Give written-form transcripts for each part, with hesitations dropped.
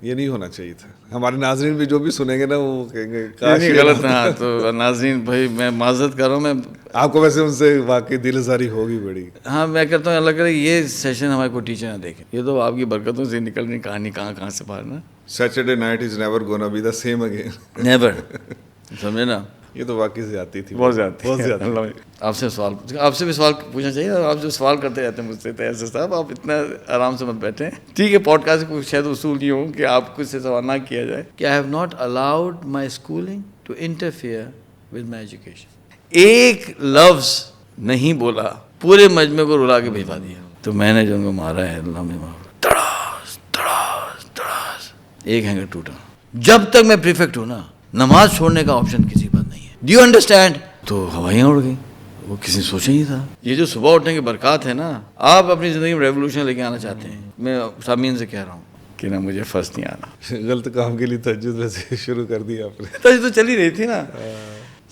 یہ نہیں ہونا چاہیے تھا. ہمارے ناظرین بھی جو بھی سنیں گے نا وہ کہیں گے کاش غلط. ہاں تو ناظرین بھائی میں معذرت کر رہا ہوں. میں آپ کو ویسے ان سے واقعی دل آزاری ہوگی بڑی. ہاں میں کہتا ہوں اللہ کرے یہ سیشن ہمارے کو ٹیچر نہ دیکھیں. یہ تو آپ کی برکتوں سے نکل رہی کہانی کہاں سے باہر نا. Saturday night is never gonna be the same again. Never. سمجھے نا. یہ تو واقعی زیادتی تھی, بہت زیادہ. آپ سے بھی سوال پوچھنا چاہیے. آپ جو سوال کرتے رہتے ہیں مجھ سے تیسر صاحب, آپ اتنا آرام سے مت بیٹھیں. ٹھیک ہے, پوڈ کاسٹ کو شاید اصول یہ ہو کہ آپ کچھ سے سوال نہ کیا جائے کہ I have not allowed my schooling to interfere with my education. ایک لفظ نہیں بولا, پورے مجمع کو رلا کے بھیجا دیا. تو میں نے جو ان کو مارا ہے اللہ نے تڑاس تڑاس تڑاس, ایک ہینگر ٹوٹا. جب تک میں پریفیکٹ ہوں نا نماز چھوڑنے کا آپشن کسی پر نہیں ہے. Do you understand. تو ہوائیاں اڑ گئی, وہ کسی نے سوچا نہیں تھا. یہ جو صبح اٹھنے کی برکات ہے نا, آپ اپنی زندگی میں ریولوشن لے کے آنا چاہتے ہیں. میں سامعین سے کہہ رہا ہوں کہ نا مجھے فرسٹ نہیں آنا. غلط کام کے لیے تہجد ویسے شروع کر دیا آپ نے. تہجد تو چل ہی رہی تھی نا,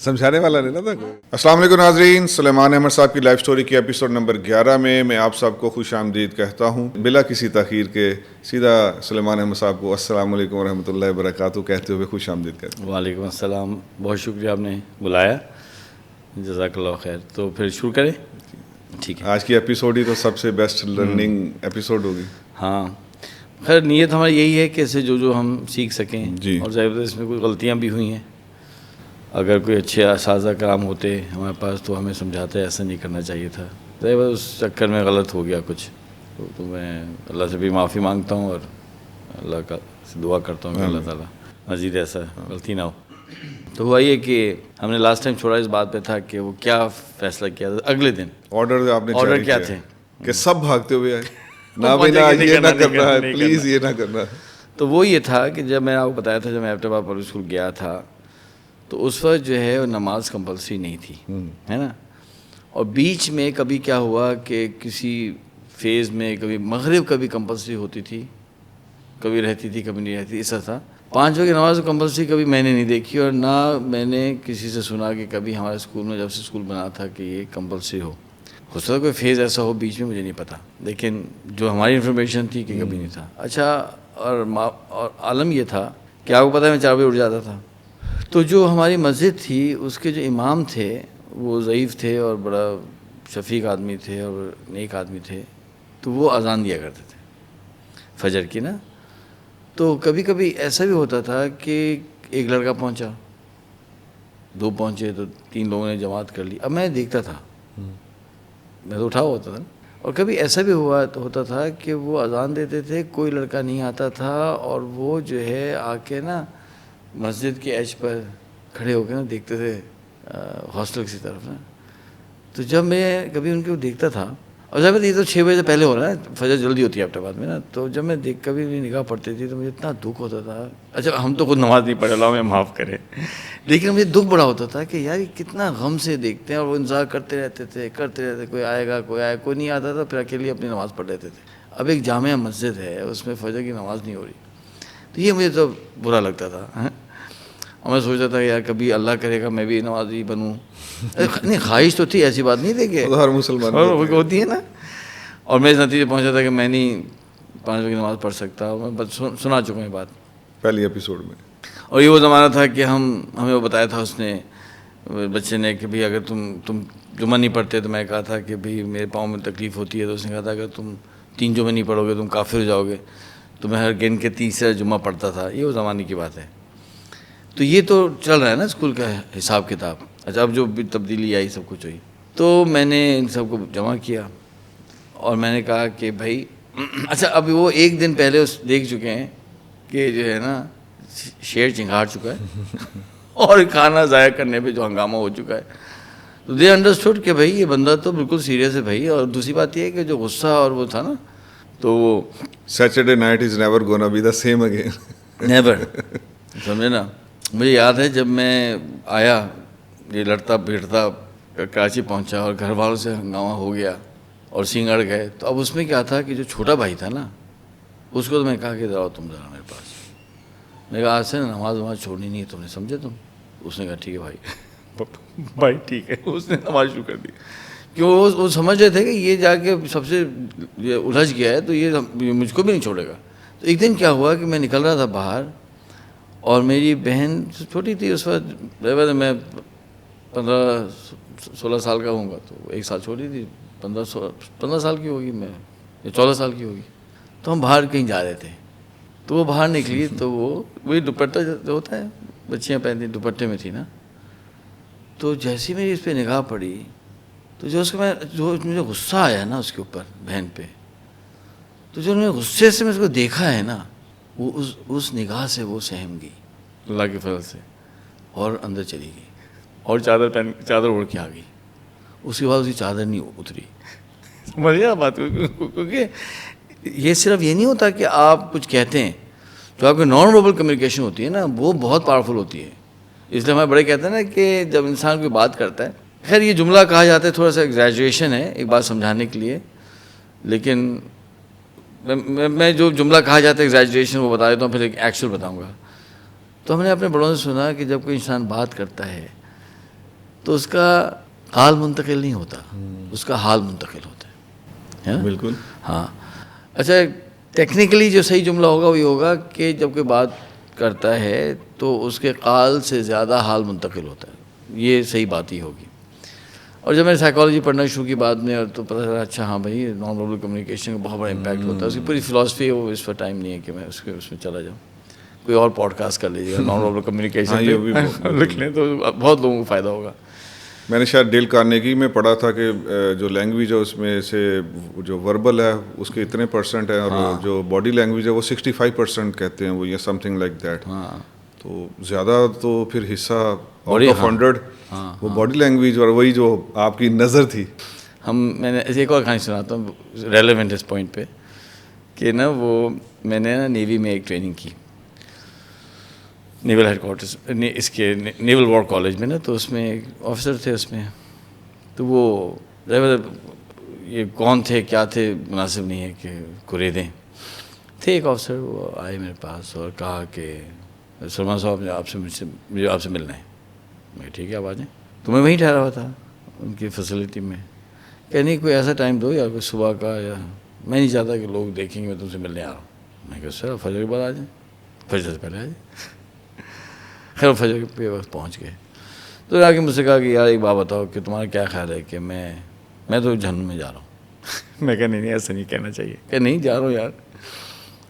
سمجھانے والا نہیں نا تھا کوئی. السلام علیکم ناظرین, سلیمان احمد صاحب کی لائف سٹوری کے ایپیسوڈ نمبر 11 میں آپ سب کو خوش آمدید کہتا ہوں. بلا کسی تاخیر کے سیدھا سلیمان احمد صاحب کو السلام علیکم ورحمۃ اللہ وبرکاتہ کہتے ہوئے خوش آمدید کہتا ہوں. وعلیکم السلام, بہت شکریہ آپ نے بلایا, جزاک اللہ خیر. تو پھر شروع کریں. ٹھیک ہے, آج کی ایپیسوڈ ہی تو سب سے بیسٹ لرننگ ایپیسوڈ ہوگی. ہاں خیر, نیت ہماری یہی ہے کہ اسے جو ہم سیکھ سکیں جی. اور ظاہر اس میں کوئی غلطیاں بھی ہوئی ہیں. اگر کوئی اچھے اساتذہ کرام ہوتے ہمارے پاس تو ہمیں سمجھاتے ایسا نہیں کرنا چاہیے تھا. ظاہر اس چکر میں غلط ہو گیا کچھ, تو میں اللہ سے بھی معافی مانگتا ہوں اور اللہ کا سے دعا کرتا ہوں کہ اللہ تعالیٰ مزید ایسا غلطی نہ ہو. تو ہوا یہ کہ ہم نے لاسٹ ٹائم چھوڑا اس بات پہ تھا کہ وہ کیا فیصلہ کیا تھا اگلے دن. آرڈر کیا تھے کہ سب بھاگتے ہوئے آئے, نہ یہ نہ کرنا ہے پلیز, یہ نہ کرنا. تو وہ یہ تھا کہ جب میں نے آپ کو بتایا تھا جب میں ایبٹ پبلک اسکول گیا تھا تو اس وقت جو ہے نماز کمپلسری نہیں تھی, ہے نا. اور بیچ میں کبھی کیا ہوا کہ کسی فیز میں کبھی مغرب کبھی کمپلسری ہوتی تھی, کبھی رہتی تھی کبھی نہیں رہتی, ایسا تھا. 5 وقت کی نماز کمپلسری کبھی میں نے نہیں دیکھی, اور نہ میں نے کسی سے سنا کہ کبھی ہمارے اسکول میں جب سے اسکول بنا تھا کہ یہ کمپلسری ہو سکتا کوئی فیز ایسا ہو بیچ میں, مجھے نہیں پتہ. لیکن جو ہماری انفارمیشن تھی کہ کبھی نہیں تھا. اچھا, اور عالم یہ تھا کہ آپ کو پتہ ہے میں 4 بجے اٹھ جاتا تھا. تو جو ہماری مسجد تھی اس کے جو امام تھے وہ ضعیف تھے اور بڑا شفیق آدمی تھے اور نیک آدمی تھے. تو وہ اذان دیا کرتے تھے فجر کی نا. تو کبھی کبھی ایسا بھی ہوتا تھا کہ ایک لڑکا پہنچا, 2 پہنچے تو 3 لوگوں نے جماعت کر لی. اب میں دیکھتا تھا, میں تو اٹھا ہوتا تھا. اور کبھی ایسا بھی ہوتا تھا کہ وہ اذان دیتے تھے, کوئی لڑکا نہیں آتا تھا, اور وہ جو ہے آ کے نا مسجد کے ایج پر کھڑے ہو کے نا دیکھتے تھے ہاسٹل کی طرف نا. تو جب میں کبھی ان کو دیکھتا تھا, اور جب یہ تو 6 بجے سے پہلے ہو رہا ہے, فجر جلدی ہوتی ہے ایبٹ آباد میں نا, تو جب میں کبھی بھی نگاہ پڑتی تھی تو مجھے اتنا دکھ ہوتا تھا. اچھا ہم تو خود نماز نہیں پڑھے, اللہ ہمیں معاف کرے, لیکن مجھے دکھ بڑا ہوتا تھا کہ یار یہ کتنا غم سے دیکھتے ہیں. اور وہ انتظار کرتے رہتے تھے کوئی آئے گا کوئی آئے, کوئی نہیں آتا تھا, پھر اکیلے اپنی نماز پڑھ لیتے تھے. اب ایک جامع مسجد ہے, اس میں فجر کی نماز نہیں ہو رہی, تو یہ مجھے تو برا لگتا تھا. اور میں سوچتا تھا یار کبھی اللہ کرے گا میں بھی نمازی بنوں. نہیں خواہش تو تھی, ایسی بات نہیں تھی کہ ہر مسلمان ہوتی ہے نا. اور میں اس نتیجے پہنچا تھا کہ میں نہیں 5 وقت کی نماز پڑھ سکتا. اور میں بس سنا چکا ہوں یہ بات پہلی ایپیسوڈ میں. اور یہ وہ زمانہ تھا کہ ہمیں وہ بتایا تھا اس نے, بچے نے, کہ بھائی اگر تم جمعہ نہیں پڑھتے, تو میں کہا تھا کہ بھائی میرے پاؤں میں تکلیف ہوتی ہے. تو اس نے کہا تھا اگر تم 3 جمعے نہیں پڑھو گے تم کافر ہو جاؤ گے. تو میں ہر گن کے 30 جمعہ پڑھتا تھا. یہ وہ زمانے کی بات ہے. تو یہ تو چل رہا ہے نا اسکول کا حساب کتاب. اچھا اب جو بھی تبدیلی آئی سب کچھ ہوئی, تو میں نے ان سب کو جمع کیا اور میں نے کہا کہ بھائی اچھا اب وہ 1 دن پہلے دیکھ چکے ہیں کہ جو ہے نا شیر چنگھاڑ چکا ہے اور کھانا ضائع کرنے پہ جو ہنگامہ ہو چکا ہے. تو دے انڈرسٹوڈ کہ بھائی یہ بندہ تو بالکل سیریس ہے بھائی. اور دوسری بات یہ ہے کہ جو غصہ اور وہ تھا نا, تو وہ Saturday night is never gonna be the same again. Never. سمجھے نا. مجھے یاد ہے جب میں آیا, یہ لڑتا بھیڑتا کراچی پہنچا اور گھر والوں سے ہنگامہ ہو گیا اور سنگڑ گئے. تو اب اس میں کیا تھا کہ جو چھوٹا بھائی تھا نا, اس کو تو میں کہا کہ ذرا تم ذرا میرے پاس. میں کہا آج سے نماز چھوڑنی نہیں ہے, تم نے سمجھے تم. اس نے کہا ٹھیک ہے بھائی ٹھیک ہے. اس نے نماز شروع کر دی, کیوں وہ سمجھ رہے تھے کہ یہ جا کے سب سے الجھ گیا ہے تو یہ مجھ کو بھی نہیں چھوڑے گا. تو ایک دن کیا ہوا کہ میں نکل رہا تھا باہر اور میری بہن چھوٹی تھی اس وقت، میں 15-16 سال کا ہوں گا، تو 1 سال چھوٹی تھی، 15 سال کی ہوگی میں یا 14 سال کی ہوگی. تو ہم باہر کہیں جا رہے تھے، تو وہ باہر نکلی تو وہی دوپٹہ جو ہوتا ہے بچیاں پہنتی دوپٹے میں تھی نا. تو جیسی میری اس پہ نگاہ پڑی تو جو مجھے غصہ آیا نا اس کے اوپر بہن پہ، تو جو میں غصے سے میں اس کو دیکھا ہے نا، وہ اس نگاہ سے وہ سہم گئی اللہ کے فضل سے اور اندر چلی گئی اور چادر اوڑھ کے آ گئی. اس کے بعد اس کی چادر نہیں اتری. سمجھے بات؟ کیونکہ یہ صرف یہ نہیں ہوتا کہ آپ کچھ کہتے ہیں، جو آپ کی نان وربل کمیونیکیشن ہوتی ہے نا وہ بہت پاورفل ہوتی ہے. اس لیے ہمارے بڑے کہتے ہیں نا کہ جب انسان کوئی بات کرتا ہے، خیر یہ جملہ کہا جاتا ہے تھوڑا سا ایگزیجریشن ہے ایک بات سمجھانے کے لیے، لیکن میں جو جملہ کہا جاتا ہے ایگزیجریشن وہ بتا دیتا ہوں، پھر ایک ایکچوئل بتاؤں گا. تو ہم نے اپنے بڑوں سے سنا کہ جب کوئی انسان بات کرتا ہے تو اس کا حال منتقل نہیں ہوتا، اس کا حال منتقل ہوتا ہے. بالکل. ہاں اچھا، ٹیکنیکلی جو صحیح جملہ ہوگا وہی ہوگا کہ جب کوئی بات کرتا ہے تو اس کے قال سے زیادہ حال منتقل ہوتا ہے، یہ صحیح بات ہی ہوگی. اور جب میں نے سائیکالوجی پڑھنا شروع کی بعد میں، اور تو پتہ چلا اچھا ہاں بھائی نان وربل کمیونیکیشن کا بہت بڑا امپیکٹ ہوتا ہے. اس کی پوری فلاسفی ہے، وہ اس پر ٹائم نہیں ہے کہ میں اس میں چلا جاؤں. کوئی اور پوڈ کاسٹ کر لیجیے گا نان وربل کمیونیکیشن لکھ لیں تو بہت لوگوں کو فائدہ ہوگا. میں نے شاید ڈیل کارنیگی میں پڑھا تھا کہ جو لینگویج ہے اس میں سے جو وربل ہے اس کے اتنے % ہیں، اور جو باڈی لینگویج ہے وہ 65% کہتے ہیں وہ، یا سم تھنگ لائک دیٹ. تو زیادہ تو پھر حصہ آؤٹ آف 100 وہ باڈی لینگویج، اور وہی جو آپ کی نظر تھی. میں نے ایک اور کہانی سناتا ہوں ریلیونٹ اس پوائنٹ پہ کہ نا وہ میں نے نا نیوی میں ایک ٹریننگ کی، نیول ہیڈ کوارٹرز اس کے نیول وار کالج میں نا. تو اس میں ایک آفیسر تھے اس میں، تو وہ یہ کون تھے کیا تھے مناسب نہیں ہے کہ کرے دیں. تھے ایک آفیسر، وہ آئے میرے پاس اور کہا کہ سلمان صاحب مجھے آپ سے ملنا ہے. میں ٹھیک ہے آپ آ جائیں. تو میں وہیں ٹھہرا ہوا تھا ان کی فیسلٹی میں. کہ نہیں کوئی ایسا ٹائم دو یا کوئی صبح کا، یا میں نہیں چاہتا کہ لوگ دیکھیں گے میں تم سے ملنے آ رہا ہوں. میں کہا سر فجر کے بعد آ جائیں، فجر سے پہلے آ جائیں. خیر فجر پہ وقت پہنچ گئے. تو آ کے مجھ سے کہا کہ یار ایک بات بتاؤ کہ تمہارا کیا خیال ہے کہ میں تو جہنم میں جا رہا ہوں. میں کہا نہیں ایسا نہیں کہنا چاہیے. کہ نہیں جا رہا ہوں یار.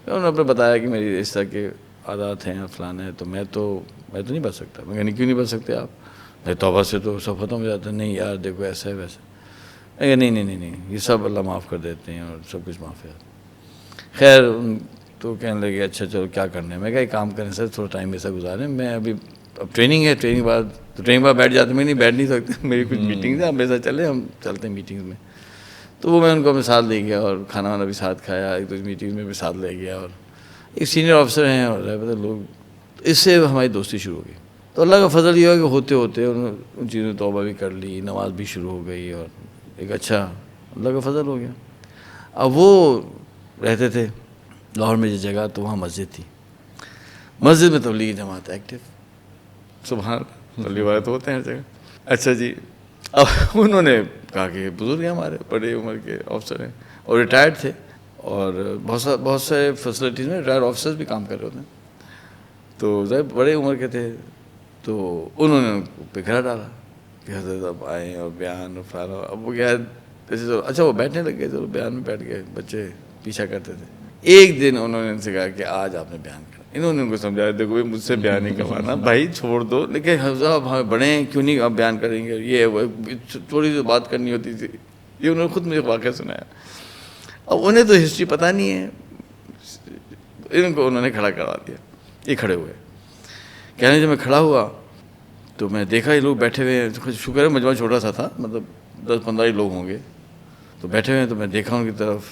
انہوں نے اپنے بتایا کہ میری اس طرح کے عادات ہیں فلانا ہے، تو میں تو نہیں بچ سکتا. میں کہا کیوں نہیں بچ سکتے آپ؟ میں توبہ سے تو سب ختم ہو جاتا ہے. نہیں یار دیکھو ایسا ہے ویسا. میں کہا نہیں یہ سب اللہ معاف کر دیتے ہیں اور سب کچھ معاف ہے. خیر تو کہنے لگے اچھا چلو کیا کرنا ہے. میں کہا ایک کام کریں سر، تھوڑا ٹائم ایسا گزاریں، میں ابھی اب ٹریننگ ہے، ٹریننگ بعد بیٹھ جاتے. میں نہیں بیٹھ نہیں سکتے، میری کچھ میٹنگز ہیں، ہم ایسا چلے ہم چلتے ہیں میٹنگز میں. تو وہ میں ان کو مثال دے گیا اور کھانا وانا بھی ساتھ کھایا، ایک دو میٹنگ میں بھی ساتھ لے گیا. اور ایک سینئر آفیسر ہیں اور لوگ، اس سے ہماری دوستی شروع ہو گئی. تو اللہ کا فضل یہ ہوا کہ ہوتے ہوتے ان چیزوں توبہ بھی کر لی، نماز بھی شروع ہو گئی، اور ایک اچھا اللہ کا فضل ہو گیا. اب وہ رہتے تھے لاہور میں جس جگہ، تو وہاں مسجد تھی. مسجد میں تبلیغی جماعت ایکٹیو. سبحان تبلیغ والے تو ہوتے ہیں ہر جگہ. اچھا جی، اب انہوں نے کہا کہ بزرگ ہیں ہمارے، بڑے عمر کے آفیسر ہیں اور ریٹائرڈ تھے، اور بہت سے فیسلٹیز میں ریٹائرڈ آفیسرز بھی کام کر رہے ہوتے ہیں. تو ظاہر بڑے عمر کے تھے. تو انہوں نے پہ گھر ڈالا کہ حضرت اب آئیں اور بیان اور فلانا. اب وہ کیا اچھا وہ بیٹھنے لگ گئے، چلو بیان میں بیٹھ گئے. بچے پیچھا کرتے تھے. ایک دن انہوں نے ان سے کہا کہ آج آپ نے بیان کرا. انہوں نے ان کو سمجھایا دیکھو بھائی مجھ سے بیان نہیں کروانا بھائی، چھوڑ دو. لیکن حضرت ہمیں بڑے ہیں کیوں نہیں آپ بیان کریں گے، یہ تھوڑی سی بات کرنی ہوتی تھی. یہ انہوں نے خود مجھے واقعہ سنایا. اب انہیں تو ہسٹری پتہ نہیں ہے، ان کو انہوں نے کھڑا کروا دیا. یہ کھڑے ہوئے، کہنے جب میں کھڑا ہوا تو میں دیکھا یہ لوگ بیٹھے ہوئے ہیں. شکر ہے مجمع چھوٹا سا تھا، مطلب 10-15 ہی لوگ ہوں گے. تو بیٹھے ہوئے ہیں تو میں دیکھا ان کی طرف.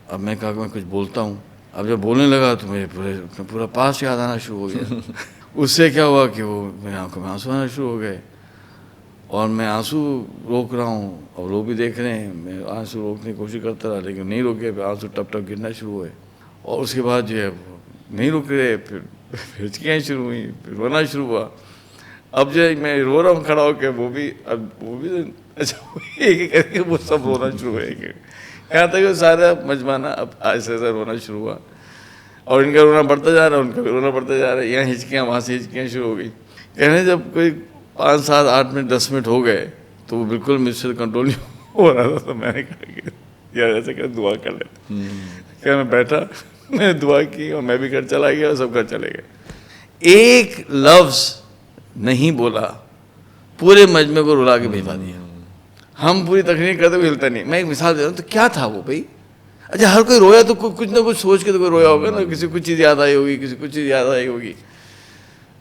اب میں کہا کہ میں کچھ بولتا ہوں. اب جب بولنے لگا تو مجھے پورا پاس یاد آنا شروع ہو گیا. اس سے کیا ہوا کہ وہ میری آنکھوں میں آنسو آنا شروع ہو گئے، اور میں آنسو روک رہا ہوں اور لوگ بھی دیکھ رہے ہیں. میں آنسو روکنے کی کوشش کرتا رہا لیکن نہیں روکے. پھر آنسو ٹپ ٹپ گرنا شروع ہوئے، اور اس کے بعد جو ہے وہ نہیں رک رہے. پھر ہچکیاں شروع ہوئیں، پھر رونا شروع ہوا. اب جو ہے میں رو رہا ہوں کھڑا ہو کے، وہ بھی اچھا ایک کر کے وہ سب رونا شروع ہوئے. یہاں تک وہ سارا مجمع نا اب ایسا رونا شروع ہوا. اور ان کا رونا بڑھتا جا رہا ہے، ان کا بھی رونا بڑھتا جا رہا ہے، یہاں ہچکیاں وہاں سے ہچکیاں شروع ہو گئی. کہنے جب کوئی 5 7 8 منٹ 10 منٹ ہو گئے تو وہ بالکل مجھ سے کنٹرول نہیں ہو رہا تھا. تو میں نے کہا کہ یار ایسے کہ دعا کر لیتے. کہ میں بیٹھا، میں نے دعا کی اور میں بھی گھر چلا گیا اور سب گھر چلے گئے. ایک لفظ نہیں بولا، پورے مجمع کو رلا کے بھیجا دیا. ہم پوری تقریر کرتے ہوئے ہلتا نہیں. میں ایک مثال دے رہا ہوں. تو کیا تھا وہ بھائی؟ اچھا ہر کوئی رویا تو کچھ نہ کچھ سوچ کے تو کوئی رویا ہوگا نا. کسی کچھ چیز یاد آئی ہوگی، کسی کچھ چیز یاد آئی ہوگی،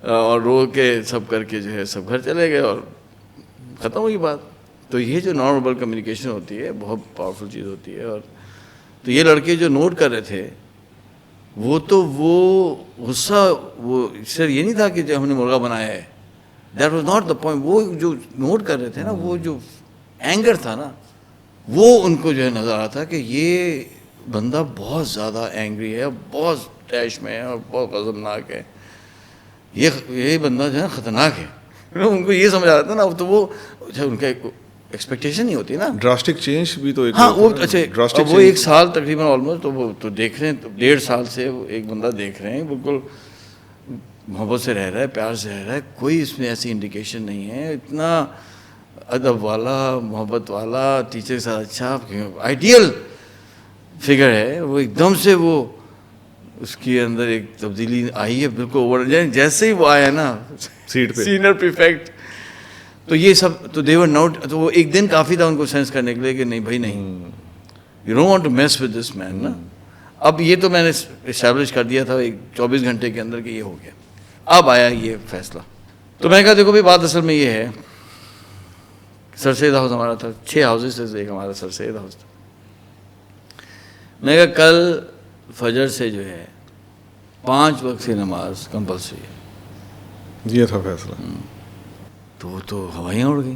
اور رو کے سب کر کے جو ہے سب گھر چلے گئے اور ختم ہوئی بات. تو یہ جو نان وربل کمیونیکیشن ہوتی ہے بہت پاورفل چیز ہوتی ہے. اور تو یہ لڑکے جو نوٹ کر رہے تھے وہ غصہ، وہ صرف یہ نہیں تھا کہ جو ہم نے مرغا بنایا ہے، that was not the point. وہ جو نوٹ کر رہے تھے نا، وہ جو اینگر تھا نا، وہ ان کو جو ہے نظر آ رہا تھا کہ یہ بندہ بہت زیادہ اینگری ہے، بہت ٹیش میں ہے اور بہت غضبناک ہے. یہ بندہ جو ہے خطرناک ہے. ان کو یہ سمجھ آ رہا تھا نا. تو وہ ان کا ایکسپیکٹیشن نہیں ہوتی نا. ڈراسٹک چینج بھی تو ایک ہاں وہ اچھا وہ 1 سال تقریباً آلموسٹ. تو وہ تو دیکھ رہے ہیں 1.5 سال سے وہ ایک بندہ دیکھ رہے ہیں بالکل محبت سے رہ رہا ہے، پیار سے رہ رہا ہے. کوئی اس میں ایسی انڈیکیشن نہیں ہے. اتنا ادب والا، محبت والا، ٹیچر کے ساتھ اچھا آئیڈیل فگر ہے. وہ ایک دم سے وہ اس کے اندر ایک تبدیلی آئی ہے بالکل اوور. جیسے ہی وہ آیا نا سیٹ پہ سینئر پریفیکٹ، تو یہ سب تو دیور نوٹ. تو وہ ایک دن کافی تھا ان کو سینس کرنے کے لیے کہ نہیں بھائی نہیں، you don't want to mess with this man نا. اب یہ تو میں نے اسٹیبلش کر دیا تھا 24 گھنٹے کے اندر کہ یہ ہو گیا. اب آیا یہ فیصلہ. تو میں نے کہا دیکھو بھائی بات اصل میں یہ ہے، سر سید ہاؤس ہمارا تھا، 6 ہاؤسز سے ایک ہمارا سر سید ہاؤس تھا. میں نے کہا کل فجر سے جو ہے 5 وقت کی نماز کمپلسری ہے. یہ تھا فیصلہ. تو وہ تو ہوائیاں اڑ گئیں.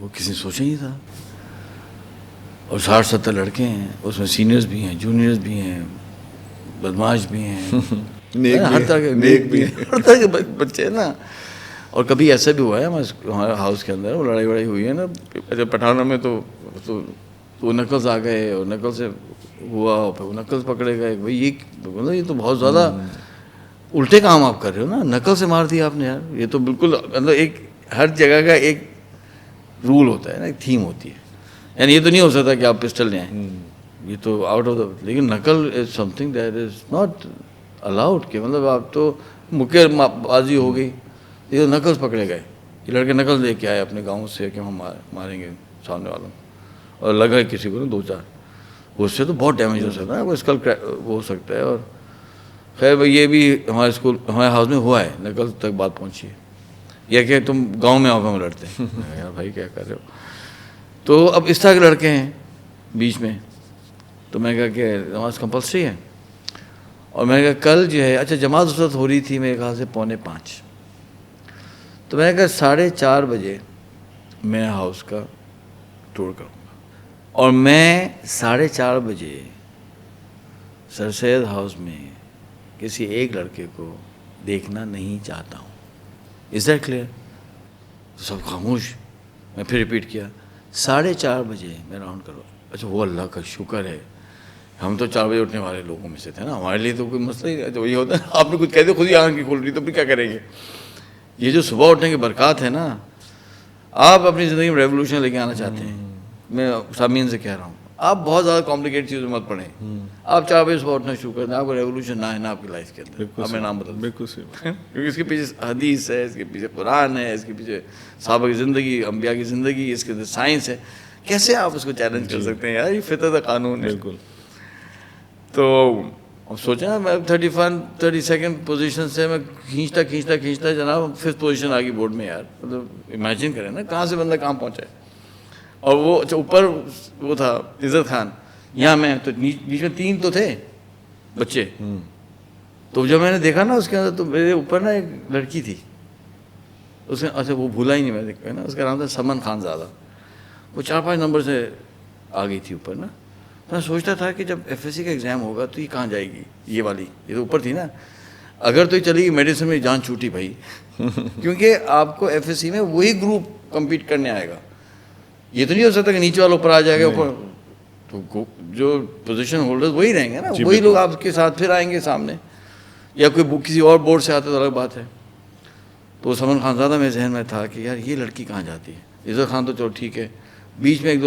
وہ کسی نے سوچا نہیں تھا. اور 60-70 لڑکے ہیں اس میں، سینئرز بھی ہیں، جونیئرز بھی ہیں، بدماش بھی ہیں، ہر طرح کے نیک بھی ہیں، ہر طرح کے بچے ہیں نا. اور کبھی ایسا بھی ہوا ہے ہمارے ہاؤس کے اندر، وہ لڑائی وڑائی ہوئی ہے نا پٹھانوں میں. تو وہ نکلز آ گئے اور نکل سے ہوا، پھر وہ نکلز پکڑے گئے. بھائی یہ تو بہت زیادہ الٹے کام آپ کر رہے ہو نا. نکل سے مار دیا آپ نے یار. یہ تو بالکل مطلب ایک ہر جگہ کا ایک رول ہوتا ہے نا، ایک تھیم ہوتی ہے. یعنی یہ تو نہیں ہو سکتا کہ آپ پسٹل لیں، یہ تو آؤٹ آف دا. لیکن نکل از some thing that is not allowed. کہ مطلب آپ تو مکے بازی ہو گئی. یہ تو نکلز پکڑے گئے. یہ لڑکے نکل لے کے آئے اپنے گاؤں سے کہ ہم ماریں گے سامنے والوں. اور لگا کسی کو نا 2-4. اس سے تو بہت ڈیمیج ہو سکتا ہے، وہ اسکل ہو سکتا ہے. اور خیر بھائی یہ بھی ہمارے اسکول ہمارے ہاؤس میں ہوا ہے، نکل تک بات پہنچی ہے. یہ کہ تم گاؤں میں آؤ ہم لڑتے ہیں. یار بھائی کیا کر رہے ہو. تو اب اس طرح کے لڑکے ہیں بیچ میں. تو میں کہا کہ نماز کمپلسری ہے. اور میں نے کہا کل جو ہے اچھا جماعت اس وقت ہو رہی تھی میرے خیال سے 4:45. تو میں نے کہا 4:30 بجے میں ہاؤس کا ٹور کروں گا. اور میں 4:30 بجے سر سید ہاؤس میں کسی ایک لڑکے کو دیکھنا نہیں چاہتا ہوں. Is that clear? تو سب خاموش. میں پھر ریپیٹ کیا 4:30 بجے میں راؤنڈ کرو. اچھا وہ اللہ کا شکر ہے ہم تو 4 بجے اٹھنے والے لوگوں میں سے تھے نا. ہمارے لیے تو کوئی مسئلہ ہی نہیں. تو یہ ہوتا ہے آپ نے کچھ کہہ دیا خود ہی آنکھ کی کھول رہی تو پھر کیا کریں گے. یہ جو صبح اٹھنے کی برکات ہے نا، آپ اپنی زندگی میں ریولوشن لے کے آنا چاہتے ہیں. میں سامعین سے کہہ رہا ہوں آپ بہت زیادہ کمپلیکیٹ چیزوں مت پڑھیں. آپ 4 بجے صبح اٹھنا شروع کر دیں. آپ کو ریولوشن نہ ہے نا آپ کی لائف کے اندر. آپ میں نام بتا بالکل صحیح. کیونکہ اس کے پیچھے حدیث ہے، اس کے پیچھے قرآن ہے، اس کے پیچھے صحابہ کی زندگی، انبیاء کی زندگی، اس کے اندر سائنس ہے. کیسے آپ اس کو چیلنج کر سکتے ہیں یار؟ یہ فطرت قانون ہے. بالکل. تو سوچا میں 32nd پوزیشن سے میں کھینچتا جناب 5th پوزیشن آ گئی بورڈ میں. یار مطلب امیجن کریں نا کہاں سے بندہ کہاں پہنچا ہے. اور وہ اچھا اوپر وہ تھا عزت خان، یہاں میں تو بیچ میں 3 تو تھے بچے. تو جب میں نے دیکھا نا اس کے اندر، تو میرے اوپر نا ایک لڑکی تھی. اس نے اچھا وہ بھولا ہی نہیں میں نے نا، اس کا نام تھا سمن خان زادہ. وہ 4-5 نمبر سے آ گئی تھی اوپر نا. میں سوچتا تھا کہ جب FSC کا ایگزام ہوگا تو یہ کہاں جائے گی، یہ والی یہ تو اوپر تھی نا. اگر تو یہ چلے گی میڈیسن میں جان چھوٹی بھائی. کیونکہ آپ کو FSC میں وہی گروپ کمپیٹ کرنے آئے گا. یہ تو نہیں ہو سکتا کہ نیچے والا اوپر آ جائے گا اوپر. تو جو پوزیشن ہولڈر وہی رہیں گے نا, وہی لوگ آپ کے ساتھ پھر آئیں گے سامنے, یا کوئی کسی اور بورڈ سے آتا تو الگ بات ہے. تو سمن خانزادہ میرے ذہن میں تھا کہ یار یہ لڑکی کہاں جاتی ہے. عزت خان تو چلو ٹھیک ہے, بیچ میں ایک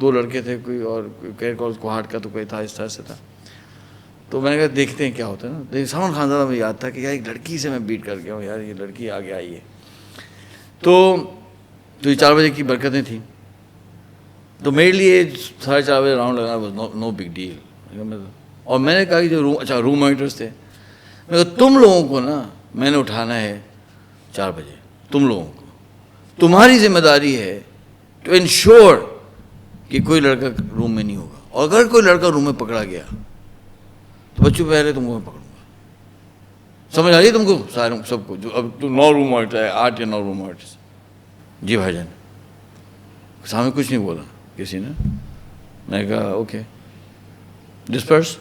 دو لڑکے تھے, کوئی اور کیئر کالج کوہاٹ کا تو کوئی تھا, اس طرح سے تھا. تو میں نے کہا دیکھتے ہیں کیا ہوتا ہے نا. لیکن سمن خانزادہ مجھے یاد تھا کہ یار ایک لڑکی سے میں بیٹ کر گیا ہوں, یار یہ لڑکی آگے آئی ہے. تو یہ 4 بجے کی برکتیں تھیں, تو میرے لیے 4:30 بجے راؤنڈ لگانا نو بگ ڈیل. اور میں نے کہا کہ جو روم مانیٹرس تھے, میں کہا تم لوگوں کو نا میں نے اٹھانا ہے 4 بجے, تم لوگوں کو, تمہاری ذمہ داری ہے ٹو انشور کہ کوئی لڑکا روم میں نہیں ہوگا, اور اگر کوئی لڑکا روم میں پکڑا گیا تو بچوں پہلے تم کو میں پکڑوں گا. سمجھ آ رہی ہے تم کو سارے سب کو, جو اب تو 9 روم مانیٹر ہے, 8 یا 9 روم مانیٹر. جی بھائی جان. سامنے کچھ نہیں بولا کسی نے. میں نے کہا اوکے ڈسپرس,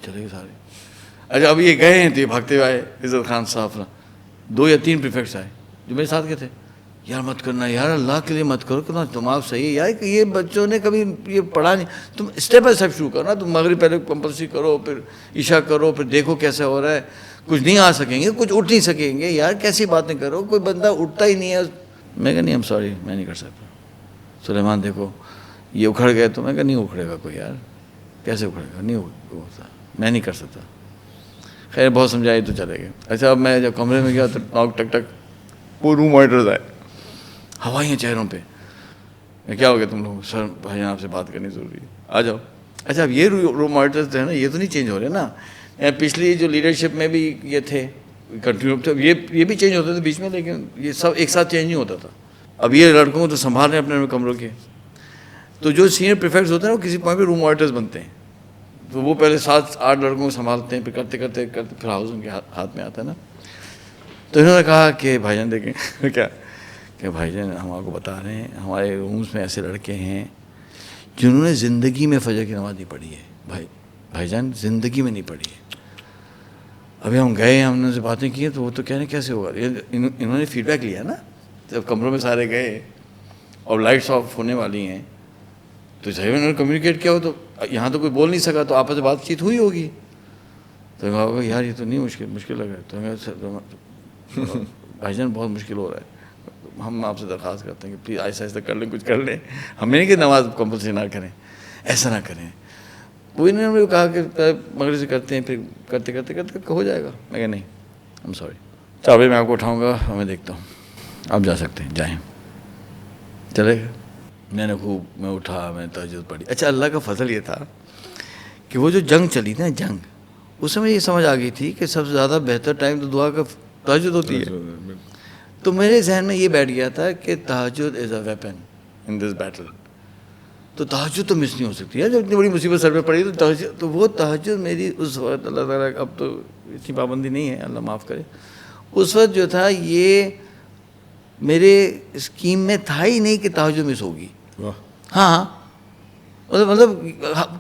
چلے گئے سارے. اچھا اب یہ گئے ہیں تو یہ بھاگتے ہوئے آئے. عزت خان صاحب 2 یا 3 پریفیکٹس آئے جو میرے ساتھ کے تھے. یار مت کرنا یار, اللہ کے لیے مت کرو, کتنا دماغ صحیح ہے یار, کہ یہ بچوں نے کبھی یہ پڑھا نہیں. تم اسٹیپ بائی اسٹیپ شروع کرو نا. تم مغرب پہلے کمپلسری کرو, پھر عشاء کرو, پھر دیکھو کیسے ہو رہا ہے. کچھ نہیں آ سکیں گے, کچھ اٹھ نہیں سکیں گے یار, کیسی باتیں کرو, کوئی بندہ اٹھتا ہی نہیں ہے. میں کہا نہیں ایم سوری, میں نہیں کر سکتا. سلیمان دیکھو یہ اکھڑ گئے, تو میں کہا نہیں اکھڑے گا کوئی یار, کیسے اکھڑے گا, نہیں ہوتا, میں نہیں کر سکتا. خیر بہت سمجھائی تو چلے گئے. اچھا اب میں جب کمرے میں گیا تو ناک ٹک ٹک, وہ روم مانیٹرز آئے, ہوائیں چہروں پہ. میں کیا ہو گیا تم لوگ؟ سر بھائی جان آپ سے بات کرنی ضروری ہے, آ جاؤ. اچھا اب یہ روم مانیٹرز ہے نا, یہ تو نہیں چینج ہو رہے نا. پچھلی جو لیڈرشپ میں بھی یہ تھے کنٹینیو, یہ بھی چینج ہوتے تھے بیچ میں, لیکن یہ سب ایک ساتھ چینج نہیں ہوتا تھا. اب یہ لڑکوں کو تو سنبھال رہے ہیں اپنے کمروں کے. تو جو سینئر پریفیکٹس ہوتے ہیں وہ کسی پوائنٹ پہ روم مانیٹرز بنتے ہیں, تو وہ پہلے 7-8 لڑکوں کو سنبھالتے ہیں, پھر کرتے کرتے کرتے پھر ہاؤس ان کے ہاتھ میں آتا ہے نا. تو انہوں نے کہا کہ بھائی جان دیکھیں کیا کہ بھائی جان ہم آپ کو بتا رہے ہیں ہمارے رومس میں ایسے لڑکے ہیں جنہوں نے زندگی میں فجر کی نماز نہیں پڑھی ہے. بھائی جان زندگی میں نہیں پڑھی ہے. ابھی ہم گئے, ہم نے ان سے باتیں کی تو وہ تو کہہ رہے ہیں کیسے ہوگا. انہوں نے فیڈ بیک لیا نا, جب کمروں میں سارے گئے اور لائٹس آف ہونے والی ہیں, تو صحیح انہوں نے کمیونیکیٹ کیا ہو. تو یہاں تو کوئی بول نہیں سکا, تو آپس میں بات چیت ہوئی ہوگی. تو کہا ہوگا یار یہ تو نہیں مشکل لگ رہا ہے. تو بھائی جان بہت مشکل ہو رہا ہے, ہم آپ سے درخواست کرتے ہیں کہ پلیز آہستہ آہستہ کر لیں, کچھ کر لیں. ہمیں نہیں کہ نماز کمپلسری نہ کریں, ایسا نہ کریں. وہ انہوں نے کہا کہ مغرب سے کرتے ہیں, پھر کرتے کرتے کرتے ہو جائے گا. میں کہ نہیں ہم سوری, 4 بجے میں آپ کو اٹھاؤں گا, میں دیکھتا ہوں, آپ جا سکتے ہیں, جائیں. چلے گا. میں اٹھا, میں نے تہجد پڑھی. اچھا اللہ کا فضل یہ تھا کہ وہ جو جنگ چلی تھی نا, جنگ, اس میں یہ سمجھ آ گئی تھی کہ سب سے زیادہ بہتر ٹائم تو دعا کا تہجد ہوتی ہے. تو میرے ذہن میں یہ بیٹھ گیا تھا کہ تہجد از a weapon in this battle. تو تہجد تو مس نہیں ہو سکتی ہے. جب اتنی بڑی مصیبت سر پہ پڑی تو تہجد, تو وہ تہجد میری اس وقت, اللہ تعالیٰ اب تو اتنی پابندی نہیں ہے, اللہ معاف کرے, اس وقت جو تھا یہ میرے اسکیم میں تھا ہی نہیں کہ تہجد مس ہوگی. ہاں مطلب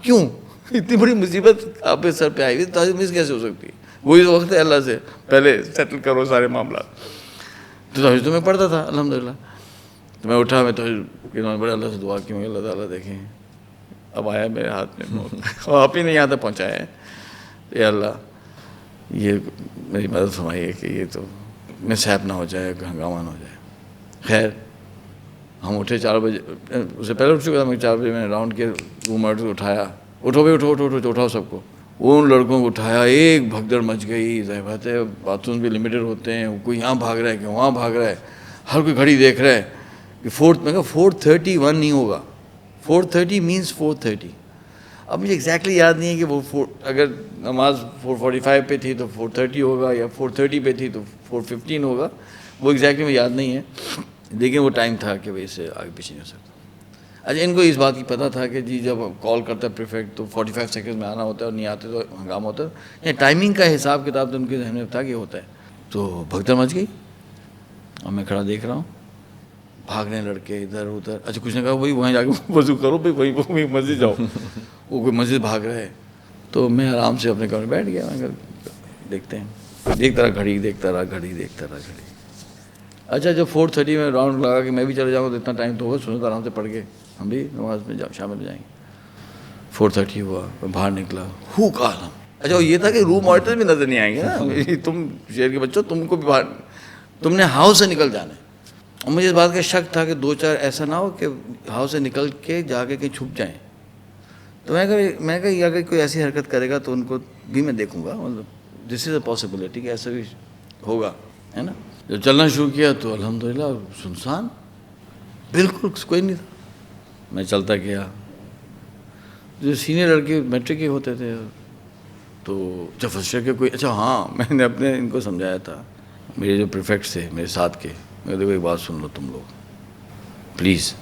کیوں, اتنی بڑی مصیبت آپ کے سر پہ آئی ہوئی, تہجد مس کیسے ہو سکتی ہے. وہی وقت ہے اللہ سے پہلے سیٹل کرو سارے معاملات. تو تہجد تو میں پڑھتا تھا الحمدللہ. تو میں اٹھا, میں تو بڑے اللہ سے دعا کی, میں اللہ تعالیٰ دیکھیں اب آیا میرے ہاتھ میں, اور آپ ہی نہیں یہاں تک پہنچایا ہے. اے اللہ یہ میری مدد فرمائیے کہ یہ تو مس ہیپ نہ ہو جائے, ہنگامہ نہ ہو جائے. خیر ہم اٹھے 4 بجے, اس سے پہلے اٹھ چکا تھا میں. 4 بجے میں نے راؤنڈ کے روم مانیٹر اٹھایا, اٹھو بھائی اٹھو اٹھاؤ سب کو. ان لڑکوں کو اٹھایا, ایک بھگدڑ مچ گئی. ظاہر بات ہے باتھ روم بھی لمیٹڈ ہوتے ہیں, کوئی یہاں بھاگ رہا ہے کہ وہاں بھاگ رہا ہے, ہر کوئی گھڑی دیکھ رہا ہے کہ 4. میں کہا 4:31 نہیں ہوگا, 4:30 مینس 4:30. اب مجھے ایگزیکٹلی یاد نہیں ہے کہ وہ اگر نماز 4:45 پہ تھی تو 4:30 ہوگا, یا 4:30 پہ تھی تو 4:15 ہوگا, وہ ایگزیکٹلی مجھے یاد نہیں ہے, لیکن وہ ٹائم تھا کہ بھائی اس سے آگے پیچھے نہیں ہو سکتا. اچھا ان کو اس بات کی پتہ تھا کہ جی جب کال کرتا ہے پریفیکٹ تو 45 سیکنڈ میں آنا ہوتا ہے, اور نہیں آتے تو ہنگامہ ہوتا ہے. یہ ٹائمنگ کا حساب کتاب تو ان کے ذہن میں تھا کہ ہوتا ہے. تو بھگدڑ مچ گئی, اور میں کھڑا دیکھ رہا ہوں, بھاگ رہے ہیں لڑکے ادھر ادھر. اچھا کچھ نے کہا بھائی وہیں جا کے وضو کرو, بھائی وہیں مسجد جاؤ. وہ کوئی مسجد بھاگ رہا ہے. تو میں آرام سے اپنے کمرے میں بیٹھ گیا. میں دیکھتے ہیں, دیکھتا رہا گھڑی, دیکھتا رہا گھڑی. اچھا جب 4:30 میں راؤنڈ لگا کہ میں بھی چلے جاؤں گا تو اتنا ٹائم تو ہوگا, سنو تو آرام سے پڑھ کے ہم بھی نماز میں شامل ہو جائیں گے. 4:30 ہوا, میں باہر نکلا, ہو کا عالم. اچھا یہ تھا کہ روم مانیٹر بھی نظر نہیں آئیں گے نا, تم شہر کے بچوں تم کو بھی باہر, تم نے ہاؤس سے نکل جانا ہے. اور مجھے اس بات کا شک تھا کہ 2-4 ایسا نہ ہو کہ ہاؤس سے نکل کے جا کے کہیں چھپ جائیں. تو میں کہا یہ اگر کوئی ایسی حرکت کرے گا تو ان کو بھی میں دیکھوں گا, مطلب دس از اے پاسبلٹی کہ ایسا بھی ہوگا, ہے نا. جب چلنا شروع کیا تو الحمدللہ سنسان, بالکل کوئی نہیں تھا. میں چلتا گیا, جو سینئر لڑکے میٹرک کے ہوتے تھے تو جب فرسٹ ایئر کے کوئی, اچھا ہاں میں نے اپنے ان کو سمجھایا تھا, میرے جو پریفیکٹس تھے میرے ساتھ کے, میں دیکھو ایک بات سن لو تم لوگ پلیز,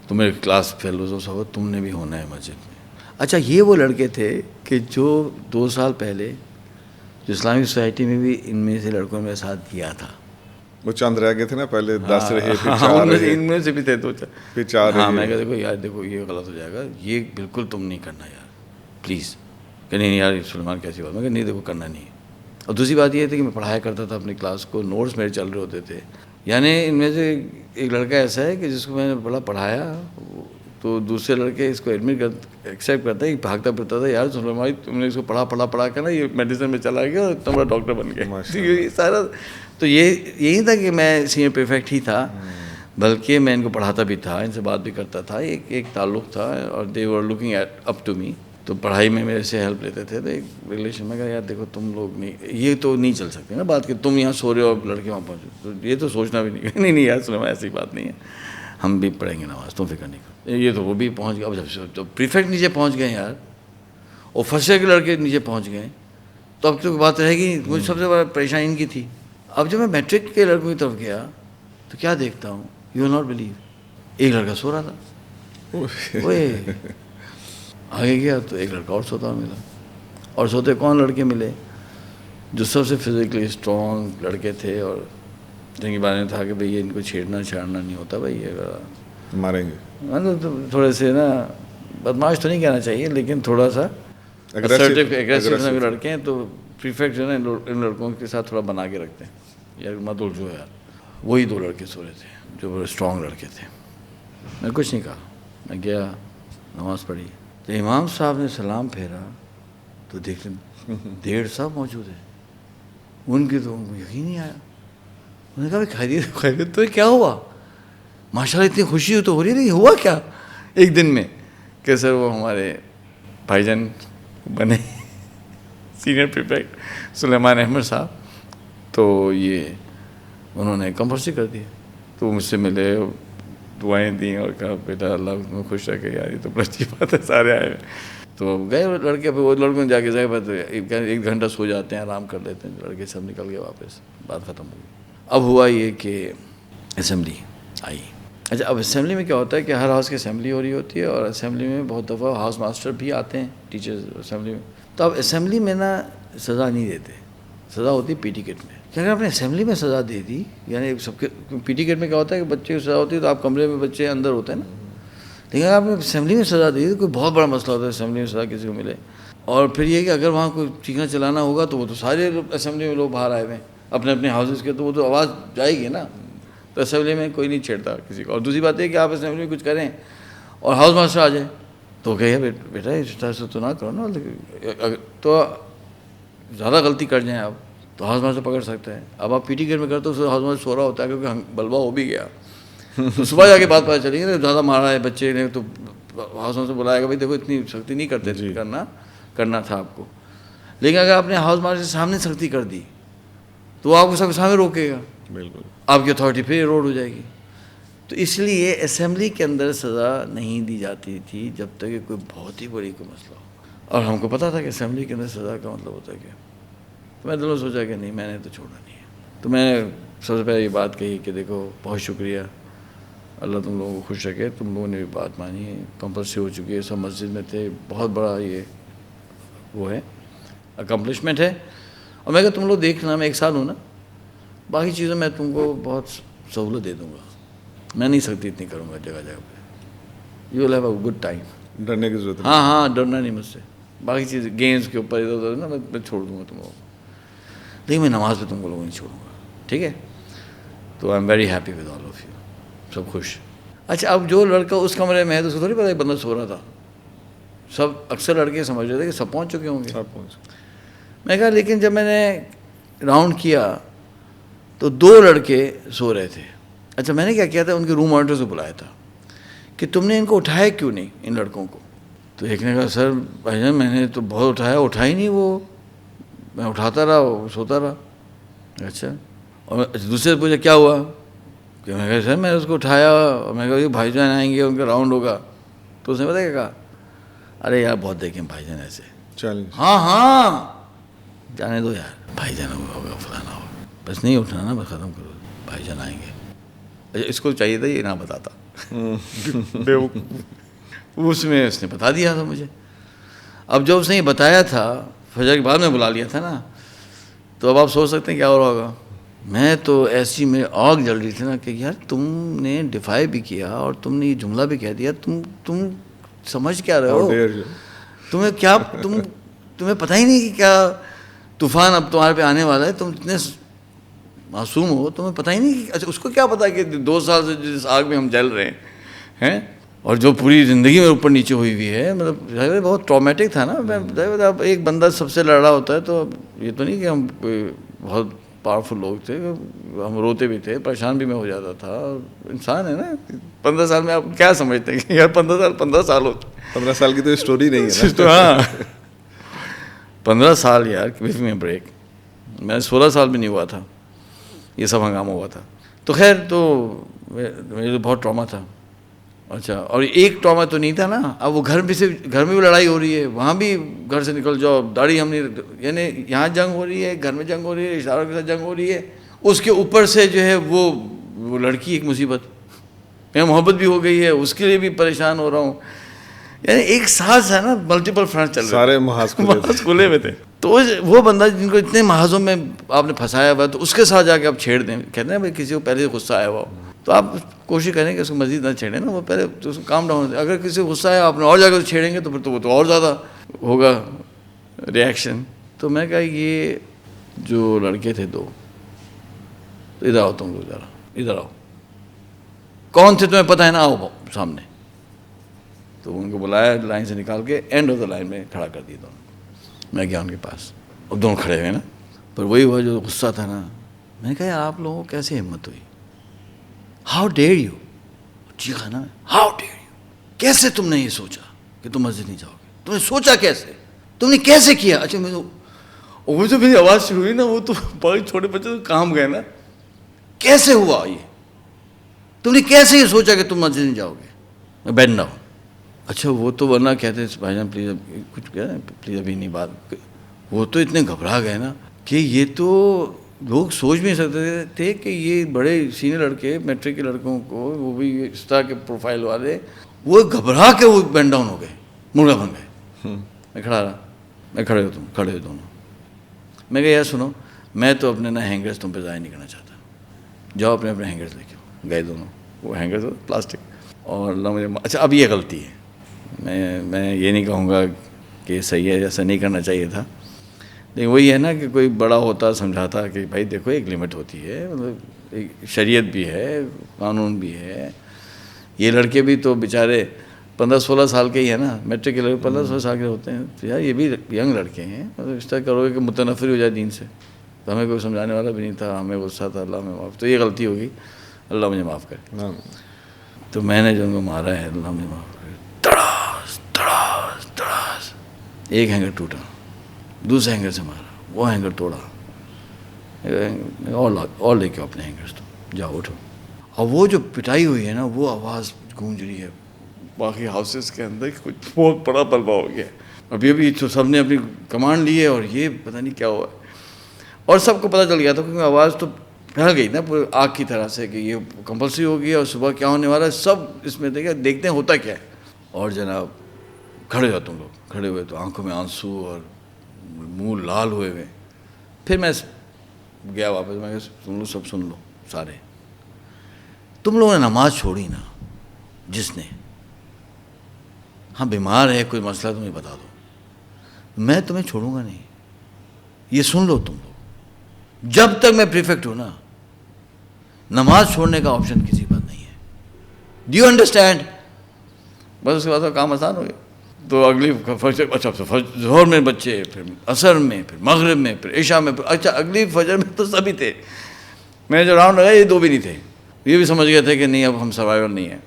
تم میرے کلاس فیلوز ہو سب, تم نے بھی ہونا ہے مسجد میں. اچھا یہ وہ لڑکے تھے کہ جو 2 سال پہلے جو اسلامک سوسائٹی میں بھی ان میں سے لڑکوں نے میرے ساتھ کیا تھا. وہ چند رہ گئے تھے نا, پہلے 10 رہے پھر 4 رہے, ان میں سے بھی تھے 2-4 پھر 4 رہے. ہاں میں کہا دیکھو یار دیکھو یہ غلط ہو جائے گا, یہ بالکل تم نہیں کرنا یار پلیز. کہ نہیں یار سلمان کیسی بات, میں کہ نہیں دیکھو کرنا نہیں ہے. اور دوسری بات یہ تھی کہ میں پڑھایا کرتا تھا اپنی کلاس کو, نوٹس میرے چل رہے ہوتے تھے. یعنی ان میں سے ایک لڑکا ایسا ہے کہ جس کو میں نے بڑا پڑھایا تو دوسرے لڑکے اس کو ایکسیپٹ کرتا ہے, بھاگتا پھرتا تھا, یار سلمان تم نے اس کو پڑھا کے نا یہ میڈیسن میں چلا گیا اور اتنا بڑا ڈاکٹر بن گیا. یہ سارا تو یہی تھا کہ میں سینئر پریفیکٹ ہی تھا, بلکہ میں ان کو پڑھاتا بھی تھا, ان سے بات بھی کرتا تھا, ایک تعلق تھا, اور دے were looking up to me. تو پڑھائی میں میرے سے ہیلپ لیتے تھے. تو ایک ریلیشن میں کہا یار دیکھو تم لوگ نہیں, یہ تو نہیں چل سکتے نا بات کہ تم یہاں سو رہے ہو اور لڑکے وہاں پہنچے, تو یہ تو سوچنا بھی نہیں. نہیں یار سلمان ایسی بات نہیں ہے, ہم بھی پڑھیں گے نماز, تم فکر نہیں کرو. یہ تو وہ بھی پہنچ گیا. اب جب پریفیکٹ نیچے پہنچ گئے یار, اور فرسٹ ایئر کے لڑکے نیچے پہنچ گئے, تو اب تو بات رہے گی. مجھے سب سے بڑا پریشانی ان کی تھی. اب جب میں میٹرک کے لڑکوں کی طرف گیا تو کیا دیکھتا ہوں, یو ول ناٹ بلیو, ایک لڑکا سو رہا تھا. اوے آگے گیا تو ایک لڑکا اور سوتا ہوا ملا. اور سوتے کون لڑکے ملے, جو سب سے فزیکلی اسٹرانگ لڑکے تھے, اور جن کے بارے میں تھا کہ بھئی ان کو چھیڑنا چھاڑنا نہیں ہوتا, بھائی یہ ماریں گے. مطلب تھوڑے سے نا بدماش تو نہیں کہنا چاہیے, لیکن تھوڑا سا اگریسو لڑکے ہیں. تو پریفیکٹ جو ہے نا ان لڑکوں کے ساتھ تھوڑا بنا کے رکھتے ہیں, یار مت الجھو یار. وہی 2 لڑکے سو رہے تھے جو بڑے اسٹرانگ لڑکے تھے. میں کچھ نہیں کہا, میں گیا نماز پڑھی. تو امام صاحب نے سلام پھیرا تو دیکھ 150 صاحب موجود ہیں. ان کی تو یقین نہیں آیا. انہوں نے کہا خیریت تو کیا ہوا, ماشاء اللہ اتنی خوشی تو ہو رہی ہے, ہوا کیا ایک دن میں؟ کہ سر وہ ہمارے بھائی جان بنے سینئر پریفیکٹ سلیمان احمد صاحب, تو یہ انہوں نے کمپلسری کر دی. تو مجھ سے ملے, دعائیں دیں اور کہا بیٹا اللہ میں خوش رکھے, یار یہ تو بڑی اچھی بات ہے, سارے آئے ہوئے. تو گئے لڑکے, پھر وہ لڑکوں نے جا کے جگہ 1 گھنٹہ سو جاتے ہیں, آرام کر لیتے ہیں. لڑکے سب نکل گئے واپس, بات ختم ہو گئی. اب ہوا یہ کہ اسمبلی آئی. اچھا اب اسمبلی میں کیا ہوتا ہے کہ ہر ہاؤس کی اسمبلی ہو رہی ہوتی ہے, اور اسمبلی میں بہت دفعہ ہاؤس ماسٹر بھی آتے ہیں, ٹیچرز اسمبلی میں. تو اب اسمبلی میں نا سزا نہیں دیتے, سزا ہوتی ہے پی ٹی کٹ میں. کہ اگر آپ نے اسمبلی میں سزا دے دی, یعنی سب کے پی ٹی کٹ میں کیا ہوتا ہے کہ بچے کی سزا ہوتی ہے تو آپ کمرے میں بچے اندر ہوتے ہیں نا, لیکن اگر آپ نے اسمبلی میں سزا دے دی تو کوئی بہت بڑا مسئلہ ہوتا ہے اسمبلی میں سزا کسی کو ملے. اور پھر یہ کہ اگر وہاں کوئی چیخنا چلانا ہوگا تو وہ تو سارے اسمبلی میں لوگ باہر آئے ہوئے ہیں اپنے اپنے ہاؤسز کے, تو وہ تو آواز جائے گی نا. تو اسمبلی میں کوئی نہیں چھیڑتا کسی کو. اور دوسری بات یہ کہ آپ اسمبلی میں کچھ کریں اور ہاؤس ماسٹر آ جائے تو کہیے بیٹا اس طرح سے تو نہ کرو نا, تو زیادہ غلطی کر جائیں آپ تو ہاؤس ماسٹر پکڑ سکتا ہے. اب آپ پی ٹی کٹ میں کرتے ہو ہاؤس ماسٹر سو رہا ہوتا ہے کیونکہ بلوا ہو بھی گیا, تو صبح جا کے بات پتہ چلی گی زیادہ مارا ہے بچے نے, تو ہاؤس ماسٹر بلائے گا بھائی دیکھو اتنی سختی نہیں کرتے, کرنا تھا آپ کو. لیکن اگر آپ نے ہاؤس ماسٹر کے سامنے سختی کر دی تو وہ آپ کو سب کے سامنے روکے گا, بالکل آپ کی اتھارٹی پھر روڈ ہو جائے گی. تو اس لیے اسمبلی کے اندر سزا نہیں دی جاتی تھی جب تک کہ کوئی بہت ہی بڑی کوئی مسئلہ ہو. اور ہم کو پتہ تھا کہ اسمبلی کے اندر سزا کا مطلب ہوتا ہے کیا. تو میں دلوں سوچا کہ نہیں, میں نے تو چھوڑنا نہیں ہے. تو میں نے سب سے پہلے یہ بات کہی کہ دیکھو بہت شکریہ, اللہ تم لوگوں کو خوش رکھے, تم لوگوں نے بھی بات مانی ہے, کمپلسری ہو چکی ہے, سب مسجد میں تھے, بہت بڑا یہ وہ ہے اکمپلشمنٹ ہے. اور میں کہ تم لوگ دیکھنا میں 1 سال ہوں نا, باقی چیزوں میں تم کو بہت سہولت دے دوں گا, میں نہیں سکتی اتنی کروں گا جگہ جگہ پہ. You will have a good time. ڈرنے کی ضرورت ہاں ڈرنا نہیں مجھ سے, باقی چیز گیمز کے اوپر ادھر ادھر نا میں چھوڑ دوں گا تم لوگوں کو, لیکن میں نماز پہ تم کو لوگوں نہیں چھوڑوں گا, ٹھیک ہے. تو I am very happy with all of you, سب خوش. اچھا اب جو لڑکا اس کمرے میں ہے تو اس کو تھوڑی پتا ہے بندہ سو رہا تھا, سب اکثر لڑکے سمجھ رہے تھے کہ سب پہنچ چکے ہوں گے. سب پہنچ. میں کہا لیکن جب میں نے راؤنڈ کیا تو 2 لڑکے سو رہے تھے. اچھا میں نے کیا کیا تھا, ان کے روم مانیٹر سے بلایا تھا کہ تم نے ان کو اٹھایا کیوں نہیں, ان لڑکوں کو. تو ایک نے کہا سر بھائی جان میں نے تو بہت اٹھا ہی نہیں, وہ میں اٹھاتا رہا وہ سوتا رہا. اچھا, اور دوسرے سے پوچھا کیا ہوا, کہ میں کہا سر میں نے اس کو اٹھایا, اور میں کہا یہ بھائی جان آئیں گے ان کا راؤنڈ ہوگا. تو اس نے پتا کیا کہا, ارے یار بہت دیکھیں بھائی جان ایسے, ہاں جانے دو یار, بھائی جان ہوگا فلانا ہوگا, بس نہیں اٹھنا نا, بس ختم کرو, بھائی جان آئیں گے. اچھا اس کو چاہیے تھا یہ نہ بتاتا, اس نے بتا دیا تھا مجھے. اب جب اس نے یہ بتایا تھا, فجر کے بعد میں بلا لیا تھا نا, تو اب آپ سوچ سکتے ہیں کیا ہو رہا ہوگا. میں تو ایسی میں آگ جل رہی تھی نا کہ یار تم نے ڈیفائی بھی کیا اور تم نے یہ جملہ بھی کہہ دیا, تم سمجھ کیا رہے ہو, تمہیں کیا تمہیں پتہ ہی نہیں کہ کیا طوفان اب تمہارے پہ آنے والا ہے, تم اتنے معصوم ہو, تمہیں پتہ ہی نہیں کہ اچھا اس کو کیا پتہ کہ 2 سال سے جس آگ میں ہم جل رہے ہیں اور جو پوری زندگی میں اوپر نیچے ہوئی ہوئی ہے, مطلب بہت ٹرامیٹک تھا نا. اب ایک بندہ سب سے لڑ رہا ہوتا ہے تو یہ تو نہیں کہ ہم کوئی بہت پاورفل لوگ تھے, ہم روتے بھی تھے, پریشان بھی میں ہو جاتا تھا, انسان ہے نا. 15 سال میں آپ کیا سمجھتے ہیں کہ یار 15 سال ہوتے, 15 سال کی تو اسٹوری نہیں ہے تو ہاں 15 سال یار وتھ میں بریک. میں 16 سال بھی نہیں ہوا تھا یہ سب ہنگامہ ہوا تھا. تو خیر تو میرے تو بہت ٹراما تھا. اچھا, اور ایک ٹراما تو نہیں تھا نا, اب وہ گھر میں بھی لڑائی ہو رہی ہے, وہاں بھی گھر سے نکل جاؤ, داڑھی ہم نہیں, یعنی یہاں جنگ ہو رہی ہے, گھر میں جنگ ہو رہی ہے, رشتہ داروں کے ساتھ جنگ ہو رہی ہے, اس کے اوپر سے جو ہے وہ لڑکی ایک مصیبت, میں محبت بھی ہو گئی ہے, اس کے لیے بھی پریشان ہو رہا ہوں. یعنی ایک ساتھ ہے نا ملٹیپل فرنٹ چل رہے, سارے محاذ کھلے ہوئے تھے. تو وہ بندہ جن کو اتنے محاذوں میں آپ نے پھنسایا ہوا ہے, تو اس کے ساتھ جا کے آپ چھیڑ دیں, کہتے ہیں بھائی کسی کو پہلے سے غصہ آیا ہوا ہو تو آپ کوشش کریں کہ اس کو مزید نہ چھیڑیں نا, وہ پہلے تو اس کو کام ڈاؤن. اگر کسی کو غصہ آیا آپ نے اور جا کے چھیڑیں گے تو پھر تو وہ تو اور زیادہ ہوگا ریئیکشن. تو میں کہا یہ جو لڑکے تھے 2, ادھر آؤ تم لوگ, ذرا ادھر آؤ, کون تھے تمہیں پتہ ہے نا, آؤ سامنے. تو ان کو بلایا, لائن سے نکال کے اینڈ آف دا لائن میں کھڑا کر دیا دونوں. میں گیا ان کے پاس, اب دونوں کھڑے ہوئے نا, پر وہی ہوا جو غصہ تھا نا. میں نے کہا یار آپ لوگوں کو کیسے ہمت ہوئی, ہاؤ ڈیئر یو, چیخا نا, ہاؤ ڈیئر یو, کیسے تم نے یہ سوچا کہ تم مسجد نہیں جاؤ گے, تم نے سوچا کیسے, تم نے کیسے کیا. اچھا وہ جو میری آواز شروع ہوئی نا, وہ تو بہت چھوٹے بچے تو کام گئے نا, کیسے ہوا یہ, تم نے کیسے یہ سوچا کہ تم مسجد نہیں جاؤ گے, بیٹھنا ہو. اچھا وہ تو ورنہ کہتے بھائی جان پلیز کچھ کیا پلیز ابھی نہیں بات, وہ تو اتنے گھبرا گئے نا کہ یہ تو لوگ سوچ بھی نہیں سکتے تھے کہ یہ بڑے سینئر لڑکے, میٹرک کے لڑکوں کو, وہ بھی اس طرح کے پروفائل والے, وہ گھبرا کے وہ بینڈ ڈاؤن ہو گئے, مرغا بن گئے. میں کھڑا رہا, میں کھڑے ہو دونوں. میں کہا یار سنو, میں تو اپنے نا ہینگرز تم پہ ضائع نہیں کرنا چاہتا, جاؤ اپنے ہینگرز لے کے آؤ. گئے دونوں, وہ ہینگرز پلاسٹک, اور اللہ مجھے. اچھا اب یہ غلطی ہے, میں یہ نہیں کہوں گا کہ صحیح ہے, ایسا نہیں کرنا چاہیے تھا, لیکن وہی ہے نا کہ کوئی بڑا ہوتا سمجھاتا کہ بھائی دیکھو ایک لمٹ ہوتی ہے, مطلب ایک شریعت بھی ہے, قانون بھی ہے. یہ لڑکے بھی تو بیچارے 15-16 سال کے ہی ہیں نا, میٹرک کے لڑکے 15-16 سال کے ہوتے ہیں, تو یار یہ بھی ینگ لڑکے ہیں. مطلب اس طرح کرو گے کہ متنفر ہو جائے دین سے, تو ہمیں کوئی سمجھانے والا بھی نہیں تھا, ہمیں غصہ تھا, اللہ میں معاف. تو یہ غلطی ہوگی, اللہ مجھے معاف کرے. تو میں نے جو ان کو مارا ہے, اللہ مجھے معاف کرے, تڑاس, ایک ہینگر ٹوٹا, دوسرے ہینگر سے مارا, وہ ہینگر توڑا, اور لے کے اپنے ہینگرز تو جاؤ اٹھو. اور وہ جو پٹائی ہوئی ہے نا, وہ آواز گونج رہی ہے باقی ہاؤسز کے اندر, کچھ بہت بڑا بلبہ ہو گیا. ابھی تو سب نے اپنی کمانڈ لی ہے, اور یہ پتہ نہیں کیا ہوا ہے. اور سب کو پتہ چل گیا تھا کیونکہ آواز تو پھیل گئی نا پورے آگ کی طرح سے کہ یہ کمپلسری ہو گیا, اور صبح کیا ہونے والا ہے سب اس میں دیکھتے ہیں ہوتا کیا ہے. اور جناب کھڑے ہو تم لوگ, کھڑے ہوئے تو آنکھوں میں آنسو اور منہ لال ہوئے ہوئے. پھر میں گیا واپس, میں تم لوگ سب سن لو سارے, تم لوگوں نے نماز چھوڑی نا, جس نے, ہاں بیمار ہے کوئی مسئلہ تمہیں بتا دو, میں تمہیں چھوڑوں گا نہیں. یہ سن لو تم لوگ, جب تک میں پریفیکٹ ہوں نا, نماز چھوڑنے کا آپشن کسی پر نہیں ہے. Do you understand? بس اس کے بعد کام آسان ہو گیا. تو اگلی اچھا ظہر میں بچے، پھر عصر میں، پھر مغرب میں، پھر عشاء میں، پھر اچھا اگلی فجر میں تو سبھی تھے. میں جو راؤنڈ لگا یہ 2 بھی نہیں تھے. یہ بھی سمجھ گئے تھے کہ نہیں اب ہم سروائیول نہیں ہیں.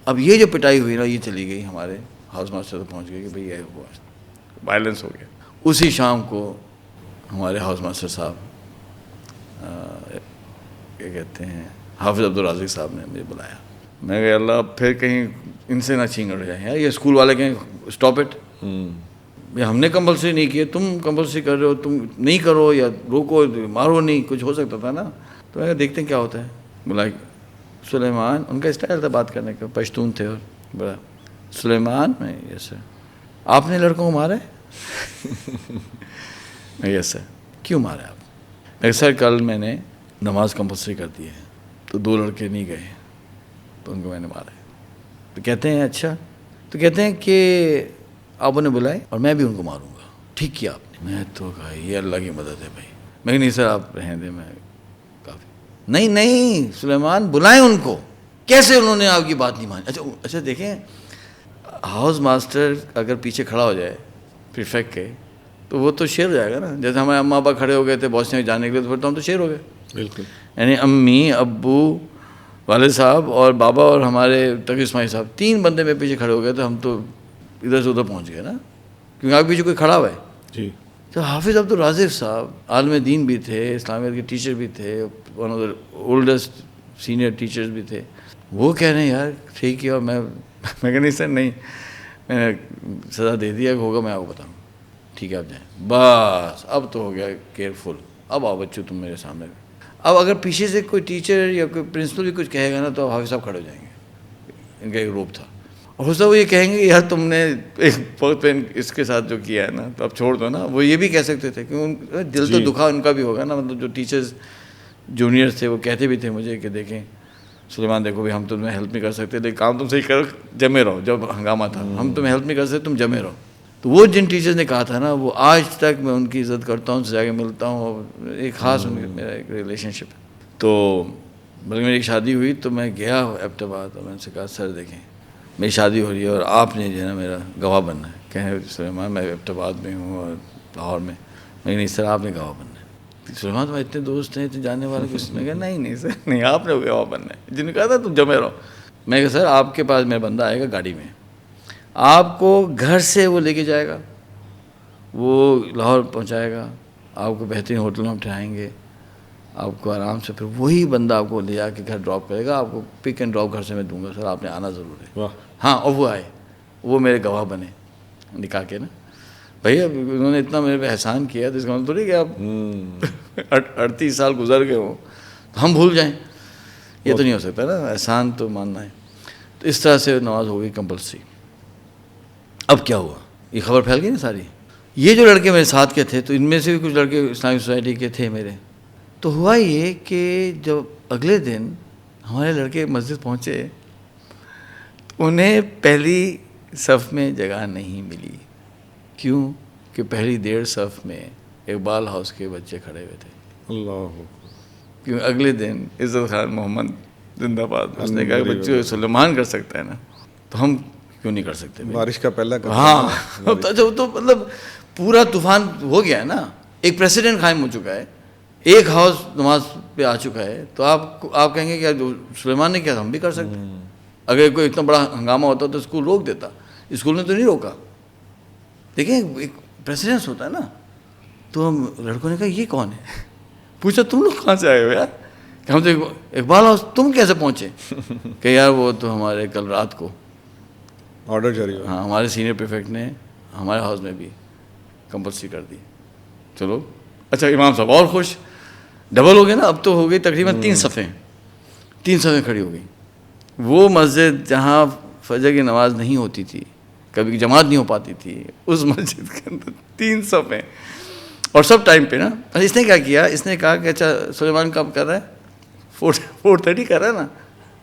اب یہ جو پٹائی ہوئی نا یہ چلی گئی ہمارے ہاؤس ماسٹر تک پہنچ گئی کہ بھئی یہ ہوا وائلنس ہو گیا. اسی شام کو ہمارے ہاؤس ماسٹر صاحب کیا کہتے ہیں حافظ عبدالرازق صاحب نے مجھے بلایا. میں کہ اللہ پھر کہیں ان سے نہ چھین اڑ جائیں یار، یہ اسکول والے کہیں اسٹاپ اٹ، ہم نے کمپلسری نہیں کیا، تم کمپلسری کر رہے ہو، تم نہیں کرو یا روکو مارو نہیں، کچھ ہو سکتا تھا نا. تو میں دیکھتے ہیں کیا ہوتا ہے. بولا سلیمان، ان کا اسٹائل تھا بات کرنے کا، پشتون تھے. اور بولا سلیمان، میں یس سر. آپ نے لڑکوں کو مارا ہے؟ میں یس سر. کیوں مارا ہے آپ؟ میں سر کل میں نے نماز کمپلسری کر دی ہے تو 2 لڑکے نہیں گئے تو ان کو میں نے مارا ہے. تو کہتے ہیں اچھا، تو کہتے ہیں کہ آپ انہیں بلائے اور میں بھی ان کو ماروں گا. ٹھیک کیا آپ نے؟ میں تو کہا یہ اللہ کی مدد ہے بھائی. میں کہ نہیں سر آپ رہنے دیں، میں کافی. نہیں سلیمان بلائیں ان کو. کیسے انہوں نے آپ کی بات نہیں مانی؟ اچھا دیکھیں ہاؤس ماسٹر اگر پیچھے کھڑا ہو جائے پریفیکٹ کے تو وہ تو شیر ہو جائے گا نا. جیسے ہمارے اماں ابا کھڑے ہو گئے تھے بوسنیا میں جانے کے لیے تو پھر تو ہم تو شیر ہو گئے. بالکل. یعنی امی، ابو، والد صاحب اور بابا اور ہمارے تقی اسماعیل صاحب 3 بندے میں پیچھے کھڑے ہو گئے تو ہم تو ادھر سے ادھر پہنچ گئے نا، کیونکہ آگے پیچھے کوئی کھڑا ہوا ہے. جی. تو حافظ عبدالرازق صاحب عالم دین بھی تھے، اسلامیت کے ٹیچر بھی تھے، one of the oldest senior teachers بھی تھے. وہ کہہ رہے ہیں یار ٹھیک ہے. اور میں کہ نہیں سر نہیں، میں نے سزا دے دیا کہ ہوگا میں آپ کو بتاؤں. ٹھیک ہے آپ جائیں. بس اب تو ہو گیا کیئرفل. اب آؤ بچوں تم میرے سامنے. اب اگر پیچھے سے کوئی ٹیچر یا کوئی پرنسپل بھی کچھ کہے گا نا تو حافظ صاحب کھڑے ہو جائیں گے. ان کا ایک روپ تھا. اور حساب وہ یہ کہیں گے یار تم نے ایک وقت پہ اس کے ساتھ جو کیا ہے نا تو اب چھوڑ دو نا. وہ یہ بھی کہہ سکتے تھے کہ دل تو دکھا ان کا بھی ہوگا نا. مطلب جو ٹیچرز جونیئرز تھے وہ کہتے بھی تھے مجھے کہ دیکھیں سلیمان دیکھو بھی ہم تمہیں ہیلپ نہیں کر سکتے لیکن کام تم صحیح کرو، جمے رہو. جب ہنگامہ تھا ہم تمہیں ہیلپ نہیں کر سکتے، تم جمے رہو. تو وہ جن ٹیچرز نے کہا تھا نا وہ آج تک میں ان کی عزت کرتا ہوں، ان سے جا کے ملتا ہوں. اور ایک خاص میرا ایک ریلیشن شپ ہے. تو بلکہ میری شادی ہوئی تو میں گیا ایبٹ آباد اور میں ان سے کہا سر دیکھیں میری شادی ہو رہی ہے اور آپ نے جو ہے نا میرا گواہ بننا ہے. کہیں سلیمان میں ایبٹ آباد میں ہوں اور لاہور میں. میں نہیں سر آپ نے گواہ بننا ہے. سلیمان تمہارے اتنے دوست ہیں اتنے جاننے والے کچھ. میں کہا نہیں سر نہیں آپ نے گواہ بننا ہے. جن نے کہا تھا تم جمے رہو. میں کہا سر آپ کے پاس میرا بندہ آئے گا گاڑی میں، آپ کو گھر سے وہ لے کے جائے گا، وہ لاہور پہنچائے گا، آپ کو بہترین ہوٹل میں ہم ٹھہرائیں گے، آپ کو آرام سے پھر وہی بندہ آپ کو لے جا کے گھر ڈراپ کرے گا. آپ کو پک اینڈ ڈراپ گھر سے میں دوں گا. سر آپ نے آنا ضرور ہے. ہاں اور وہ آئے، وہ میرے گواہ بنے نکاح کے نا. بھائی اب انہوں نے اتنا میرے پہ احسان کیا تو اس کا مطلب تھوڑی کہ آپ 38 سال گزر گئے ہوں تو ہم بھول جائیں. یہ تو نہیں ہو سکتا نا، احسان تو ماننا ہے. تو اس طرح سے نماز ہو گئی کمپلسری. اب کیا ہوا؟ یہ خبر پھیل گئی نا ساری. یہ جو لڑکے میرے ساتھ کے تھے تو ان میں سے بھی کچھ لڑکے اسلامی سوسائٹی کے تھے میرے. تو ہوا یہ کہ جب اگلے دن ہمارے لڑکے مسجد پہنچے تو انہیں پہلی صف میں جگہ نہیں ملی. کیوں؟ کہ پہلی 1.5 صف میں اقبال ہاؤس کے بچے کھڑے ہوئے تھے. اللہ. کیوں اگلے دن عزت خان محمد زندہ باد اس نے کہا کہ بچوں سلیمان کر سکتا ہے نا تو ہم کیوں نہیں کر سکتے. بارش کا پہلا کا. ہاں تو مطلب پورا طوفان ہو گیا ہے نا. ایک پریسیڈنٹ قائم ہو چکا ہے، ایک ہاؤس نماز پہ آ چکا ہے. تو آپ کہیں گے کہ جو سلیمان نے کیا تھا ہم بھی کر سکتے. اگر کوئی اتنا بڑا ہنگامہ ہوتا تو اسکول روک دیتا. اسکول نے تو نہیں روکا. دیکھیں ایک پریسیڈنس ہوتا ہے نا. تو ہم لڑکوں نے کہا یہ کون ہے؟ پوچھا تم لوگ کہاں سے آئے ہو یار؟ کہ ہم تو اقبال ہاؤس. تم کیسے پہنچے؟ کہ یار وہ تو ہمارے کل رات کو آرڈر جاری ہوا. ہاں ہمارے سینئر پریفیکٹ نے ہمارے ہاؤس میں بھی کمپلسری کر دی. چلو اچھا امام صاحب اور خوش، ڈبل ہو گئے نا. اب تو ہو گئی تقریباً 3 صفیں کھڑی ہو گئی. وہ مسجد جہاں فجر کی نماز نہیں ہوتی تھی، کبھی جماعت نہیں ہو پاتی تھی، اس مسجد کے اندر 3 صفیں اور سب ٹائم پہ نا. اس نے کیا کیا؟ اس نے کہا کہ اچھا سلیمان کب کر رہا ہے؟ 4:30 کر رہا ہے نا.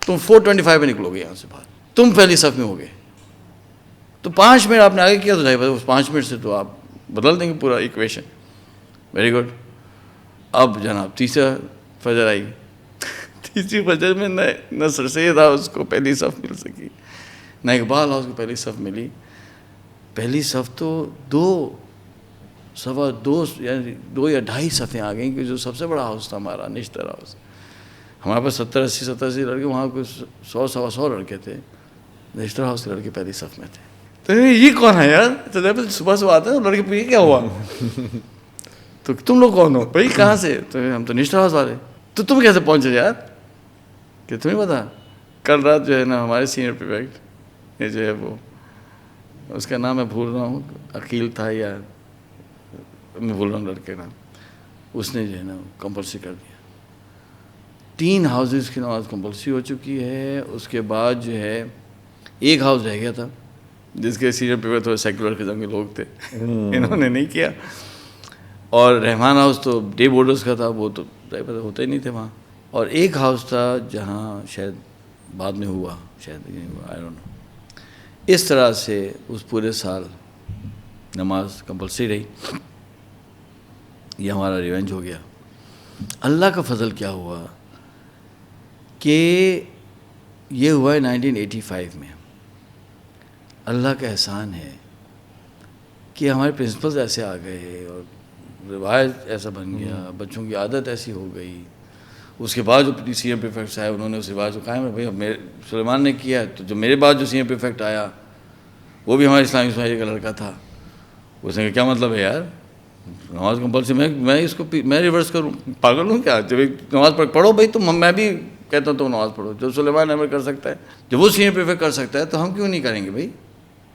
تم 4:25 پہ نکلو گے یہاں سے باہر. تم پہلی صف میں ہو گئے. تو 5 منٹ آپ نے آگے کیا تو جائے اس 5 منٹ سے تو آپ بدل دیں گے پورا ایکویشن. Very good. اب جناب تیسرا فجر آئی. تیسری فجر میں نہ سر سید ہاؤس کو پہلی صف مل سکی، نہ اقبال ہاؤس کو پہلی صف ملی. پہلی صف تو 2 یعنی 2 یا 2.5 صفیں آ گئیں کہ جو سب سے بڑا ہاؤس تھا ہمارا نشتر ہاؤس. ہمارے پاس 70-80 لڑکے, وہاں کوئی 100-125 لڑکے تھے. نشتر ہاؤس کے لڑکے پہلی صف میں تھے. تو یہ کون ہے یار؟ تو صبح آتے ہیں لڑکے پوچھے کیا ہوا, تو تم لوگ کون ہو بھائی, کہاں سے؟ تو ہم تو نشتر ہاؤس والے. تو تم کیسے پہنچے یار؟ کہ تمہیں پتا کل رات جو ہے نا ہمارے سینئر پریفیکٹ یہ جو ہے وہ, اس کا نام میں بھول رہا ہوں, عقیل تھا یا میں بھول رہا ہوں لڑکے نام, اس نے جو ہے نا کمپلسری کر دیا. 3 ہاؤسز کی نماز کمپلسری ہو چکی ہے. اس کے بعد جو ہے ایک ہاؤس رہ گیا تھا جس کے سینئر پریفیکٹ تھوڑے سیکولر قسم کے لوگ تھے, انہوں نے نہیں کیا. اور رحمان ہاؤس تو ڈے بورڈرز کا تھا, وہ تو ہوتے ہی نہیں تھے وہاں. اور ایک ہاؤس تھا جہاں شاید بعد میں ہوا, شاید آئی ڈونٹ نو. اس طرح سے اس پورے سال نماز کمپلسری رہی. یہ ہمارا ریونج ہو گیا. اللہ کا فضل کیا ہوا کہ یہ ہوا ہے 1985 میں. اللہ کا احسان ہے کہ ہمارے پرنسپلز ایسے آ گئے اور روایت ایسا بن گیا, بچوں کی عادت ایسی ہو گئی. اس کے بعد جو سینئر پریفیکٹس آئے انہوں نے اس رواج کو قائم رکھا. بھائی سلیمان نے کیا, تو جو میرے بعد جو سینئر پریفیکٹ آیا وہ بھی ہمارے اسلامی سوسائٹی کا لڑکا تھا. اس نے کہا کیا مطلب ہے یار نماز کمپلسری, میں اس کو میں ریورس کروں, پاگل ہوں کیا؟ جب نماز پڑھو بھائی, تو میں بھی کہتا ہوں تو نماز پڑھو. جو سلیمان امر کر سکتا ہے, جب وہ سینئر پریفیکٹ کر سکتا ہے, تو ہم کیوں نہیں کریں گے بھائی؟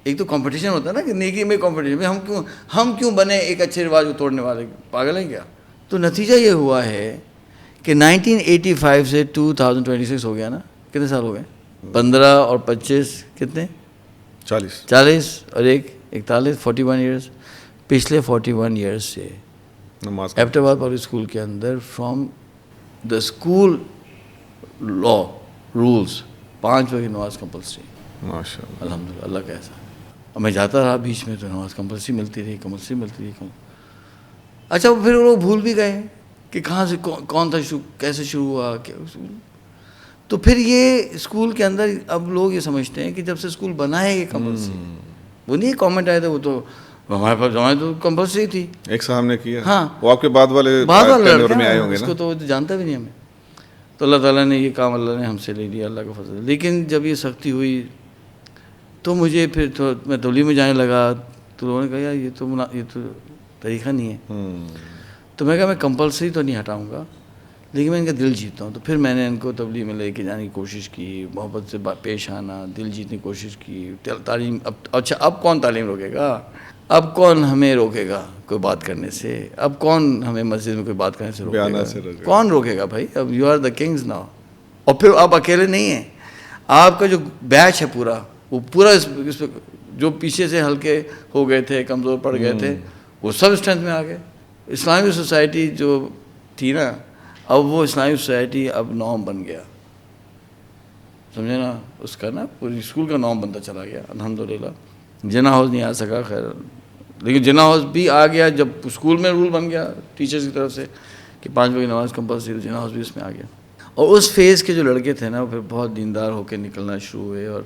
ایک تو کمپٹیشن ہوتا ہے نا کہ نیکی میں کمپٹیشن. ہم کیوں بنے ایک اچھے رواج کو توڑنے والے, پاگل ہیں کیا؟ تو نتیجہ یہ ہوا ہے کہ 1985 سے 2026 ہو گیا نا. کتنے سال ہو گئے؟ 15 اور 25 کتنے؟ 40 اور 41 41 ایئرس. پچھلے 41 ایئرس سے ایبٹ آباد پبلک اسکول کے اندر فرام دا اسکول لا رولس 5 وقت کی نماز کمپلسری. ماشاء اللہ, الحمد للہ, اللہ کا ایسا. اور میں جاتا رہا بیچ میں تو نماز کمپلسری ملتی رہی. اچھا پھر وہ لوگ بھول بھی گئے کہ کہاں سے کون تھا کیسے شروع ہوا کیا. تو پھر یہ اسکول کے اندر اب لوگ یہ سمجھتے ہیں کہ جب سے اسکول بنا ہے یہ کمپلسری, وہ نہیں کامنٹ آئے تھے, وہ تو ہمارے پاس زمانے تو کمپلسری تھی. ایک صاحب نے کیا, ہاں وہ آپ کے بعد والے ٹینیور میں آئے ہوں گے اس نا, کو تو جانتا بھی نہیں ہمیں. تو اللہ تعالیٰ نے یہ کام اللہ نے ہم سے لے لیا, اللہ کا فضل. لیکن جب یہ سختی ہوئی تو مجھے پھر میں تبلیغ میں جانے لگا, تو لوگوں نے کہا یار یہ تو طریقہ نہیں ہے. تو میں کہا میں کمپلسری تو نہیں ہٹاؤں گا, لیکن میں ان کا دل جیتتا ہوں. تو پھر میں نے ان کو تبلیغ میں لے کے جانے کی کوشش کی, محبت سے پیش آنا, دل جیتنے کی کوشش کی. تعلیم اچھا اب کون تعلیم روکے گا؟ اب کون ہمیں روکے گا کوئی بات کرنے سے؟ اب کون ہمیں مسجد میں کوئی بات کرنے سے روکے گا؟ کون روکے گا بھائی؟ اب you are the kings now. اور پھر آپ اکیلے نہیں ہیں, آپ کا جو بیچ ہے پورا, وہ پورا اس پہ جو پیچھے سے ہلکے ہو گئے تھے, کمزور پڑ گئے تھے, وہ سب اسٹرینتھ میں آ گئے. اسلامی سوسائٹی جو تھی نا, اب وہ اسلامی سوسائٹی اب نام بن گیا, سمجھے نا, اس کا نا پوری اسکول کا نام بنتا چلا گیا. الحمدللہ جنا ہاؤس نہیں آ سکا خیر, لیکن جنا ہاؤس بھی آ گیا جب اسکول میں رول بن گیا ٹیچرز کی طرف سے کہ 5 وقت کی نماز کمپلسری, تو جنا ہاؤس بھی اس میں آ گیا. اور اس فیز کے جو لڑکے تھے نا, وہ پھر بہت دیندار ہو کے نکلنا شروع ہوئے, اور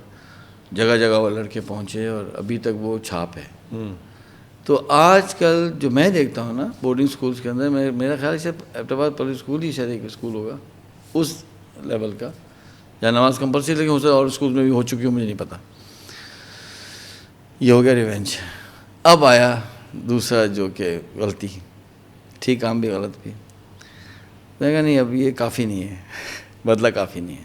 جگہ جگہ وہ لڑکے پہنچے, اور ابھی تک وہ چھاپ ہے. تو آج کل جو میں دیکھتا ہوں نا بورڈنگ اسکولس کے اندر, میرا خیال ہے صرف ایبٹ آباد پبلک اسکول ہی شاید ایک اسکول ہوگا اس لیول کا جہاں نماز کمپلسری, لیکن اسے اور اسکول میں بھی ہو چکی ہوں, مجھے نہیں پتہ. یہ ہو گیا ریونج. اب آیا دوسرا جو کہ غلطی, ٹھیک کام بھی غلط بھی. میں کہا نہیں اب یہ کافی نہیں ہے, بدلہ کافی نہیں ہے.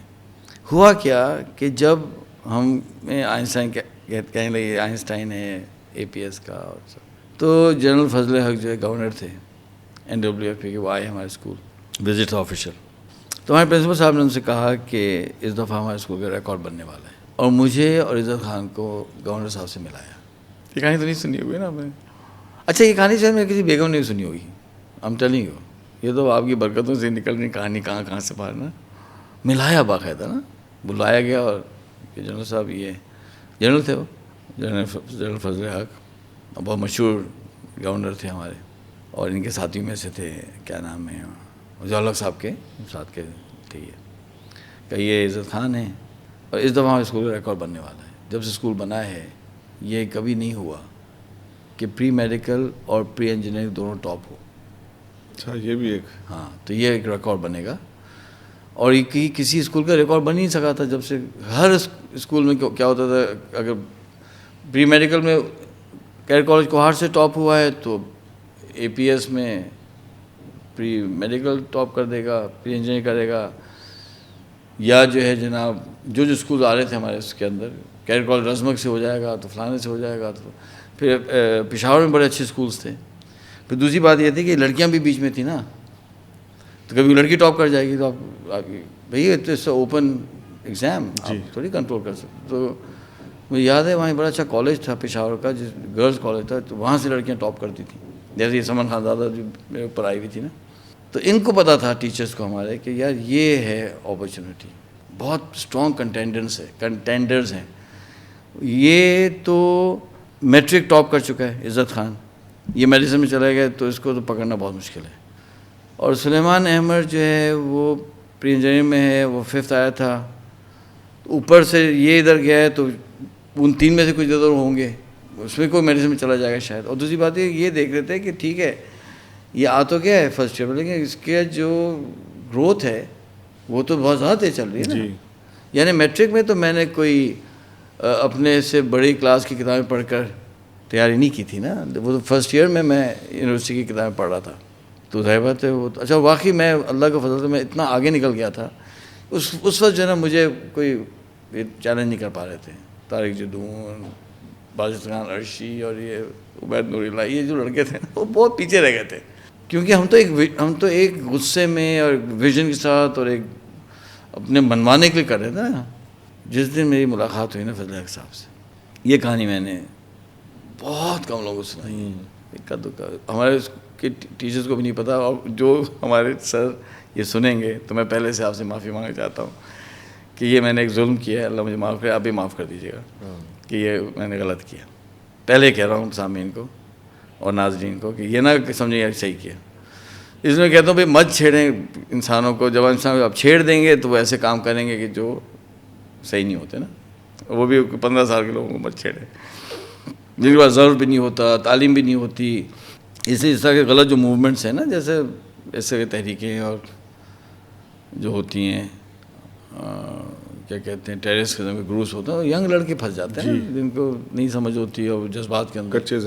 ہوا کیا کہ جب ہمیں آئنسٹائن کہنے لگے آئنسٹائن ہے APS کا اور سب, تو جنرل فضل حق جو ہے گورنر تھے NWFP کے, وہ آئے ہمارے اسکول وزٹ آفیشر. تو ہمارے پرنسپل صاحب نے ان سے کہا کہ اس دفعہ ہمارے اسکول کا ریکارڈ بننے والا ہے, اور مجھے اور عزت خان کو گورنر صاحب سے ملایا. یہ کہانی تو نہیں سنی ہوگی نا آپ نے؟ اچھا یہ کہانی شاید میں کسی بیگم نے سنی ہوگی, ہم ٹیلنگ یو, یہ تو آپ کی برکتوں سے نکل رہی کہانی کہاں سے باہر نا. ملایا باقاعدہ نا, بلایا گیا, اور کہ جنرل صاحب یہ جنرل تھے, وہ جنرل فضل حق بہت مشہور گورنر تھے ہمارے, اور ان کے ساتھیوں میں سے تھے, کیا نام ہے, ضیاء الحق صاحب کے ساتھ کے تھے یہ, کہ یہ عزت خان ہے, اور اس دفعہ اسکول کا ریکارڈ بننے والا ہے. جب سے اسکول بنا ہے یہ کبھی نہیں ہوا کہ پری میڈیکل اور پری انجینئرنگ دونوں ٹاپ ہو. اچھا یہ بھی ایک ہاں تو یہ ایک ریکارڈ بنے گا. اور یہ کسی اسکول کا ریکارڈ بن ہی نہیں سکا تھا جب سے. ہر اسکول میں کیا ہوتا تھا, اگر پری میڈیکل میں کیئر کالج کوہاٹ سے ٹاپ ہوا ہے تو اے پی ایس میں پری میڈیکل ٹاپ کر دے گا, پری انجینئر کرے گا, یا جو ہے جناب جو اسکول آ رہے تھے ہمارے اس کے اندر, کیئر کالج رزمک سے ہو جائے گا تو فلانے سے ہو جائے گا. تو پھر پشاور میں بڑے اچھے اسکولس تھے. پھر دوسری بات یہ تھی کہ لڑکیاں بھی بیچ میں تھیں نا, تو کبھی لڑکی ٹاپ کر جائے گی تو آپ بھائی اٹس اوپن ایگزام, آپ تھوڑی کنٹرول کر سکتے. تو مجھے یاد ہے وہاں بڑا اچھا کالج تھا پشاور کا, جس گرلز کالج تھا, تو وہاں سے لڑکیاں ٹاپ کرتی تھیں, جیسے یہ سمن خان زادہ جو میرے اوپر آئی ہوئی تھی نا. تو ان کو پتہ تھا ٹیچرس کو ہمارے کہ یار یہ ہے اپرچونیٹی, بہت اسٹرانگ کنٹینڈرز ہیں. یہ تو میٹرک ٹاپ کر چکا ہے عزت خان, یہ میڈیسن میں چلے گئے تو اس کو تو پکڑنا بہت مشکل ہے. اور سلیمان احمد جو ہے وہ پری انجینئرنگ میں ہے, وہ 5th آیا تھا. اوپر سے یہ ادھر گیا ہے تو ان 3 میں سے کچھ ادھر ہوں گے, اس میں کوئی میڈیسن میں چلا جائے گا شاید. اور دوسری بات یہ دیکھ لیتے ہیں کہ ٹھیک ہے یہ آ تو کیا ہے فرسٹ ایئر میں, لیکن اس کے جو گروتھ ہے وہ تو بہت زیادہ تیز چل رہی ہے نا. یعنی میٹرک میں تو میں نے کوئی اپنے سے بڑی کلاس کی کتابیں پڑھ کر تیاری نہیں کی تھی نا, وہ تو فرسٹ ایئر میں یونیورسٹی کی کتابیں پڑھ رہا تھا. تو ظاہر بات ہے وہ اچھا واقعی میں اللہ کا فضل سے میں اتنا آگے نکل گیا تھا. اس وقت جو ہے نا مجھے کوئی چیلنج نہیں کر پا رہے تھے. طارق جدون, باجد خان عرشی اور یہ عبید نور اللہ, یہ جو لڑکے تھے وہ بہت پیچھے رہ گئے تھے, کیونکہ ہم تو ایک غصے میں اور ویژن کے ساتھ اور ایک اپنے منوانے کے لیے کر رہے تھے نا. جس دن میری ملاقات ہوئی نا فضل حق صاحب سے, یہ کہانی میں نے بہت کم لوگوں کو سنائی, اکا دکا, ہمارے کے ٹیچرز کو بھی نہیں پتا. اور جو ہمارے سر یہ سنیں گے تو میں پہلے سے آپ سے معافی مانگنا چاہتا ہوں کہ یہ میں نے ایک ظلم کیا ہے, اللہ مجھے معاف کرے, آپ بھی معاف کر دیجیے گا کہ یہ میں نے غلط کیا. پہلے کہہ رہا ہوں سامعین کو اور ناظرین کو کہ یہ نہ سمجھیں یار صحیح کیا. اس میں کہتا ہوں بھائی مت چھیڑیں انسانوں کو, جب انسان آپ چھیڑ دیں گے تو وہ ایسے کام کریں گے کہ جو صحیح نہیں ہوتے نا. وہ بھی 15 سال کے لوگوں کو مت چھیڑیں جن کے پاس ضرور بھی نہیں ہوتا, تعلیم بھی نہیں ہوتی. اس طرح کے غلط جو موومنٹس ہیں نا, جیسے ایسے تحریکیں اور جو ہوتی ہیں کیا کہتے ہیں ٹیررسٹ قسم کے گروپس ہوتے ہیں, ینگ لڑکے پھنس جاتے ہیں جن کو نہیں سمجھ ہوتی اور جذبات کے اندر کچے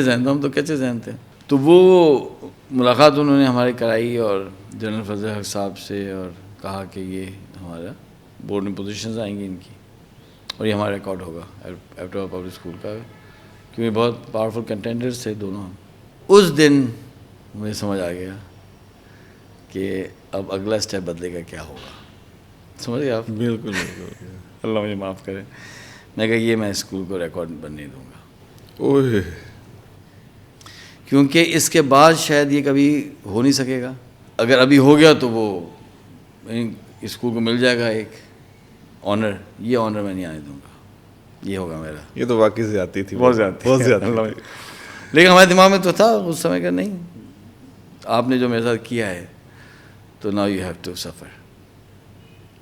ذہن. ہم تو کچے ذہن تھے. تو وہ ملاقات انہوں نے ہماری کرائی اور جنرل فضل حق صاحب سے, اور کہا کہ یہ ہمارا بورڈ میں پوزیشنز آئیں گی ان کی, اور یہ ہمارا ریکارڈ ہوگا ایبٹوا پبلک اسکول کا, کیونکہ بہت پاورفل کنٹینڈرز تھے دونوں. اس دن مجھے سمجھ آ گیا کہ اب اگلا اسٹیپ بدلے گا کیا ہوگا. سمجھ گئے آپ؟ بالکل. اللہ مجھے معاف کرے. میں کہا یہ میں اسکول کو ریکارڈ بننے دوں گا, اوہ, کیونکہ اس کے بعد شاید یہ کبھی ہو نہیں سکے گا. اگر ابھی ہو گیا تو وہ اسکول کو مل جائے گا ایک آنر, یہ آنر میں نہیں آنے دوں گا, یہ ہوگا میرا. یہ تو واقعی زیادتی تھی, بہت زیادہ. لیکن ہمارے دماغ میں تو تھا اس سمے کا نہیں, آپ نے جو میرے ساتھ کیا ہے تو now you have to suffer.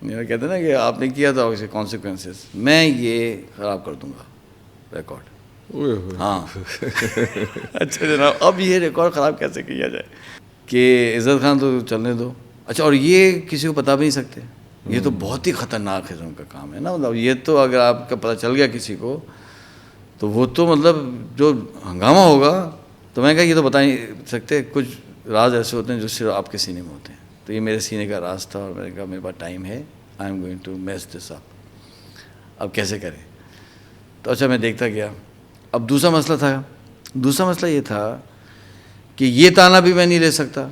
میرا کہتے ہیں نا کہ آپ نے کیا تھا اس کے کانسیکوینسز, میں یہ خراب کر دوں گا ریکارڈ. ہاں اچھا جناب, اب یہ ریکارڈ خراب کیسے کیا جائے کہ عزت خان تو چلنے دو. اچھا, اور یہ کسی کو بتا بھی نہیں سکتے, یہ تو بہت ہی خطرناک قسم کا کام ہے نا. مطلب یہ تو اگر آپ کا پتہ چل گیا کسی کو تو وہ تو مطلب جو ہنگامہ ہوگا. تو میں کہا یہ تو بتا نہیں سکتے, کچھ راز ایسے ہوتے ہیں جو صرف آپ کے سینے میں ہوتے ہیں. تو یہ میرے سینے کا راز تھا, اور میں نے کہا میرے پاس ٹائم ہے, I am going to mess this up. اب کیسے کریں؟ تو اچھا میں دیکھتا گیا. اب دوسرا مسئلہ یہ تھا کہ یہ تانا بھی میں نہیں لے سکتا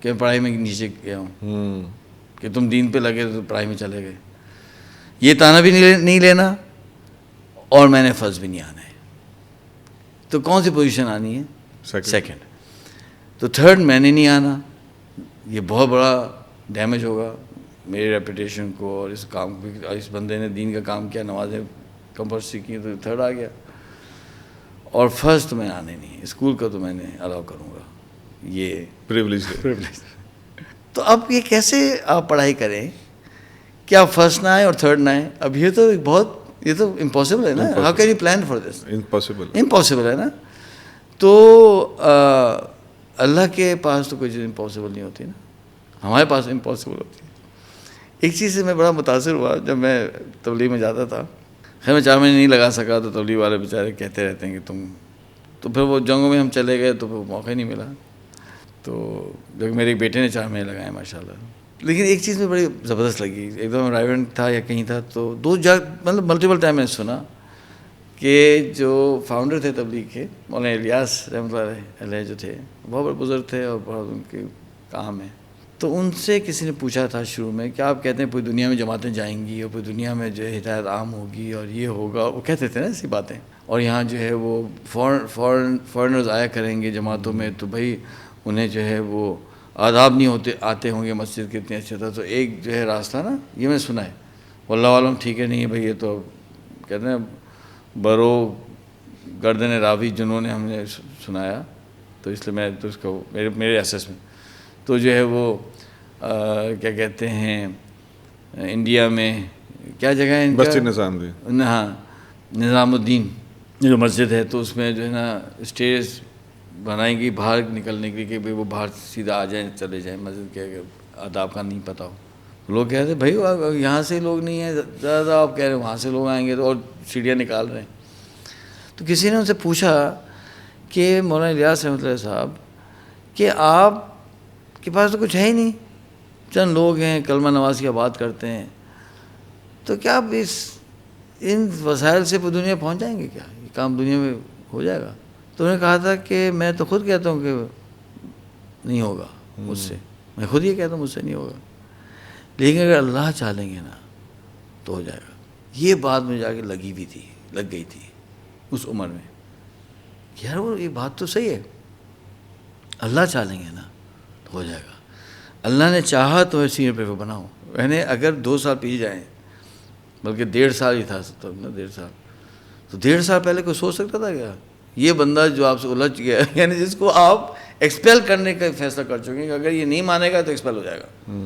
کہ پڑھائی میں نیچے گیا ہوں, کہ تم دین پہ لگے تو پڑھائی میں چلے گئے. یہ تانا بھی نہیں لینا, اور میں نے فرض بھی نہیں آنا ہے. تو کون سی پوزیشن آنی ہے؟ سیکنڈ. تو تھرڈ میں نے نہیں آنا, یہ بہت بڑا ڈیمیج ہوگا میری ریپوٹیشن کو, اور اس کام کو, اس بندے نے دین کا کام کیا, نمازیں کمپلسری کی, تو تھرڈ آ گیا. اور فرسٹ میں آنے نہیں, اسکول کا تو میں نے الاؤ کروں گا, یہ پریولیج. تو اب یہ کیسے آپ پڑھائی کریں کہ آپ فرسٹ نہ آئیں اور تھرڈ نہ آئیں؟ اب یہ تو امپاسبل ہے نا. How can you plan for this? Impossible ہے نا. تو اللہ کے پاس تو کوئی چیز امپاسبل نہیں ہوتی نا, ہمارے پاس امپاسبل ہوتی ہے. ایک چیز سے میں بڑا متاثر ہوا جب میں تبلیغ میں جاتا تھا. خیر میں 4 مہینے نہیں لگا سکا تو تبلیغ والے بیچارے کہتے رہتے ہیں کہ تم, تو پھر وہ جنگوں میں ہم چلے گئے تو پھر موقع ہی نہیں ملا. تو جب میرے ایک بیٹے نے 4 مہینے لگائے ماشاء اللہ. لیکن ایک چیز میں بڑی زبردست لگی, ایک دم رائیونٹ تھا یا کہیں تھا تو 2 مطلب ملٹیپل ٹائم میں نے سنا کہ جو فاؤنڈر تھے تبلیغ کے مولانا الیاس رحمۃ اللہ علیہ جو تھے, بہت بڑے بزرگ تھے اور بہت ان کے کام ہے. تو ان سے کسی نے پوچھا تھا شروع میں کہ آپ کہتے ہیں پوری دنیا میں جماعتیں جائیں گی اور پوری دنیا میں جو ہے ہدایت عام ہوگی اور یہ ہوگا, وہ کہتے تھے نا ایسی باتیں, اور یہاں جو ہے وہ فارنرز آیا کریں گے جماعتوں میں تو بھائی انہیں جو ہے وہ آداب نہیں آتے ہوں گے مسجد کے اتنے اچھے تھا. تو ایک جو ہے راستہ نا یہ میں سنا ہے, واللہ عالم ٹھیک ہے نہیں ہے بھائی, یہ تو کہتے ہیں برو گردن راوی جنہوں نے ہم نے سنایا, تو اس لیے میں تو اس کو میرے اسیس میں تو جو ہے وہ کیا کہتے ہیں انڈیا میں کیا جگہ ہے مسجد نظام الدین, ہاں نظام الدین جو مسجد ہے, تو اس میں جو ہے نا اسٹیج بنائیں گی باہر نکلنے کے لیے کہ بھائی وہ باہر سیدھا آ جائیں چلے جائیں مسجد کے, آداب کا نہیں پتہ ہو. لوگ کہتے ہیں بھائی یہاں سے لوگ نہیں ہیں زیادہ, آپ کہہ رہے ہیں وہاں سے لوگ آئیں گے تو اور سیڑھیاں نکال رہے ہیں. تو کسی نے ان سے پوچھا کہ مولانا الیاس رحمۃ اللہ صاحب کہ آپ کے پاس تو کچھ ہے ہی نہیں, چند لوگ ہیں کلمہ نواز کی بات کرتے ہیں, تو کیا آپ ان وسائل سے پوری دنیا پہنچ جائیں گے, کیا یہ کام دنیا میں ہو جائے گا؟ تو انہوں نے کہا تھا کہ میں تو خود کہتا ہوں کہ نہیں ہوگا مجھ سے, میں خود یہ کہتا ہوں مجھ سے نہیں ہوگا, لیکن اگر اللہ چاہیں گے نا تو ہو جائے گا. یہ بات مجھے جا کے لگ گئی تھی اس عمر میں کہ یار وہ یہ بات تو صحیح ہے, اللہ چاہیں گے نا تو ہو جائے گا. اللہ نے چاہا تو سینئر پہ بناؤ. میں نے اگر 2 سال پیچھے جائیں, بلکہ 1.5 سال ہی تھا تب نا, 1.5 سال, تو 1.5 سال پہلے کوئی سوچ سکتا تھا کیا یہ بندہ جو آپ سے الجھ گیا, یعنی جس کو آپ ایکسپیل کرنے کا فیصلہ کر چکے ہیں کہ اگر یہ نہیں مانے گا تو ایکسپیل ہو جائے گا.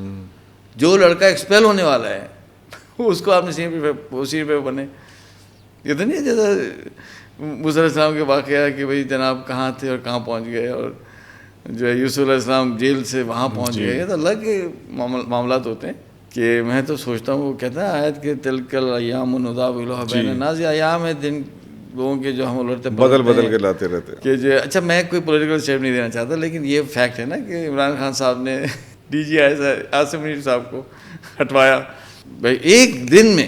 جو لڑکا ایکسپیل ہونے والا ہے اس کو آپ نے سینئر پہ بنے. یہ تو نہیں جیسا موسیٰ علیہ السلام کے واقعہ کہ بھائی جناب کہاں تھے اور کہاں پہنچ گئے, اور جو ہے یوسف علیہ السلام جیل سے وہاں پہنچ گئے. یہ تو اللہ کے معاملات ہوتے ہیں کہ میں تو سوچتا ہوں, وہ کہتا ہے آیت کہ تلکل ایام نداولها بین الناس, ایام ہے دن لوگوں کے جو ہم الٹتے بدل کے لاتے رہتے ہیں کہ جو اچھا میں کوئی پولیٹیکل اسٹیپ نہیں دینا چاہتا, لیکن یہ فیکٹ ہے نا کہ عمران خان صاحب نے ڈی جی عاصم منیر صاحب کو ہٹوایا بھائی ایک دن میں,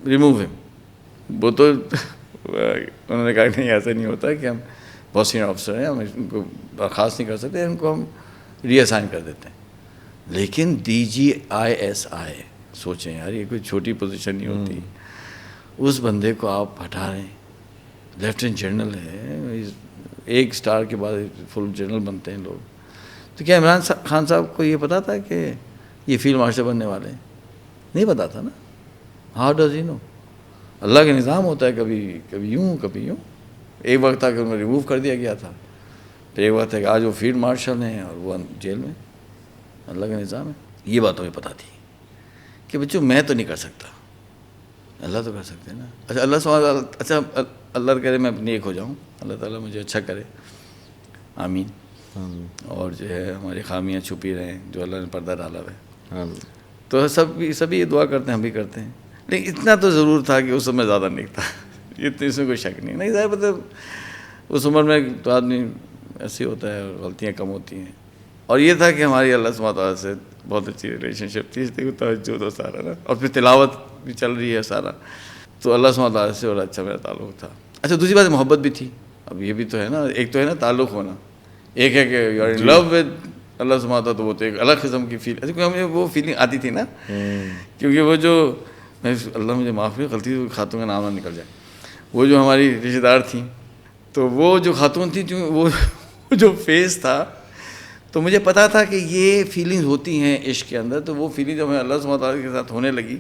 ریموو ہم. وہ تو انہوں نے کہا نہیں ایسا نہیں ہوتا کہ ہم بہت سینئر آفیسر ہیں, ہم ان کو برخاست نہیں کر سکتے, ان کو ہم ری اسائن کر دیتے ہیں. لیکن DGISI سوچیں یار, یہ کوئی چھوٹی پوزیشن نہیں ہوتی. اس بندے کو آپ ہٹا رہے ہیں, لیفٹیننٹ جنرل ہے, 1 اسٹار کے بعد فل جنرل بنتے ہیں لوگ. تو کیا عمران خان صاحب کو یہ پتا تھا کہ یہ فیلڈ مارشل بننے والے ہیں؟ نہیں پتا تھا نا. ہاؤ ڈز ہی نو؟ اللہ کا نظام ہوتا ہے, کبھی یوں کبھی یوں. ایک وقت تھا کہ انہیں ریموو کر دیا گیا تھا, پھر ایک وقت ہے کہ آج وہ فیلڈ مارشل ہیں اور وہ جیل میں. اللہ کا نظام ہے. یہ بات ہمیں پتہ تھی کہ بچوں میں تو نہیں کر سکتا, اللہ تو کر سکتے ہیں نا. اچھا اللہ سبحانہ, اچھا اللہ کرے میں نیک ہو جاؤں, اللہ تعالیٰ مجھے اچھا کرے, آمین. اور جو ہے ہماری خامیاں چھپی رہیں جو اللہ نے پردہ ڈالا ہے. تو سبھی یہ دعا کرتے ہیں, ہم بھی کرتے ہیں. لیکن اتنا تو ضرور تھا کہ اس میں زیادہ نہیں تھا, اس میں کوئی شک نہیں. ظاہر مطلب اس عمر میں تو آدمی ایسے ہوتا ہے اور غلطیاں کم ہوتی ہیں. اور یہ تھا کہ ہماری اللہ سبحانہ تعالیٰ سے بہت اچھی ریلیشن شپ تھی, اس لیے توجہ تو سارا نا, اور پھر تلاوت بھی چل رہی ہے سارا, تو اللہ سبحانہ تعالیٰ سے اور اچھا میرا تعلق تھا. اچھا دوسری بات محبت بھی تھی. اب یہ بھی تو ہے نا, ایک تو ہے نا تعلق ہونا, ایک ہے کہ you are in love with اللہ سبحانہ تعالیٰ, تو وہ تو ایک الگ قسم کی فیل. اچھا ہمیں وہ فیلنگ آتی تھی نا, کیونکہ وہ جو اللہ مجھے معاف کرے غلطی خاتون کا نام نہ نکل جائے, وہ جو ہماری رشتہ دار تھیں, تو وہ جو خاتون تھیں, وہ جو فیس تھا, تو مجھے پتا تھا کہ یہ فیلنگز ہوتی ہیں عشق کے اندر. تو وہ فیلنگ جب ہمیں اللہ سبحانہ تعالیٰ کے ساتھ ہونے لگی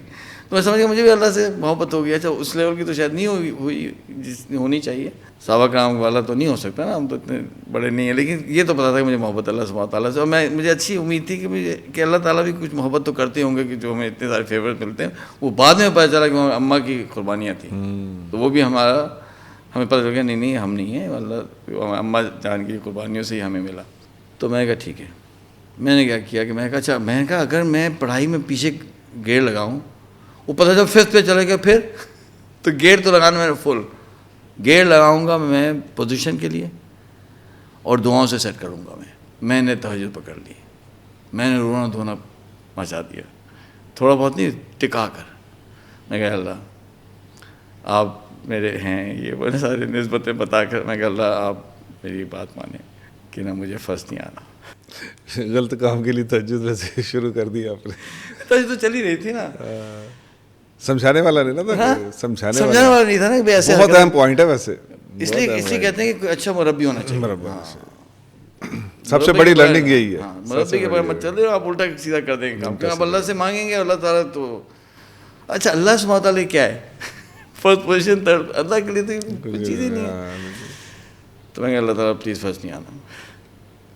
تو میں سمجھ گیا مجھے بھی اللہ سے محبت ہو گئی. اچھا اس لیول کی تو شاید نہیں ہوئی جس ہونی چاہیے, صحابہ کرام والا تو نہیں ہو سکتا نا, ہم تو اتنے بڑے نہیں ہیں, لیکن یہ تو پتا تھا کہ مجھے محبت اللہ سبحانہ تعالیٰ سے. اور مجھے اچھی امید تھی کہ اللہ تعالیٰ بھی کچھ محبت تو کرتے ہوں گے, کہ جو ہمیں اتنے سارے فیورٹ ملتے ہیں. وہ بعد میں پتہ چلا کہ اماں کی قربانیاں تھیں, تو وہ بھی ہمیں پتہ چل گیا نہیں ہم نہیں ہیں، اللہ اماں جان کی قربانیوں سے ہی ہمیں ملا. تو میں نے کہا ٹھیک ہے. میں نے کیا کیا کہ میں نے کہا اچھا، میں نے کہا اگر میں پڑھائی میں پیچھے گیئر لگاؤں، وہ پتہ جب 5th پہ چلے گا پھر تو گیئر تو لگانا میں فل گیئر لگاؤں گا میں پوزیشن کے لیے اور دعاؤں سے سیٹ کروں گا. میں نے تہجد پکڑ لی، میں نے رونا دھونا مچا دیا، تھوڑا بہت نہیں ٹکا کر. میں کہا اللہ آپ میرے ہیں، یہ بڑے سارے نسبتیں بتا کر میں کہا اللہ آپ میری بات مانیں کہ نہ مجھے فرسٹ نہیں آنا. غلط کام کے لیے تہجد ویسے شروع کر دی آپ نے. تہجد تو چلی رہی تھی نا. سمجھانے والا نہیں نا تھا، سمجھانے والا نہیں تھا نا کہ ایسے بہت اہم پوائنٹ ہے ویسے. اس لیے کہتے ہیں کہ کوئی اچھا مربی ہونا چاہیے. سب سے بڑی لرننگ یہی ہے. مربی کے بغیر مت چلے، آپ الٹا سیدھا کر دیں گے کام. آپ اللہ سے مانگیں گے اللہ تعالیٰ تو اچھا اللہ سبحانہ تعالیٰ کیا ہے فرسٹ پوزیشن تھرڈ، اللہ کے لیے تو کوئی چیز ہی نہیں ہے. تو میں کہ اللہ تعالیٰ پلیز فرسٹ نہیں آنا،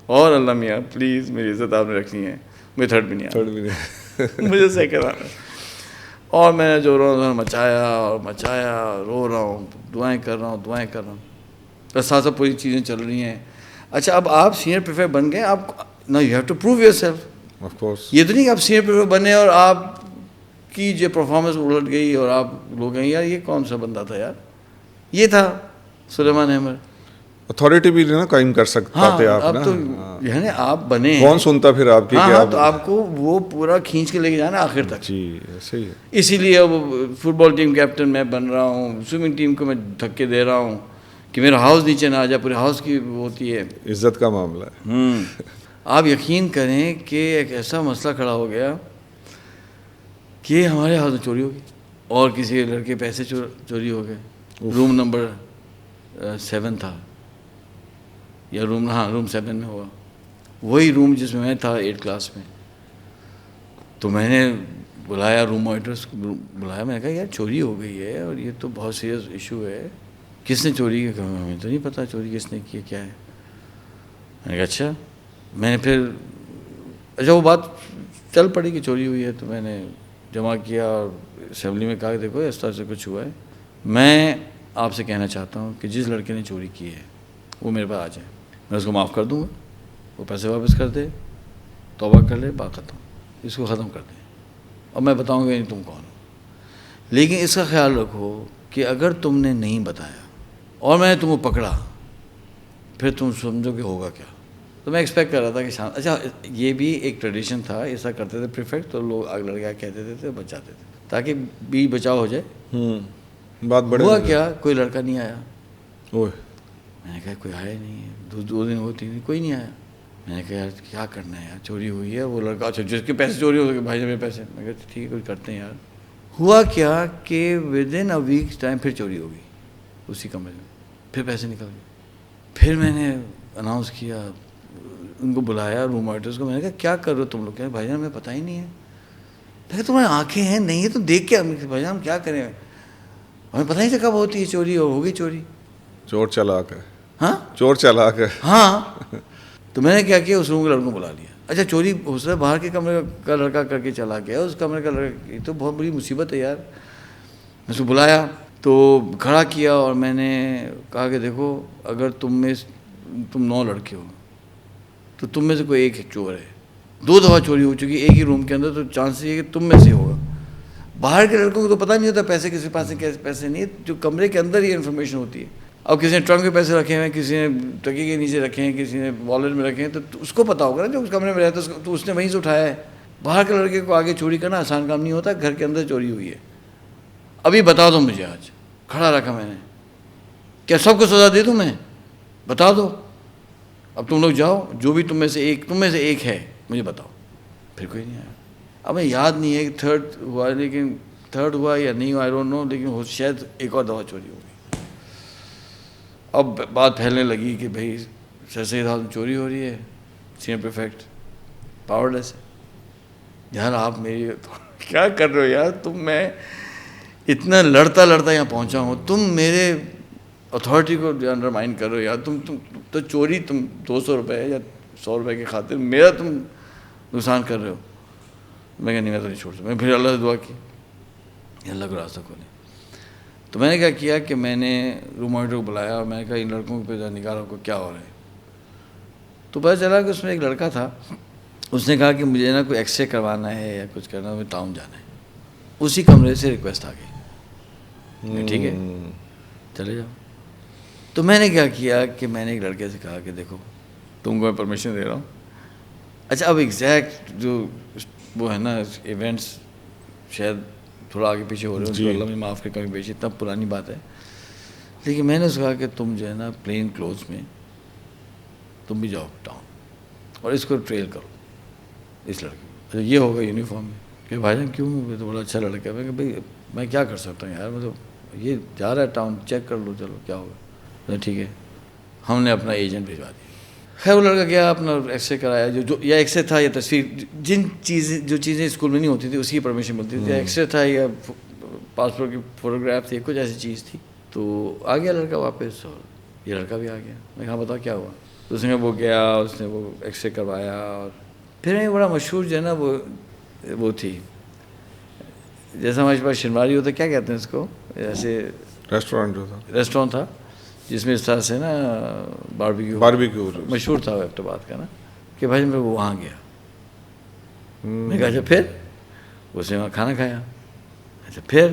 اور اللہ میاں پلیز میری عزت آپ نے رکھنی ہے، مجھے تھرڈ بھی نہیں آنا، مجھے سیکنڈ آنا. اور میں نے جو رونا مچایا رو رہا ہوں، دعائیں کر رہا ہوں. بس ساتھ ساتھ پوری چیزیں چل رہی ہیں. اچھا اب آپ سینئر پریفیکٹ بن گئے، آپ نا you have to prove yourself. Of course یہ تو نہیں کہ آپ سینئر پریفیکٹ بنے اور آپ کی جو پرفارمنس الٹ گئی اور آپ لوگ کہیں یار یہ کون سا بندہ تھا یار. یہ تھا سلیمان احمد. اتھارٹی بھی نا قائم کر سکتا تھے آپ اب نا. تو یعنی آپ بنے ہیں، کون سنتا پھر آپ کی کہ آپ تو آپ کو وہ پورا کھینچ کے لے کے جانا آخر تک. جی ایسے ہی ہے. اسی لیے اب فٹ بال ٹیم کیپٹن میں بن رہا ہوں، سوئمنگ ٹیم کو میں دھکے دے رہا ہوں کہ میرا ہاؤس نیچے نہ آ جائے. پورے ہاؤس کی ہوتی ہے عزت کا معاملہ ہے. آپ یقین کریں کہ ایک ایسا مسئلہ کھڑا ہو گیا کہ ہمارے ہاؤس میں چوری ہو گئی اور کسی لڑکے پیسے چوری ہو گئے. روم نمبر 7 تھا یا روم 7 میں ہوا، وہی روم جس میں تھا 8 کلاس میں. تو میں نے بلایا روم مانیٹرس کو بلایا، میں نے کہا یار چوری ہو گئی ہے اور یہ تو بہت سیریس ایشو ہے، کس نے چوری کی؟ ہمیں تو نہیں پتہ چوری کس نے کی کیا ہے. میں نے کہا اچھا. میں نے پھر اچھا وہ بات چل پڑی کہ چوری ہوئی ہے، تو میں نے جمع کیا اور اسمبلی میں کہا کہ دیکھو اس طرح سے کچھ ہوا ہے، میں آپ سے کہنا چاہتا ہوں کہ جس لڑکے نے چوری کی ہے وہ میرے پاس آ جائے، میں اس کو معاف کر دوں گا، وہ پیسے واپس کر دے، توبہ کر لے، بات ختم، اس کو ختم کر دیں اور میں بتاؤں گا نہیں تم کون ہو. لیکن اس کا خیال رکھو کہ اگر تم نے نہیں بتایا اور میں نے تم کو پکڑا پھر تم سمجھو کہ ہوگا کیا. تو میں ایکسپیکٹ کر رہا تھا کہ اچھا یہ بھی ایک ٹریڈیشن تھا، ایسا کرتے تھے پریفیکٹ، تو لوگ آگ لڑکا کہتے تھے بچ جاتے تھے تاکہ بھی بچاؤ ہو جائے. بات بڑے ہوا کیا، کوئی لڑکا نہیں آیا. اوہ میں نے کہا کوئی آیا نہیں ہے، 2 دن ہوتی نہیں، کوئی نہیں آیا. میں نے کہا یار کیا کرنا ہے یار، چوری ہوئی ہے. وہ لڑکا اچھا جس کے پیسے چوری ہو سکے بھائی جب میرے پیسے. میں کہا ٹھیک ہے کوئی کرتے ہیں یار. ہوا کیا کہ ودن اے ویک ٹائم پھر چوری ہو گئی اسی کمرے میں، پھر پیسے نکل گئے. پھر میں نے اناؤنس کیا، ان کو بلایا روم مانیٹرس کو. میں نے کہا کیا کر رہے ہو تم لوگ؟ کہہ بھائی جان ہمیں پتہ ہی نہیں ہے. میں کہا تمہاری آنکھیں ہیں نہیں ہے تو دیکھ کے بھائی جان ہم کیا کریں، ہمیں پتہ نہیں تھا کب ہوتی ہے چوری، اور ہو گئی چوری. چور چلاک ہے. ہاں چور چلاک ہے. ہاں. تو میں نے کیا کیا، اس روم کے لڑکوں کو بلا لیا. اچھا چوری اس نے باہر کے کمرے کا لڑکا کر کے چلا گیا، اس کمرے کا لڑکا، یہ تو بہت بڑی مصیبت ہے یار. میں اس کو بلایا تو کھڑا کیا اور میں نے کہا کہ دیکھو اگر تم 9 لڑکے ہو تو تم میں سے کوئی ایک چور ہے. 2 دفعہ چوری ہو چکی ایک ہی روم کے اندر، تو چانس یہ ہے کہ تم میں سے ہوگا. باہر کے لڑکوں کو تو پتہ نہیں ہوتا پیسے کسی پاس کیسے پیسے نہیں ہے، جو کمرے کے اندر یہ انفارمیشن ہوتی ہے. اب کسی نے ٹرنک میں پیسے رکھے ہیں، کسی نے تکیے کے نیچے رکھے ہیں، کسی نے والٹ میں رکھے ہیں، تو اس کو پتہ ہوگا نا جو اس کمرے میں رہتا ہے، تو اس نے وہیں سے اٹھایا ہے. باہر کے لڑکے کو آگے چوری کرنا آسان کام نہیں ہوتا، گھر کے اندر چوری ہوئی ہے. ابھی بتا دو مجھے، آج کھڑا رکھا میں نے، کیا سب کو سزا دے دوں میں؟ بتا دو. اب تم لوگ جاؤ، جو بھی تم میں سے ایک ہے مجھے بتاؤ. پھر کوئی نہیں آیا. اب میں یاد نہیں ہے کہ تھرڈ ہوا یا نہیں ہوا، آئی ڈونٹ نو، لیکن شاید ایک اور دفعہ چوری ہو گئی. اب بات پھیلنے لگی کہ بھائی سر سید ہاؤس میں چوری ہو رہی ہے، سینئر پریفیکٹ پاور لیس ہے. یار آپ میری کیا کر رہے ہو یار تم؟ میں اتنا لڑتا یہاں پہنچا ہوں، تم میرے اتھارٹی کو انڈرمائن کر رہے ہو یار. تم تو چوری تم 200 روپے یا 100 روپے کی خاطر میرا تم نقصان کر رہے ہو. میں کہا نہیں، میں تو نہیں چھوڑ سکتا. میں پھر اللہ سے دعا کی، اللہ کو راستہ کھولے. تو میں نے کیا کیا کہ میں نے روم مانیٹر کو بلایا اور میں نے کہا ان لڑکوں پہ نکالو کو کیا ہو رہا ہے. تو پتہ چلا کہ اس میں ایک لڑکا تھا, اس نے کہا کہ مجھے نا کوئی ایکس رے کروانا ہے یا کچھ کرنا ہے, مجھے ٹاؤن جانا ہے. اسی کمرے سے ریکویسٹ آ گئی, ٹھیک ہے چلے جاؤ. تو میں نے کیا کیا کہ میں نے ایک لڑکے سے کہا کہ دیکھو تم کو میں پرمیشن دے رہا ہوں. اچھا اب ایگزیکٹ جو وہ ہے نا ایونٹس شاید تھوڑا آگے پیچھے ہو رہے ہیں, اللہ میں معاف کر, کبھی بیچ اتنا پرانی بات ہے, لیکن میں نے اس کو کہا کہ تم جو ہے نا پلین کلوتھس میں تم بھی جاؤ ٹاؤن اور اس کو ٹریل کرو اس لڑکے کو. یہ ہوگا یونیفارم میں کہ بھائی جان کیوں, یہ تو بڑا اچھا لڑکا ہے. میں کہ بھائی میں کیا کر سکتا ہوں یار, مطلب یہ جا رہا ہے ٹاؤن, چیک کر لو چلو کیا ہوگا. ٹھیک ہے, ہم نے اپنا ایجنٹ بھیجوا دیا. خیر وہ لڑکا گیا, اپنا ایکس رے کرایا, جو یا ایکس رے تھا یا تصویر, جو چیزیں اسکول میں نہیں ہوتی تھی اس کی پرمیشن ملتی تھی, ایکس رے تھا یا پاسپورٹ کی فوٹوگراف تھی, کچھ ایسی چیز تھی. تو آ گیا لڑکا واپس اور یہ لڑکا بھی آ گیا. میں کہا بتاؤ کیا ہوا. تو اس نے وہ گیا, اس نے وہ ایکس رے کروایا. اور پھر بڑا مشہور جو ہے نا وہ تھی, جیسا ہمارے پاس شنواری ہوتا ہے, کیا کہتے ہیں اس کو, ایسے ریسٹورینٹ تھا جس میں اس طرح سے نا باربیکیو مشہور تھا ایبٹ آباد کا نا, کہ بھائی میں وہ وہاں گیا. میں کہا اچھا پھر اس نے وہاں کھانا کھایا. اچھا پھر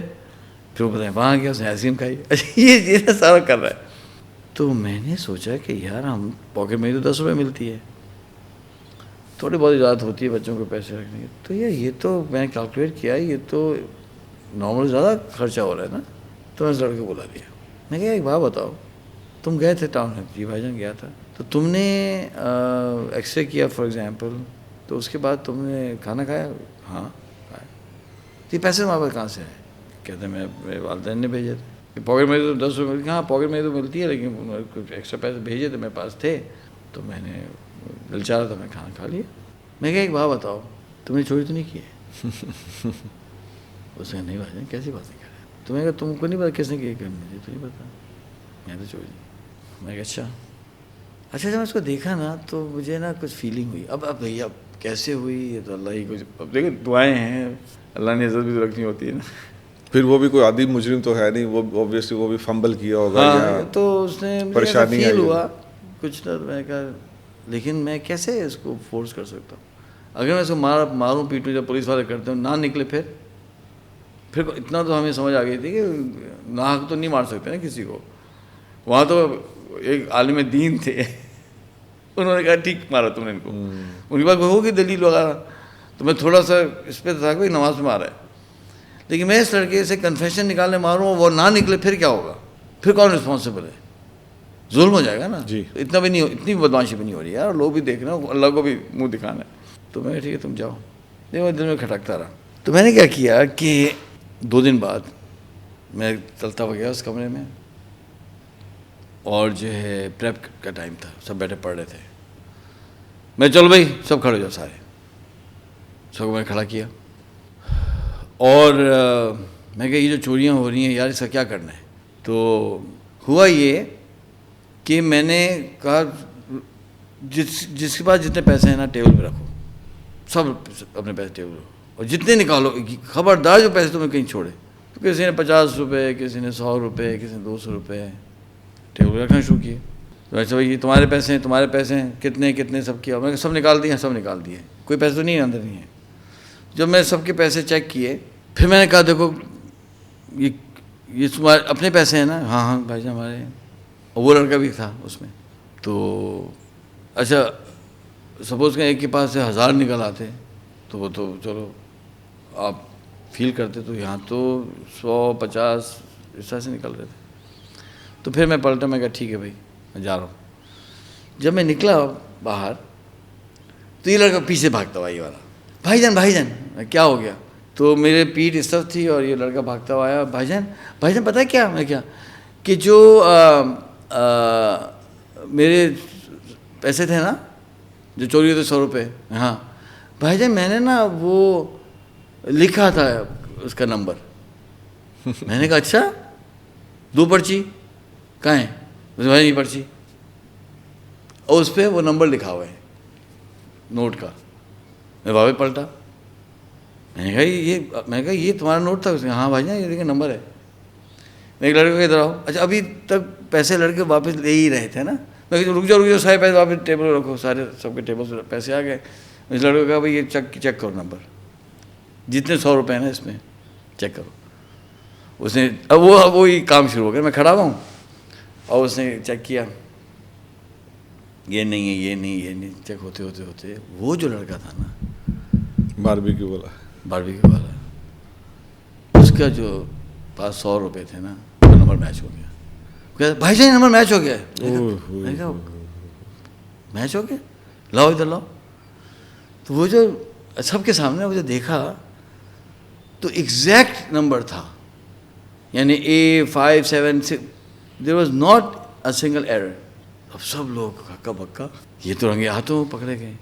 وہ بتائیں وہاں گیا, اس نے آئس کریم کھائی. اچھا یہ سارا کر رہا ہے. تو میں نے سوچا کہ یار ہم پاکٹ میں تو 10 روپے ملتی ہے, تھوڑی بہت اجازت ہوتی ہے بچوں کو پیسے رکھنے کی. تو یار یہ تو میں نے کیلکولیٹ کیا, یہ تو نارمل زیادہ خرچہ ہو رہا ہے نا. تو میں اس لڑکے کو بلا دیا. میں کہا ایک بات بتاؤ, تم گئے تھے ٹاؤن؟ جی بھائی جان گیا تھا. تو تم نے ایکس رے کیا فار ایگزامپل, تو اس کے بعد تم نے کھانا کھایا؟ ہاں کھایا. تو یہ پیسے تمہارے پاس کہاں سے ہیں؟ کہتے ہیں میرے والدین نے بھیجے تھے. پاکٹ میں تو 10 روپے ملتی, ہاں پاکٹ میں تو ملتی ہے, لیکن کچھ ایکسٹرا پیسے بھیجے تھے میرے پاس تھے, تو میں نے دل چاہ رہا تھا میں کھانا کھا لیا. میں کہا ایک بات بتاؤ, تم نے چوری تو نہیں کی ہے؟ اس نے نہیں بھائی جان کیسی بات نہیں کر رہے. تو میں کہا تم کو نہیں پتا کس نے کی, کہ مجھے تو نہیں پتا, میں تو چوری نہیں. میں کہا اچھا جب میں اس کو دیکھا نا تو مجھے نا کچھ فیلنگ ہوئی. اب بھیا کیسے ہوئی یہ تو اللہ ہی کچھ, اب دیکھو دعائیں ہیں, اللہ نے عزت بھی تو رکھنی ہوتی ہے نا. پھر وہ بھی کوئی عادی مجرم تو ہے نہیں, وہ اوبویسلی وہ بھی فمبل کیا ہوگا یا تو اس نے پریشانی فیل ہوا کچھ نہ. میں کہا لیکن میں کیسے اس کو فورس کر سکتا ہوں, اگر میں اس کو ماروں پیٹوں جب پولیس والے کرتے ہوں نہ نکلے, پھر اتنا تو ہمیں سمجھ آ گئی تھی کہ ناحق تو نہیں مار سکتے نا کسی کو. وہاں تو ایک عالم دین تھے, انہوں نے کہا ٹھیک مارا تم نے ان کو, ان کے پاس ہوگی دلیل وغیرہ. تو میں تھوڑا سا اس پہ تھا کہ نماز میں مارا ہے, لیکن میں اس لڑکے سے کنفیشن نکالنے ماروں, وہ نہ نکلے پھر کیا ہوگا, پھر کون رسپانسبل ہے؟ ظلم ہو جائے گا نا. اتنا بھی نہیں, اتنی بدماشی بھی نہیں ہو رہی یار, لوگ بھی دیکھ رہے ہیں, اللہ کو بھی منہ دکھانا ہے. تو میں ٹھیک ہے تم جاؤ. دیکھو دل میں کھٹکتا رہا. تو میں نے کیا کیا کہ 2 دن بعد میں چلتا ہوا گیا اس کمرے میں, اور جو ہے پریپ کا ٹائم تھا, سب بیٹھے پڑھ رہے تھے. میں چلو بھائی سب کھڑے ہو جاؤ, سارے سب کو میں کھڑا کیا, اور میں کہ یہ جو چوریاں ہو رہی ہیں یار اس کا کیا کرنا ہے. تو ہوا یہ کہ میں نے کہا جس کے پاس جتنے پیسے ہیں نا ٹیبل پہ رکھو, سب اپنے پیسے ٹیبل پہ رکھو, اور جتنے نکالو خبردار جو پیسے تمہیں کہیں چھوڑے. تو کسی نے 50 روپے, کسی نے 100 روپے, کسی نے 200 روپے ٹیبل پہ رکھنا شروع کیے. تو ایسا بھائی یہ تمہارے پیسے ہیں, تمہارے پیسے ہیں, کتنے سب کیا. میں سب نکال دیے, سب نکال دیے, کوئی پیسے تو نہیں اندر نہیں ہے. جب میں سب کے پیسے چیک کیے, پھر میں نے کہا دیکھو یہ تمہارے اپنے پیسے ہیں نا؟ ہاں بھائی جان ہمارے ہیں. اور وہ لڑکا بھی تھا اس میں. تو اچھا سپوز کہ ایک کے پاس سے 1000 نکل آتے تو وہ تو چلو آپ فیل کرتے, تو یہاں تو 100-50 اس طرح سے نکل رہے تھے. تو پھر میں پلٹا, میں کہا ٹھیک ہے بھائی میں جا رہا ہوں. جب میں نکلا باہر تو یہ لڑکا پیچھے بھاگتا ہوا, یہ والا, بھائی جان کیا ہو گیا. تو میرے پیٹھ اس طرف تھی اور یہ لڑکا بھاگتا ہوا آیا, بھائی جان پتہ ہے کیا, میں کیا کہ جو میرے پیسے تھے نا جو چوری ہوتے 100 روپے, ہاں بھائی جان میں نے نا وہ لکھا تھا اس کا نمبر. میں نے کہا اچھا 2 پرچی کہاں ہیں؟ بھائی نہیں پرچی, اور اس پہ وہ نمبر لکھا ہوا ہے نوٹ کا. میں واپس پلٹا, میں نے کہا یہ تمہارا نوٹ تھا؟ اس نے ہاں بھائی جان یہ دیکھیں نمبر ہے. میں ایک لڑکے کو ادھر آؤ, اچھا ابھی تک پیسے لڑکے واپس لے ہی رہے تھے نا, میں کہ رک جاؤ سارے پیسے واپس ٹیبل پہ رکھو, سارے سب کے ٹیبل سے پیسے آ گئے. اس لڑکے کو کہا بھائی یہ چیک کرو نمبر, جتنے 100 روپے ہیں نا اس میں چیک کرو. اس نے اب وہی کام شروع ہو گیا, میں کھڑا ہوا ہوں اور اس نے چیک کیا, یہ نہیں ہے, یہ نہیں, یہ نہیں, چیک ہوتے ہوتے ہوتے وہ جو لڑکا تھا نا باربیکیو والا, اس کا جو پاس 100 روپے تھے نا, وہ نمبر میچ ہو گیا. کہتا بھائی جان نمبر میچ ہو گیا. میچ ہو گیا, لاؤ ادھر لاؤ. تو وہ جو سب کے سامنے مجھے دیکھا تو ایگزیکٹ نمبر تھا, یعنی A576, there was not a single error. اب سب لوگ ہکا بکا, یہ تو رنگے ہاتھوں پکڑے گئے.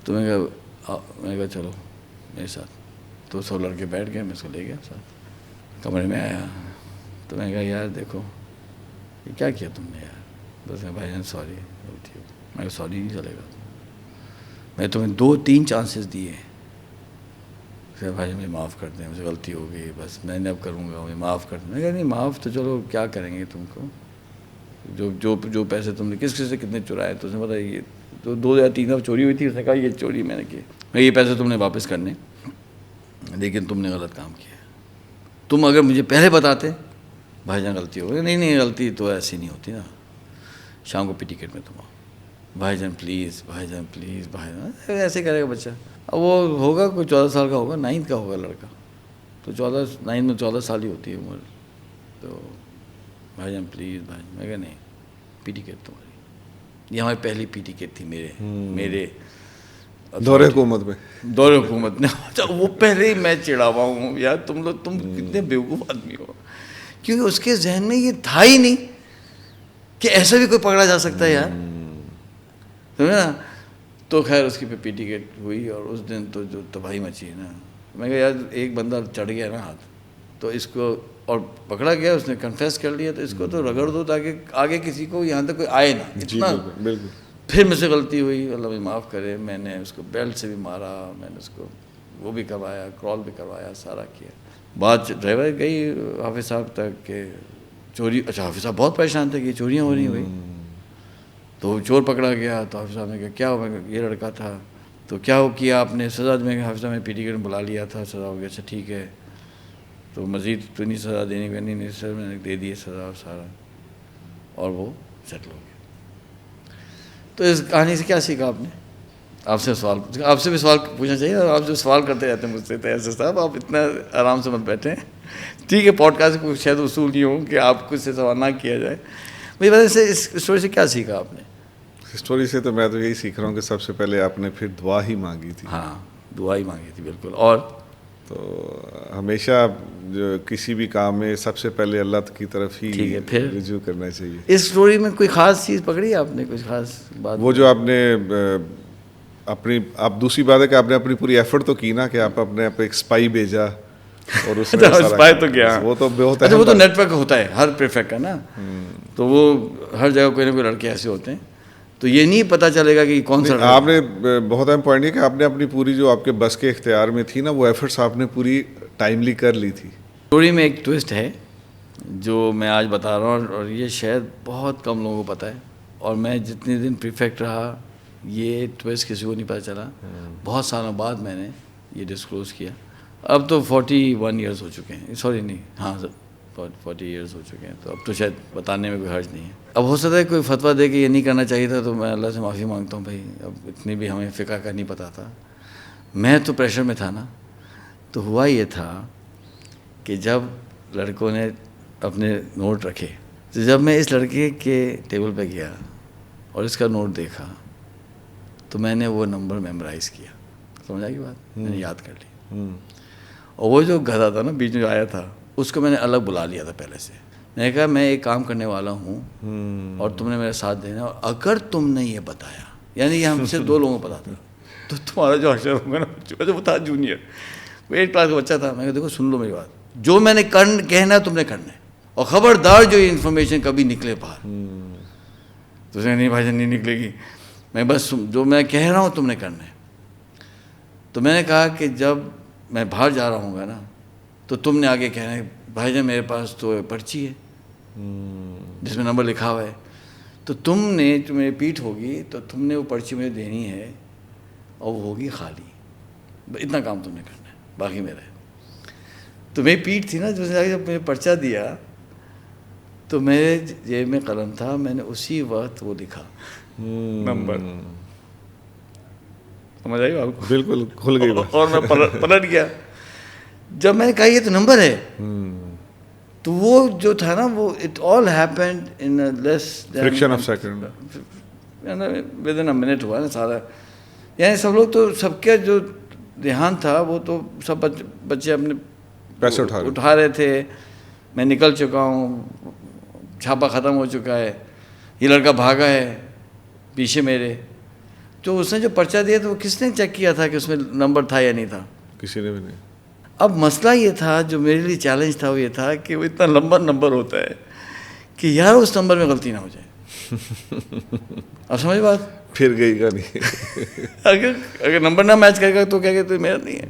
تو میں کہا چلو میرے ساتھ. تو سب لڑکے بیٹھ گئے, میں اس کو لے گیا ساتھ, کمرے میں آیا. تو میں کہا یار دیکھو یہ کیا کیا تم نے یار. بس بھائی جان سوری. میں کہا سوری نہیں چلے گا, میں تمہیں 2-3 چانسز دیے. پھر بھائی مجھے معاف کر دیں, مجھے غلطی ہو گئی, بس میں نے اب کروں گا, مجھے معاف کر دیں. میں کہا نہیں معاف تو چلو کیا کریں گے تم کو, جو پیسے تم نے کس سے کتنے چرائے تو اس نے بتایا یہ تو 2 یا 3 چوری ہوئی تھی. اس نے کہا یہ چوری میں نے کی, یہ پیسے تم نے واپس کرنے, لیکن تم نے غلط کام کیا. تم اگر مجھے پہلے بتاتے بھائی جان غلطی ہو گئی. نہیں غلطی تو ایسی نہیں ہوتی نا, شام کو پی ٹکٹ میں تم آؤ, بھائی جان پلیز, بھائی جان پلیز, بھائی جان ایسے کرے گا بچہ. اب وہ ہوگا کوئی 14 سال کا ہوگا, 9th کا ہوگا لڑکا, تو 9th میں 14 سال ہی ہوتی ہے عمر. تو بھائی جان پلیز, بھائی جان. میں کہا نہیں پی ٹکٹ تمہاری, یہ ہماری پہلی پی ٹکٹ تھی میرے دور حکومت میں. وہ پہلے ہی میں چڑھا ہوا ہوں یار, تم کتنے بیوقوف آدمی ہو, کیونکہ اس کے ذہن میں یہ تھا ہی نہیں کہ ایسا بھی کوئی پکڑا جا سکتا ہے یار, سمجھے نا. تو خیر اس کی پی ٹکٹ ہوئی, اور اس دن تو جو تباہی مچی ہے نا. میں کہا یار ایک بندہ چڑھ گیا نا ہاتھ, تو اس کو اور پکڑا گیا, اس نے کنفیس کر لیا, تو اس کو تو رگڑ دو تاکہ آگے کسی کو یہاں تک کوئی آئے نا. اتنا بالکل. پھر مجھ سے غلطی ہوئی, اللہ مجھے معاف کرے. میں نے اس کو بیلٹ سے بھی مارا, میں نے اس کو وہ بھی کروایا, کرال بھی کروایا, سارا کیا. بات ڈرائیور گئی حافظ صاحب تک کہ چوری. اچھا حافظ صاحب بہت پریشان تھے کہ چوریاں ہو رہی ہیں بھائی. تو چور پکڑا گیا, تو حافظ صاحب نے کہا کیا ہوا, یہ لڑکا تھا تو کیا ہو کیا آپ نے, سزا میں حافظ صاحب نے پی ٹی بلا لیا تھا, سزا ہو گیا. اچھا ٹھیک ہے, تو مزید تو نہیں سزا دینے کا. نہیں سر میں نے دے دی سزا سارا, اور وہ سیٹل ہو گیا. تو اس کہانی سے کیا سیکھا آپ نے؟ آپ سے بھی سوال پوچھنا چاہیے, اور آپ جو سوال کرتے رہتے ہیں مجھ سے, تو ایسے صاحب آپ اتنا آرام سے مت بیٹھیں. ٹھیک ہے, پوڈ کاسٹ کو شاید اصول نہیں ہو کہ آپ کچھ سے سوال نہ کیا جائے. مجھے وجہ سے اس اسٹوری سے کیا سیکھا آپ نے؟ اسٹوری سے تو میں تو یہی سیکھ رہا ہوں کہ سب سے پہلے آپ نے پھر دعا ہی مانگی تھی. ہاں دعا ہی مانگی تھی, بالکل. اور تو ہمیشہ جو کسی بھی کام میں سب سے پہلے اللہ کی طرف ہی رجوع کرنا چاہیے. اس اسٹوری میں کوئی خاص چیز پکڑی آپ نے, کچھ خاص بات؟ وہ جو آپ نے آپ دوسری بات ہے کہ آپ نے اپنی پوری ایفرٹ تو کی نا, کہ آپ اپنے ایک اسپائی بھیجا اور اس میں اسپائی تو کیا, وہ تو بہت اچھا وہ تو نیٹ ورک ہوتا ہے ہر پریفیکٹ کا نا, تو وہ ہر جگہ کوئی نہ کوئی لڑکے ایسے ہوتے ہیں, تو یہ نہیں پتہ چلے گا کہ کون سا. آپ نے بہت اہم پوائنٹ ہے کہ آپ نے اپنی پوری جو آپ کے بس کے اختیار میں تھی نا, وہ ایفرٹس آپ نے پوری ٹائملی کر لی تھی. اسٹوری میں ایک ٹوسٹ ہے جو میں آج بتا رہا ہوں, اور یہ شاید بہت کم لوگوں کو پتہ ہے, اور میں جتنے دن پریفیکٹ رہا یہ ٹوسٹ کسی کو نہیں پتہ چلا. بہت سالوں بعد میں نے یہ ڈسکلوز کیا. اب تو 41 ایئرس ہو چکے ہیں, سوری نہیں, ہاں 40 ایئرس ہو چکے ہیں, تو اب تو شاید بتانے میں کوئی حرج نہیں ہے. اب ہو سکتا ہے کوئی فتویٰ دے کہ یہ نہیں کرنا چاہیے تھا, تو میں اللہ سے معافی مانگتا ہوں بھائی, اب اتنی بھی ہمیں فقہ کا نہیں پتہ تھا. میں تو پریشر میں تھا نا. تو ہوا یہ تھا کہ جب لڑکوں نے اپنے نوٹ رکھے, تو جب میں اس لڑکے کے ٹیبل پہ گیا اور اس کا نوٹ دیکھا, تو میں نے وہ نمبر میمورائز کیا. سمجھا کی بات, میں نے یاد کر لی. اور وہ جو گدھا تھا نا بیچ میں جو آیا تھا, اس کو میں نے الگ بلا لیا تھا پہلے سے. میں نے کہا میں ایک کام کرنے والا ہوں اور تم نے میرے ساتھ دینا, اور اگر تم نے یہ بتایا, یعنی یہ ہم سے 2 لوگوں کو پتا تھا, تو تمہارا جو حشر ہوگا نا, وہ تھا جونیئر, وہ 8 کلاس کا بچہ تھا. میں کہا دیکھو سن لو میری بات, جو میں نے کہنا تم نے کرنا ہے, اور خبردار جو یہ انفارمیشن کبھی نکلے باہر. تو اس نے نہیں بھائی جان نہیں نکلے گی, میں بس جو میں کہہ رہا ہوں تم نے کرنا ہے. تو میں نے کہا کہ جب میں باہر جا رہا ہوں گا نا, تو تم نے آگے کہنا ہے بھائی جان میرے پاس تو پرچی ہے جس میں نمبر لکھا ہوا ہے، تو تمہیں پیٹھ ہوگی تو تم نے وہ پرچی مجھے دینی ہے اور وہ ہوگی خالی، اتنا کام تم نے کرنا ہے، باقی میرا ہے. تو میری پیٹھ تھی نا، جب مجھے پرچہ دیا تو میرے جیب میں قلم تھا، میں نے اسی وقت وہ لکھا نمبر. سمجھ آئی آپ کو؟ بالکل کھل گئی بات. اور میں پلٹ گیا. جب میں نے کہا یہ تو نمبر ہے، تو وہ جو تھا نا وہ it all happened in less fraction of second, with in minute ہوا نا سارا. یعنی سب لوگ تو سب کا جو دھیان تھا وہ تو سب بچے اپنے پیسے اٹھا رہے تھے. میں نکل چکا ہوں، چھاپا ختم ہو چکا ہے، یہ لڑکا بھاگا ہے پیچھے میرے. تو اس نے جو پرچہ دیا تو وہ کس نے چیک کیا تھا کہ اس میں نمبر تھا یا نہیں تھا؟ کسی نے بھی نہیں. اب مسئلہ یہ تھا، جو میرے لیے چیلنج تھا وہ یہ تھا کہ وہ اتنا لمبا نمبر ہوتا ہے کہ یار اس نمبر میں غلطی نہ ہو جائے. اب سمجھ بات؟ پھر گئی گا نہیں. اگر نمبر نہ میچ کرے گا تو کیا کہتے میرا نہیں ہے.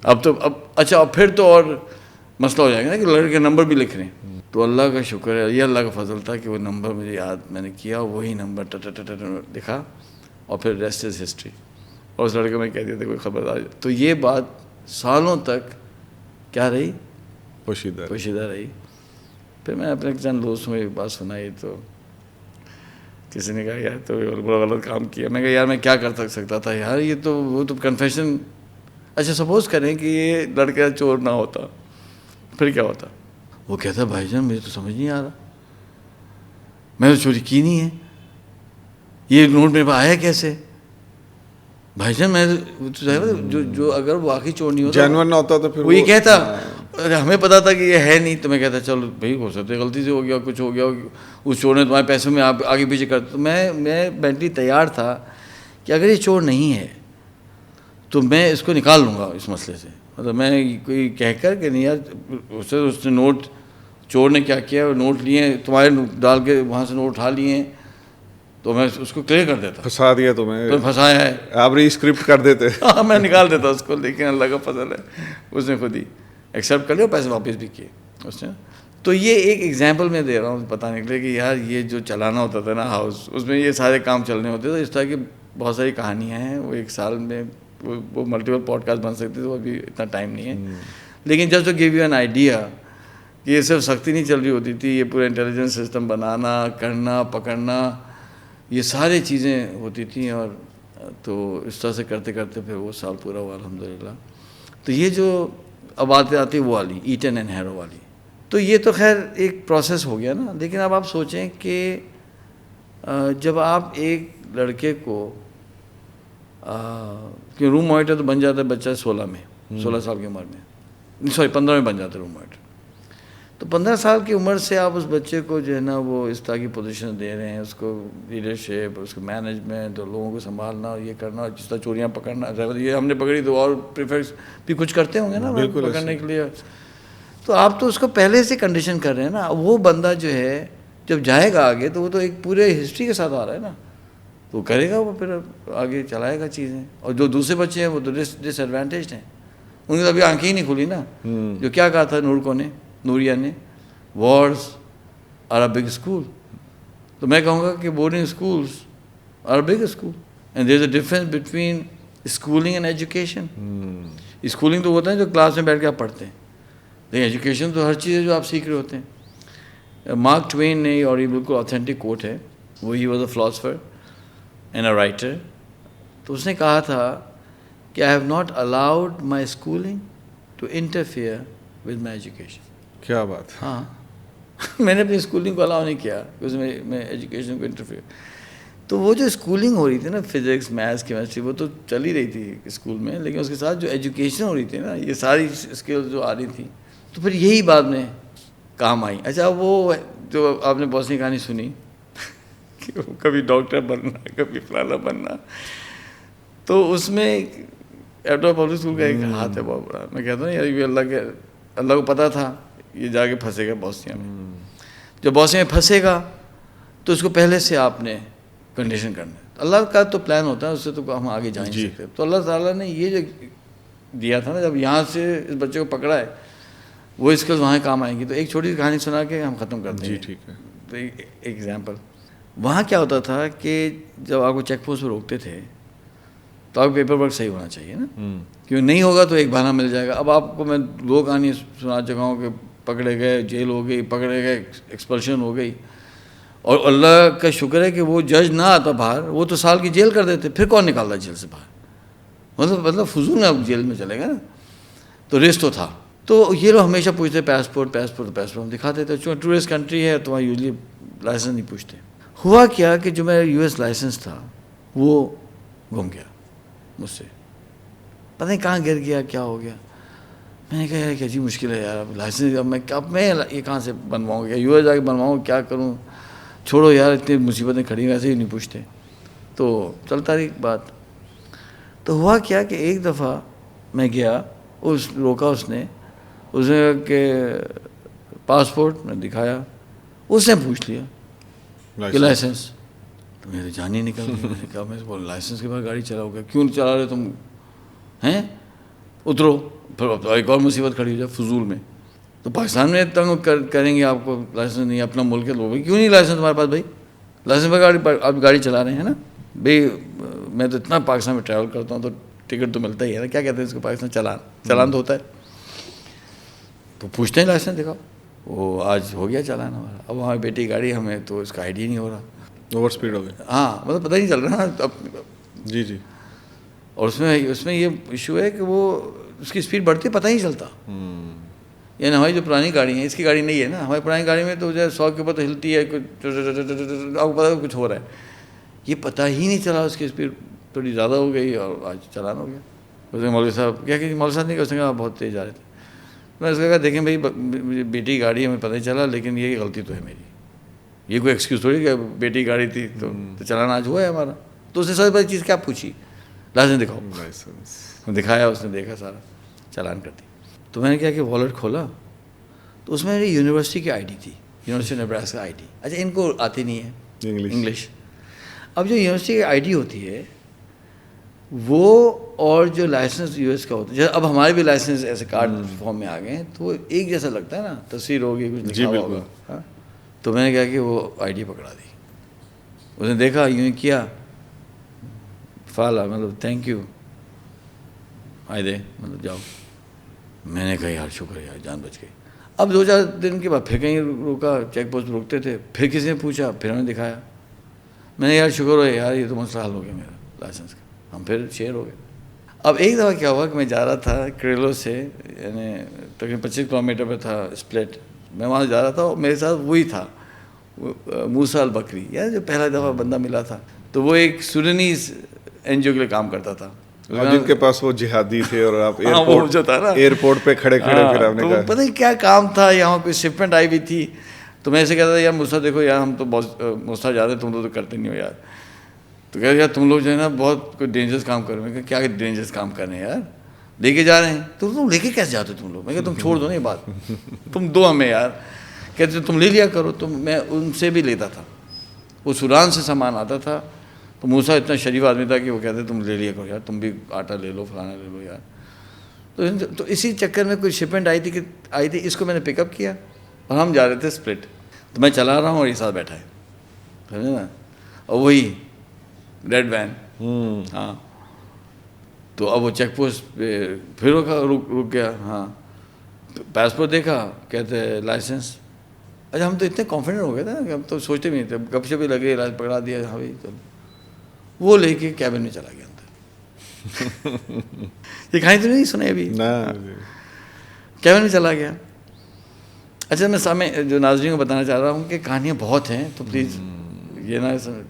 اب اچھا اب پھر تو اور مسئلہ ہو جائے گا نا کہ لڑکے کے نمبر بھی لکھ رہے ہیں. تو اللہ کا شکر ہے، یہ اللہ کا فضل تھا کہ وہ نمبر مجھے یاد میں نے کیا، وہی نمبر لکھا اور پھر ریسٹ از ہسٹری. اور اس لڑکے میں کہہ دیا تھا کوئی خبردار. تو یہ بات سالوں تک کیا رہی؟ پوشیدہ رہی. پھر میں اپنے چند دوستوں میں ایک بات سنائی تو کسی نے کہا یار تو بڑا غلط کام کیا. میں کہا یار میں کیا کر سکتا تھا یار، یہ تو وہ تو کنفیشن. اچھا سپوز کریں کہ یہ لڑکا چور نہ ہوتا پھر کیا ہوتا؟ وہ کہتا بھائی جان مجھے تو سمجھ نہیں آ رہا، میں نے چوری کی نہیں ہے، یہ نوٹ میرے پاس آیا کیسے؟ بھائی جان میں جو اگر واقعی چور نہیں ہوتا جینون نہ ہوتا تو پھر وہ یہ کہتا. ہمیں پتا تھا کہ یہ ہے نہیں تو میں کہتا چلو بھائی ہو سکتا ہے غلطی سے ہو گیا، کچھ ہو گیا، اس چور نے تمہارے پیسوں میں آگے پیچھے کر. تو میں مینٹلی تیار تھا کہ اگر یہ چور نہیں ہے تو میں اس کو نکال لوں گا اس مسئلے سے. مطلب میں کوئی کہہ کر کہ نہیں یار اس نے نوٹ، چور نے کیا کیا، نوٹ لیے تمہارے ڈال کے وہاں سے نوٹ اٹھا لیے ہیں تو میں اس کو کلیئر کر دیتا. پھنسا دیا تمہیں، تو پھنسایا ہے، آپ ری اسکرپٹ کر دیتے. ہاں میں نکال دیتا اس کو. لیکن اللہ کا فضل ہے اس نے خود ہی ایکسیپٹ کر لیا، پیسے واپس بھی کیے اس نے. تو یہ ایک ایگزامپل میں دے رہا ہوں بتانے کے لیے کہ یار یہ جو چلانا ہوتا تھا نا ہاؤس، اس میں یہ سارے کام چلنے ہوتے تھے. اس طرح کی بہت ساری کہانیاں ہیں. وہ ایک سال میں وہ ملٹیپل پوڈ کاسٹ بن سکتے تھے، وہ ابھی اتنا ٹائم نہیں ہے. لیکن just to give you an idea کہ یہ صرف سختی نہیں چل رہی ہوتی تھی، یہ پورا انٹیلیجنس سسٹم بنانا، کرنا، پکڑنا، یہ سارے چیزیں ہوتی تھیں. اور تو اس طرح سے کرتے کرتے پھر وہ سال پورا ہوا الحمدللہ. تو یہ جو اب باتیں آتی وہ والی ایٹن اینڈ ہیرو والی، تو یہ تو خیر ایک پروسیس ہو گیا نا. لیکن اب آپ سوچیں کہ جب آپ ایک لڑکے کو کہ روم مانیٹر تو بن جاتا ہے بچہ 16 سال کی عمر میں، 15 میں بن جاتا ہے روم مانیٹر. تو 15 سال کی عمر سے آپ اس بچے کو جو ہے نا وہ اس طرح کی پوزیشن دے رہے ہیں، اس کو لیڈرشپ، اس کو مینجمنٹ، اور لوگوں کو سنبھالنا، اور یہ کرنا، جس طرح چوریاں پکڑنا. یہ ہم نے پکڑی تو اور پریفیکٹس بھی کچھ کرتے ہوں گے نا پکڑنے کے لیے. تو آپ تو اس کو پہلے سے کنڈیشن کر رہے ہیں نا. وہ بندہ جو ہے جب جائے گا آگے تو وہ تو ایک پورے ہسٹری کے ساتھ آ رہا ہے نا، تو وہ کرے گا، وہ پھر آگے چلائے گا چیزیں. اور جو دوسرے بچے ہیں وہ تو ڈس ایڈوانٹیجڈ ہیں، ان کی تو ابھی آنکھیں ہی نہیں کھلی نا. جو کیا کہا تھا نوریہ نے، wars are a big school. تو میں کہوں گا کہ boarding schools are a big school, and there is a difference between schooling and education. Schooling تو ہوتا ہے جو کلاس میں بیٹھ کے آپ پڑھتے ہیں، لیکن ایجوکیشن تو ہر چیز ہے جو آپ سیکھ رہے ہوتے ہیں. مارک ٹوین نے، اور یہ بالکل آتھینٹک کوٹ ہے، وہ he was a philosopher and a writer. تو اس نے کہا تھا کہ I have not allowed my schooling to interfere with my education. کیا بات. ہاں میں نے اپنی اسکولنگ کو الاؤ نہیں کیا کہ اس میں ایجوکیشن کو انٹرفیئر. تو وہ جو اسکولنگ ہو رہی تھی نا، فزکس، میتھس، کیمسٹری، وہ تو چل ہی رہی تھی اسکول میں، لیکن اس کے ساتھ جو ایجوکیشن ہو رہی تھی نا، یہ ساری اسکلز جو آ رہی تھیں، تو پھر یہی بعد میں کام آئی. اچھا وہ جو آپ نے بہت سی کہانی سنی کہ کبھی ڈاکٹر بننا، کبھی فلانا بننا، تو اس میں ایٹو پبلک اسکول کا ایک ہاتھ ہے بہت بڑا. میں کہتا ہوں یار یہ اللہ کو پتہ تھا یہ جا کے پھنسے گا بوسنیا میں. جب بوسنیا میں پھنسے گا تو اس کو پہلے سے آپ نے کنڈیشن کرنا ہے. اللہ کا تو پلان ہوتا ہے، اس سے تو ہم آگے جا نہیں سکتے. تو اللہ تعالیٰ نے یہ جو دیا تھا نا، جب یہاں سے اس بچے کو پکڑا ہے وہ اسکلز وہاں کام آئیں گی. تو ایک چھوٹی سی کہانی سنا کے ہم ختم کرتے ہیں. جی ٹھیک ہے. تو ایک ایگزامپل, وہاں کیا ہوتا تھا کہ جب آپ کو چیک پوسٹ پہ روکتے تھے تو آپ کا پیپر ورک صحیح ہونا چاہیے نا, کیوں نہیں ہوگا تو ایک بہانہ مل جائے گا. اب آپ کو میں 2 کہانی سنا چکا ہوں کہ پکڑے گئے, جیل ہو گئی, پکڑے گئے, ایکسپلشن ہو گئی, اور اللہ کا شکر ہے کہ وہ جج نہ آتا باہر, وہ تو سال کی جیل کر دیتے, پھر کون نکالتا جیل سے باہر, مطلب فضول اب جیل میں چلے گا نا. تو ریس تو تھا. تو یہ لوگ ہمیشہ پوچھتے پاسپورٹ ہم دکھاتے تھے, چونکہ ٹورسٹ کنٹری ہے تو وہاں یوزلی لائسنس نہیں پوچھتے. ہوا کیا کہ جو میرا US لائسنس تھا وہ گم گیا مجھ سے, پتہ نہیں کہاں گر گیا, کیا ہو گیا. میں نے کہا یار کیا عجیب مشکل ہے یار, اب لائسنس اب میں یہ کہاں سے بنواؤں گا, US جا کے بنواؤں, کیا کروں, چھوڑو یار اتنی مصیبتیں کھڑی ہیں, ایسے ہی نہیں پوچھتے. تو چلتا رہی بات. تو ہوا کیا کہ ایک دفعہ میں گیا, روکا اس نے کہا کہ پاسپورٹ میں دکھایا, اس نے پوچھ لیا کہ لائسنس. تو میری جان ہی نکل گئی. میں نے کہا میں بول لائسنس کے بعد گاڑی چلاؤ گے, کیوں چلا رہے تم ہیں, اترو. پھر ایک اور مصیبت کھڑی ہو جائے فضول میں. تو پاکستان میں تنگ کریں گے آپ کو, لائسنس نہیں, اپنا ملک ہے, لوگ کیوں نہیں لائسنس تمہارے پاس بھائی, لائسنس پہ آپ گاڑی چلا رہے ہیں نا بھائی. میں تو اتنا پاکستان میں ٹریول کرتا ہوں تو ٹکٹ تو ملتا ہی ہے نا, کیا کہتے ہیں اس کو پاکستان چلان تو ہوتا ہے. تو پوچھتے ہیں لائسنس دکھاؤ, وہ آج ہو گیا چلان ہمارا. اب وہاں بیٹی گاڑی, ہمیں تو اس کا آئیڈیا نہیں ہو رہا, اوور اسپیڈ ہو گیا. ہاں مطلب پتہ نہیں چل رہا نا. جی جی. اور اس میں یہ ایشو ہے کہ وہ اس کی اسپیڈ بڑھتی ہے, پتہ ہی نہیں چلتا. یعنی ہماری جو پرانی گاڑی ہیں, اس کی گاڑی نہیں ہے نا, ہماری پرانی گاڑی میں تو جو ہے 100 کے اوپر تو ہلتی ہے, آپ کو پتا ہے کچھ ہو رہا ہے. یہ پتہ ہی نہیں چلا, اس کی اسپیڈ تھوڑی زیادہ ہو گئی اور آج چلان ہو گیا. اس نے مولوی صاحب کیا کہ مولوی صاحب نہیں, اس نے کہا بہت تیز جا رہے تھے. میں اس نے کہا دیکھیں بھائی بیٹی گاڑی ہمیں پتہ ہی چلا, لیکن یہ غلطی تو ہے میری, یہ کوئی ایکسکیوز تھوڑی کہ بیٹی گاڑی تھی تو چلان آج ہوا ہے ہمارا. تو اس نے سب سے بڑی چیز کیا پوچھی, لائسنس دکھاؤ. لائسنس دکھایا, اس نے دیکھا, سارا چلان کر دی. تو میں نے کیا کہ والٹ کھولا, تو اس میں میری یونیورسٹی کی آئی ڈی تھی, یونیورسٹی نیبراسکا آئی ڈی. اچھا ان کو آتی نہیں ہے انگلش. اب جو یونیورسٹی کی آئی ڈی ہوتی ہے وہ, اور جو لائسنس US کا ہوتا ہے, جیسے اب ہمارے بھی لائسنس ایسے کارڈ فارم میں آ گئے ہیں, تو ایک جیسا لگتا ہے نا, تصویر ہوگی, کچھ لکھا ہوا ہوگا. تو میں نے کہا کہ وہ آئی ڈی پکڑا دی. اس نے دیکھا, یوں ہی کیا, فالا مطلب تھینک یو, آئے دے مطلب جاؤ. میں نے کہا یار شکر ہے یار, جان بچ گئی. اب 2-4 دن کے بعد پھر کہیں روکا, چیک پوسٹ روکتے تھے, پھر کسی نے پوچھا, پھر ہم نے دکھایا. میں نے یار شکر ہے یار, یہ تو مسئلہ حل ہو گیا میرا لائسنس کا. ہم پھر شیئر ہو گئے. اب ایک دفعہ کیا ہوا کہ میں جا رہا تھا کریلو سے, یعنی تقریباً 25 کلومیٹر پہ تھا اسپلٹ. میں وہاں جا رہا تھا, اور میرے ساتھ وہی تھا موسیٰ البکری, یار جو پہلا دفعہ بندہ ملا تھا. تو وہ ایک سوڈانیز NGO کے لیے کام کرتا تھا, جن کے پاس وہ جہادی تھے, اور آپ ایئرپورٹ پہ کھڑے پھر آپ نے کہا پتہ نہیں کیا کام تھا, یہاں کوئی شپمنٹ آئی ہوئی تھی. تو میں ایسے کہتا تھا یار موسیٰ دیکھو یار, ہم تو بہت موسیٰ جاتے, تم تو کرتے نہیں ہو یار. تو کہہ رہے یار تم لوگ جو ہے نا بہت کوئی ڈینجرس کام کر رہے ہیں. کیا ڈینجرس کام کر رہے ہیں یار, لے کے جا رہے ہیں. تو تم لے کے کیسے جاتے ہو تم لوگ؟ میں کہا تم چھوڑ دو نا یہ بات, تم دو ہمیں یار. کہتے تم لے لیا کرو. تو میں ان سے بھی لیتا تھا, وہ سوران سے سامان آتا تھا. تو موسیٰ اتنا شریف آدمی تھا کہ وہ کہتے تم لے لیا کرو یار, تم بھی آٹا لے لو, فلانا لے لو یار. تو اسی چکر میں کوئی شپمنٹ آئی تھی, اس کو میں نے پک اپ کیا, اور ہم جا رہے تھے اسپلٹ. تو میں چلا رہا ہوں اور یہ ساتھ بیٹھا ہے, سمجھے نا, اور وہی ریڈ وین. ہاں. تو اب وہ چیک پوسٹ پہ پھر رک گیا. ہاں. پاسپورٹ دیکھا, کہتے لائسنس. اچھا ہم تو اتنے کانفیڈنٹ ہو گئے تھے نا کہ ہم تو سوچتے بھی نہیں تھے, گپ شپ بھی لگے, پکڑا دیا. ہاں بھائی چلو. وہ لے کے کیبن میں چلا گیا اندر. یہ کہانی تو نہیں سنی ابھی, کیبن میں چلا گیا. اچھا میں سامنے جو ناظرین کو بتانا چاہ رہا ہوں کہ کہانیاں بہت ہیں, تو پلیز یہ نہ,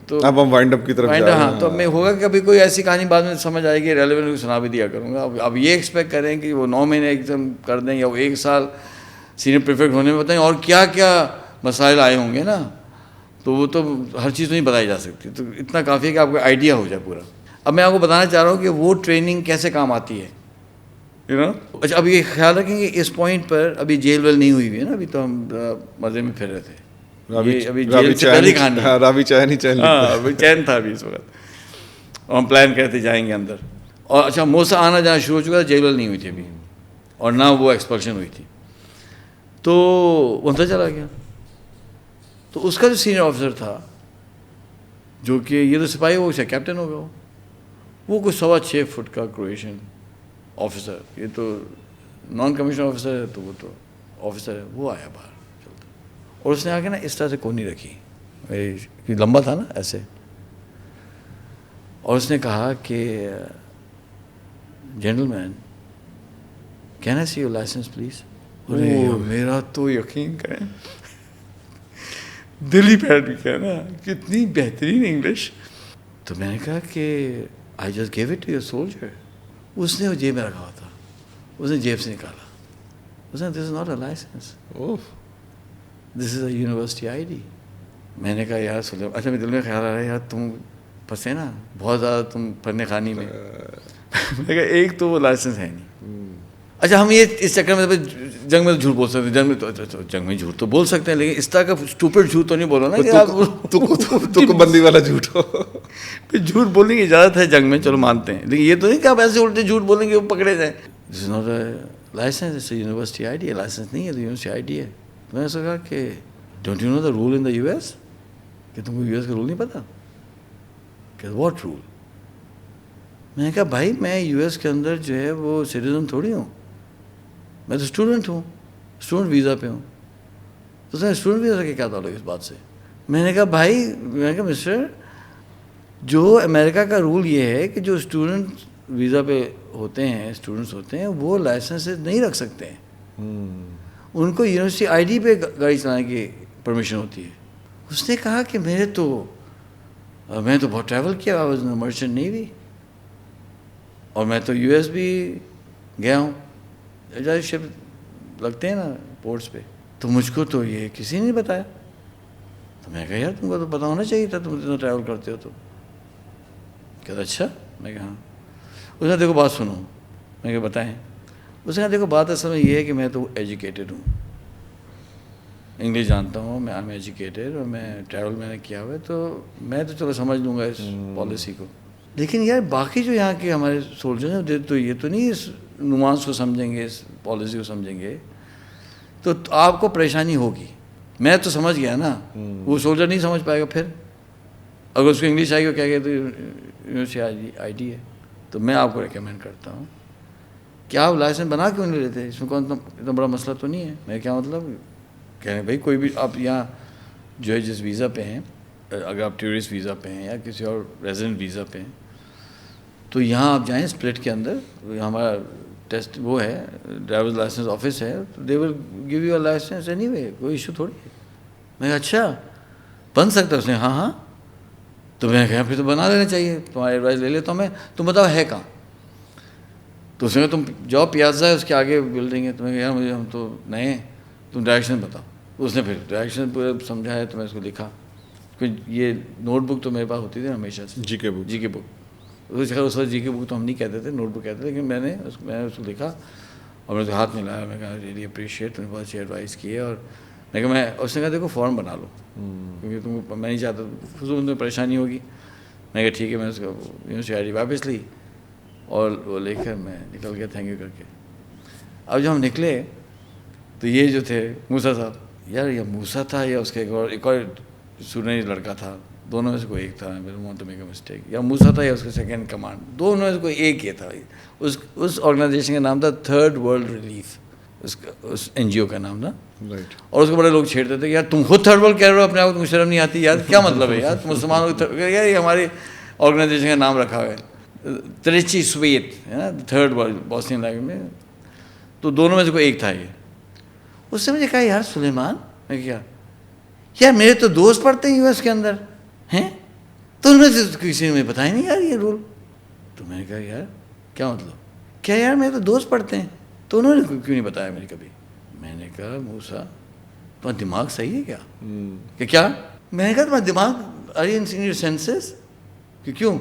تو اب ہم وائنڈ اپ کی طرف جا رہے ہیں. ہاں, تو میں ہوگا کہ ابھی کوئی ایسی کہانی بعد میں سمجھ آئے گی, ریلیونٹ سنا بھی دیا کروں گا. اب یہ ایکسپیکٹ کریں کہ وہ 9 مہینے ایگزام کر دیں, یا وہ 1 سال سینئر پریفیکٹ ہونے میں بتائیں, اور کیا کیا مسائل آئے ہوں گے نا. تو وہ تو ہر چیز تو نہیں بتائی جا سکتی. تو اتنا کافی ہے کہ آپ کو آئیڈیا ہو جائے پورا. اب میں آپ کو بتانا چاہ رہا ہوں کہ وہ ٹریننگ کیسے کام آتی ہے, اچھا اب یہ خیال رکھیں کہ اس پوائنٹ پر ابھی جیل ویل نہیں ہوئی ہے نا, ابھی تو ہم مزے میں پھر رہے تھے. ابھی جیل سے پہلی کہانی, رابی چائے نہیں چین, ابھی چین تھا ابھی اس وقت, اور ہم پلان کرتے جائیں گے اندر. اور اچھا موسیٰ آنا جانا شروع ہو چکا تھا, جیل ویل نہیں ہوئی تھی ابھی, اور نہ وہ ایکسپلشن ہوئی تھی. تو وہ اندر چلا گیا. تو اس کا جو سینئر آفیسر تھا, جو کہ یہ تو سپاہی ہو گیا, کیپٹن ہو گیا, وہ کوئی 6.25 فٹ کا کرویشین آفیسر, یہ تو نان کمیشن آفیسر ہے, تو وہ تو آفیسر ہے, وہ آیا باہر چلتا, اور اس نے آگے نا اس طرح سے کونی رکھی, لمبا تھا نا ایسے, اور اس نے کہا کہ gentleman can I see your licence please. میرا تو یقین کریں دل ہی پیٹ بھی کیا نا, کتنی بہترین انگلش. تو میں نے کہا کہ I just give it to your soldier. اس نے وہ جیب میں رکھا ہوا تھا, اس نے جیب سے نکالا, اس نے this is not a license, this is a university ID ڈی. میں نے کہا یار سن, اچھا میرے دل میں خیال آ رہا ہے یار تم پھنسے نا بہت زیادہ تم پڑھنے خانی میں. میں نے کہا ایک تو وہ لائسنس ہے نہیں. اچھا ہم یہ اس چکر میں جنگ میں تو جھوٹ بول سکتے ہیں, جنگ میں جھوٹ تو بول سکتے ہیں, لیکن اس طرح کا اسٹوپڈ جھوٹ تو نہیں بولو نا کہ آپ بندی والا جھوٹ ہو. جھوٹ بولنے کی اجازت ہے جنگ میں, چلو مانتے ہیں, لیکن یہ تو نہیں کہ آپ ایسے الٹے جھوٹ بولیں گے وہ پکڑے جائیں. This is not a license, university ID ڈی ہے, لائسنس نہیں ہے, یونیورسٹی آئی ڈی ہے. تو میں نے کہا کہ don't you know the rule in the U S, کہ تم کو یو ایس کا رول نہیں پتا, کہ واٹ رول. میں نے کہا بھائی میں یو ایس کے اندر جو ہے وہ سٹیزن تھوڑی ہوں, میں تو اسٹوڈنٹ ہوں, اسٹوڈنٹ ویزا پہ ہوں. تو سر اسٹوڈنٹ ویزا کے کیا تعلق ہے اس بات سے. میں نے کہا بھائی, میں نے کہا مسٹر, جو امریکہ کا رول یہ ہے کہ جو اسٹوڈنٹ ویزا پہ ہوتے ہیں, اسٹوڈنٹس ہوتے ہیں, وہ لائسنس نہیں رکھ سکتے ہیں, ان کو یونیورسٹی آئی ڈی پہ گاڑی چلانے کی پرمیشن ہوتی ہے. اس نے کہا کہ میں تو بہت ٹریول کیا, I was in merchant navy, اور میں تو یو ایس بھی گیا ہوں, شپ لگتے ہیں نا پورٹس پہ, تو مجھ کو تو یہ کسی نے نہیں بتایا. تو میں کہا یار تم کو تو پتا ہونا چاہیے تھا, تم اتنا ٹریول کرتے ہو. تو کہتا اچھا. میں کہا ہاں. اس نے دیکھو بات سنو. میں کہا بتائیں. اس نے کہا دیکھو بات اصل میں یہ ہے کہ میں تو ایجوکیٹڈ ہوں, انگلش جانتا ہوں, میں ایم ایجوکیٹڈ, اور میں ٹریول میں نے کیا ہوا ہے, تو میں تو چلو سمجھ لوں گا اس پالیسی کو. لیکن یار باقی جو یہاں کے ہمارے سولجر ہیں تو یہ تو نہیں اس نمانس کو سمجھیں گے, اس پالیسی کو سمجھیں گے, تو آپ کو پریشانی ہوگی. میں تو سمجھ گیا نا, وہ سولجر نہیں سمجھ پائے گا. پھر اگر اس کو انگلش آئی گا کیا کہ تو یونیورسٹی آئی ڈی ہے. تو میں آپ کو ریکمینڈ کرتا ہوں کہ آپ لائسنس بنا کیوں نہیں لیتے, اس میں کون اتنا بڑا مسئلہ تو نہیں ہے. میں کیا مطلب کہہ رہے ہیں بھائی کوئی بھی آپ یہاں جو ہے جس ویزا پہ ہیں, اگر آپ ٹورسٹ ویزا پہ ہیں یا کسی اور ریزیڈنٹ ویزا پہ ہیں, تو یہاں آپ جائیں اسپلٹ کے اندر, ہمارا ٹیسٹ وہ ہے, ڈرائیورز لائسنس آفس ہے, they will give you a license anyway, کوئی ایشو تھوڑی ہے. میں کہا اچھا بن سکتا ہے. اس نے ہاں ہاں. تو میں کہا پھر تو بنا لینا چاہیے, تمہاری ایڈوائز لے لیتا ہوں میں, تم بتاؤ ہے کہاں. تو اس نے کہا تم جاؤ پیازا ہے, اس کے آگے بلڈنگ ہے. تو میں کہا یار مجھے ہم تو نئے ہیں, تم ڈائریکشن بتاؤ. اس نے پھر ڈائریکشن پورا سمجھایا, تو میں اس کو لکھا, کیونکہ یہ نوٹ بک تو میرے پاس ہوتی تھی ہمیشہ سے, جی کے بک. اس وقت جی کے بک تو ہم نہیں کہتے تھے, نوٹ بک کہتے تھے, لیکن میں نے اس کو لکھا اور میں اس کو ہاتھ میں لایا. میں کہا ریئلی اپریشیٹ, تم نے بہت اچھی ایڈوائز کی ہے. اور میں کہا اس نے کہا دیکھو فارم بنا لو, کیونکہ تم کو میں نہیں چاہتا فضول میں پریشانی ہوگی. میں کہا ٹھیک ہے. میں اس کو یونیورسٹی آئی ڈی واپس لی اور وہ لے کر میں نکل گیا تھینک یو کر کے. اب جب ہم نکلے تو یہ جو تھے موسیٰ صاحب, یار یہ موسیٰ تھا یا اس کا ایک اور اسٹوڈنٹ لڑکا تھا, دونوں میں سے کوئی ایک تھا, want to make a mistake, یا موسیٰ تھا یا اس کا سیکنڈ کمانڈ, دونوں میں سے کوئی ایک ہی تھا. اس آرگنائزیشن کا نام تھا تھرڈ ورلڈ ریلیف, اس این جی او کا نام تھا. اور اس کو بڑے لوگ چھیڑتے تھے کہ یار تم خود تھرڈ ورلڈ کہہ رہے ہو, اپنے آپ کو تمہیں شرم نہیں آتی یار, کیا مطلب ہے یار مسلمانوں کو, یار یہ ہماری آرگنائزیشن کا نام رکھا ہوا ہے تریچی سویت ہے نا, تھرڈ ورلڈ بوسنین لینگویج میں. تو دونوں میں سے کوئی ایک تھا یہ. اس سے مجھے کہا یار سلیمان, میں کیا یار میرے تو دوست پڑھتے ہیں یو ایس کے اندر ہیں, تو انہوں نے کسی نے مجھے بتایا نہیں یار یہ رول. تو میں نے کہا یار کیا مطلب, کیا یار میرے تو دوست پڑھتے ہیں, تو انہوں نے کیوں نہیں بتایا مجھے کبھی. میں نے کہا موسیٰ تمہارا دماغ صحیح ہے کیا, کہ کیا. میں نے کہا تمہارا دماغ are you in your senses, کہ کیوں.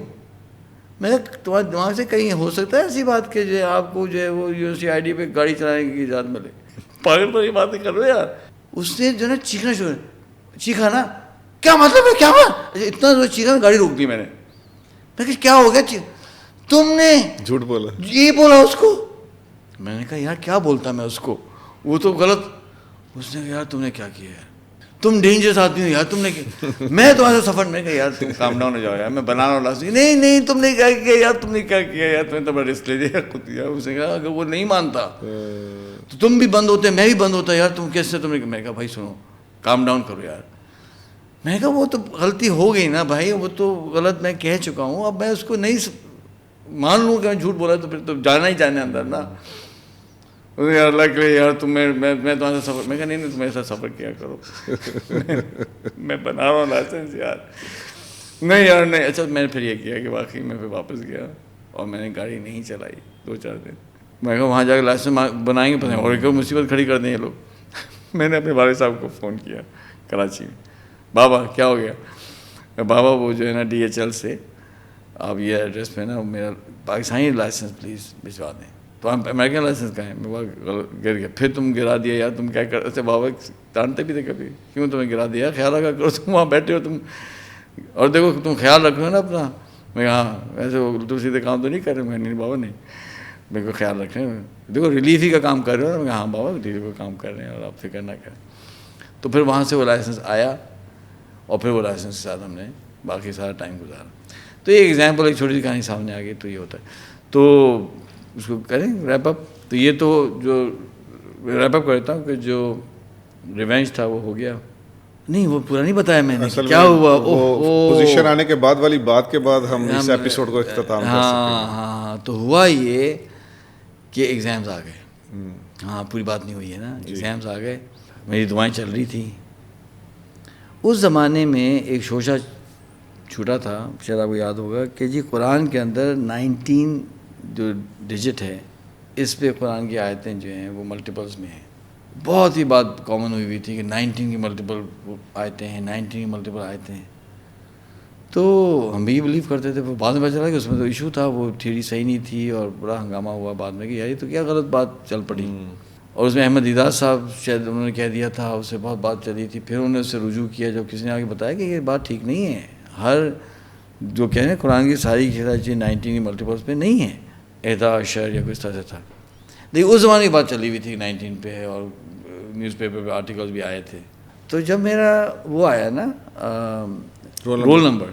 میں نے کہا تمہارے دماغ سے کہیں ہو سکتا ہے ایسی بات کہ جو آپ کو جو ہے وہ یونیورسٹی آئی ڈی پہ گاڑی چلانے کی اجازت ملے. پاگل پر یہ باتیں کر رہے یار. اس نے جو ہے نا چیخنا شروع, چیخا نا, کیا مطلب ہے, کیا ہوا, اتنا زور چیخا, گاڑی روک دی میں نے. میں کہ کیا ہو گیا, تم نے جھوٹ بولا, یہ بولا اس کو. میں نے کہا یار کیا بولتا میں اس کو, وہ تو غلط. اس نے کہا یار تم نے کیا کیا ہے, تم ڈینجرس آدمی ہو یار, تم نے میں تمہارے سفر میں کہا یار تم کام ڈاؤن ہو جاؤ یار, میں بنانا والا نہیں تم نے کیا کیا یار, تم نے کیا کیا یار, تم نے تو بڑا رسک لے لیا خود یار. اس نے کہا اگر وہ نہیں مانتا تو تم بھی بند ہوتے, میں بھی بند ہوتا یار, تم کیسے, تم نے, میں کہا بھائی سنو کام ڈاؤن کرو یار. میں کہا وہ تو غلطی ہو گئی نا بھائی, وہ تو غلط میں کہہ چکا ہوں, اب میں اس کو نہیں مان لوں کہ میں جھوٹ بولا تو پھر تو جانا ہی جانے اندر نا. یار اللہ کے لیے یار تم میں تمہارے ساتھ سفر, میں کہا نہیں تم میرے ساتھ سفر کیا کرو, میں بنا رہا ہوں لائسنس یار, نہیں یار نہیں. اچھا میں نے پھر یہ کیا کہ واقعی میں پھر واپس گیا اور میں نے گاڑی نہیں چلائی 2-4 دن. میں کہا وہاں جا کے لائسنس بنائیں گے اور ایک مصیبت کھڑی کر دیں یہ لوگ. میں نے اپنے والد صاحب کو فون کیا کراچی میں, بابا کیا ہو گیا, بابا وہ جو ہے نا DHL سے آپ یہ ایڈریس پہ نا میرا پاکستانی لائسنس پلیز بھجوا دیں. تو ہم امریکن لائسنس کا ہے, میں گر گیا. پھر تم گرا دیا یار, تم کیا کر. اچھا بابا ڈانٹتے بھی تھے کبھی, کیوں تمہیں گرا دیا, خیال رکھا کرو, تم وہاں بیٹھے ہو تم, اور دیکھو تم خیال رکھ رہے ہو نا اپنا. میں ہاں ویسے الٹے سیدھے کام تو نہیں کر رہے. میں نہیں بابا نہیں, میرے کو خیال رکھ رہے ہیں, دیکھو ریلیف ہی کا کام کر رہے ہو. میں ہاں بابا ریلیف کا کام کر رہے ہیں اور آپ فکر نہ کریں. تو پھر وہاں سے وہ لائسنس آیا اور پھر وہ لائسنس کے ساتھ ہم نے باقی سارا ٹائم گزارا. تو یہ ایگزامپل ایک چھوٹی سی کہانی سامنے آ گئی. تو یہ ہوتا ہے, تو اس کو کریں ریپ اپ. تو یہ تو جو ریپ اپ کرتا ہوں کہ جو ریونج تھا وہ ہو گیا. نہیں وہ پورا نہیں بتایا میں نے کیا ہوا. پوزیشن آنے کے بعد والی بات کے بعد ہم اس ایپیسوڈ کو اختتام کر سکتے ہیں. ہاں تو ہوا یہ کہ ایگزامز آ گئے. ہاں پوری بات نہیں ہوئی ہے نا. ایگزامز آ گئے, میری دعائیں چل رہی تھیں. اس زمانے میں ایک شوشہ چھوٹا تھا, شاید آپ کو یاد ہوگا, کہ جی قرآن کے اندر 19 جو ڈیجٹ ہے اس پہ قرآن کی آیتیں جو ہیں وہ ملٹیپلز میں ہیں. بہت ہی بات کامن ہوئی تھی کہ 19 کی ملٹیپل آیتیں ہیں, 19 کی ملٹیپل آیتیں ہیں. تو ہم بھی بلیو کرتے تھے. وہ بعد میں پتہ چلا کہ اس میں تو ایشو تھا, وہ تھیوری صحیح نہیں تھی اور بڑا ہنگامہ ہوا بعد میں کہ یار یہ تو کیا غلط بات چل پڑی. اور اس میں احمد دیدار صاحب شاید انہوں نے کہہ دیا تھا, اس سے بہت بات چلی تھی. پھر انہوں نے اس سے رجوع کیا جب کسی نے آگے بتایا کہ یہ بات ٹھیک نہیں ہے. ہر جو کہہ رہے ہیں قرآن کی ساری چیزیں 19 کی ملٹیپلس پہ نہیں ہیں, 11 یا کچھ طرح سے تھا. لیکن اس زمانے کی بات چلی ہوئی تھی 19 پہ, اور نیوز پیپر پہ آرٹیکلز بھی آئے تھے. تو جب میرا وہ آیا نا رول نمبر,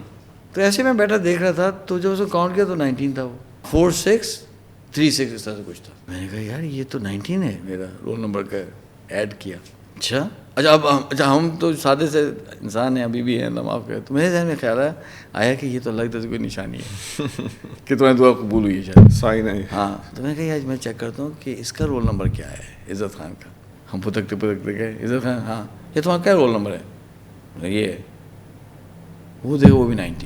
تو ایسے میں بیٹھا دیکھ رہا تھا, تو جب اس کو کاؤنٹ کیا تو 19 تھا. وہ 4636 اس طرح سے کچھ تھا. میں نے کہا یار یہ تو 19 ہے, میرا رول نمبر کا ایڈ کیا. اچھا ہم تو سادے سے انسان ہیں, ابھی بھی ہیں, اللہ معاف کرے. تو میرے ذہن میں خیال آیا کہ یہ تو اللہ کی طرف سے کوئی نشانی ہے کہ تمہیں دعا قبول ہوئی ہے شاید, سائن ہے. ہاں تو میں نے کہا آج میں چیک کرتا ہوں کہ اس کا رول نمبر کیا ہے, عزت خان کا. ہم پھتکتے گئے, عزت خان ہاں یہ تمہارا کیا رول نمبر ہے, یہ وہ دیکھو وہ بھی 19.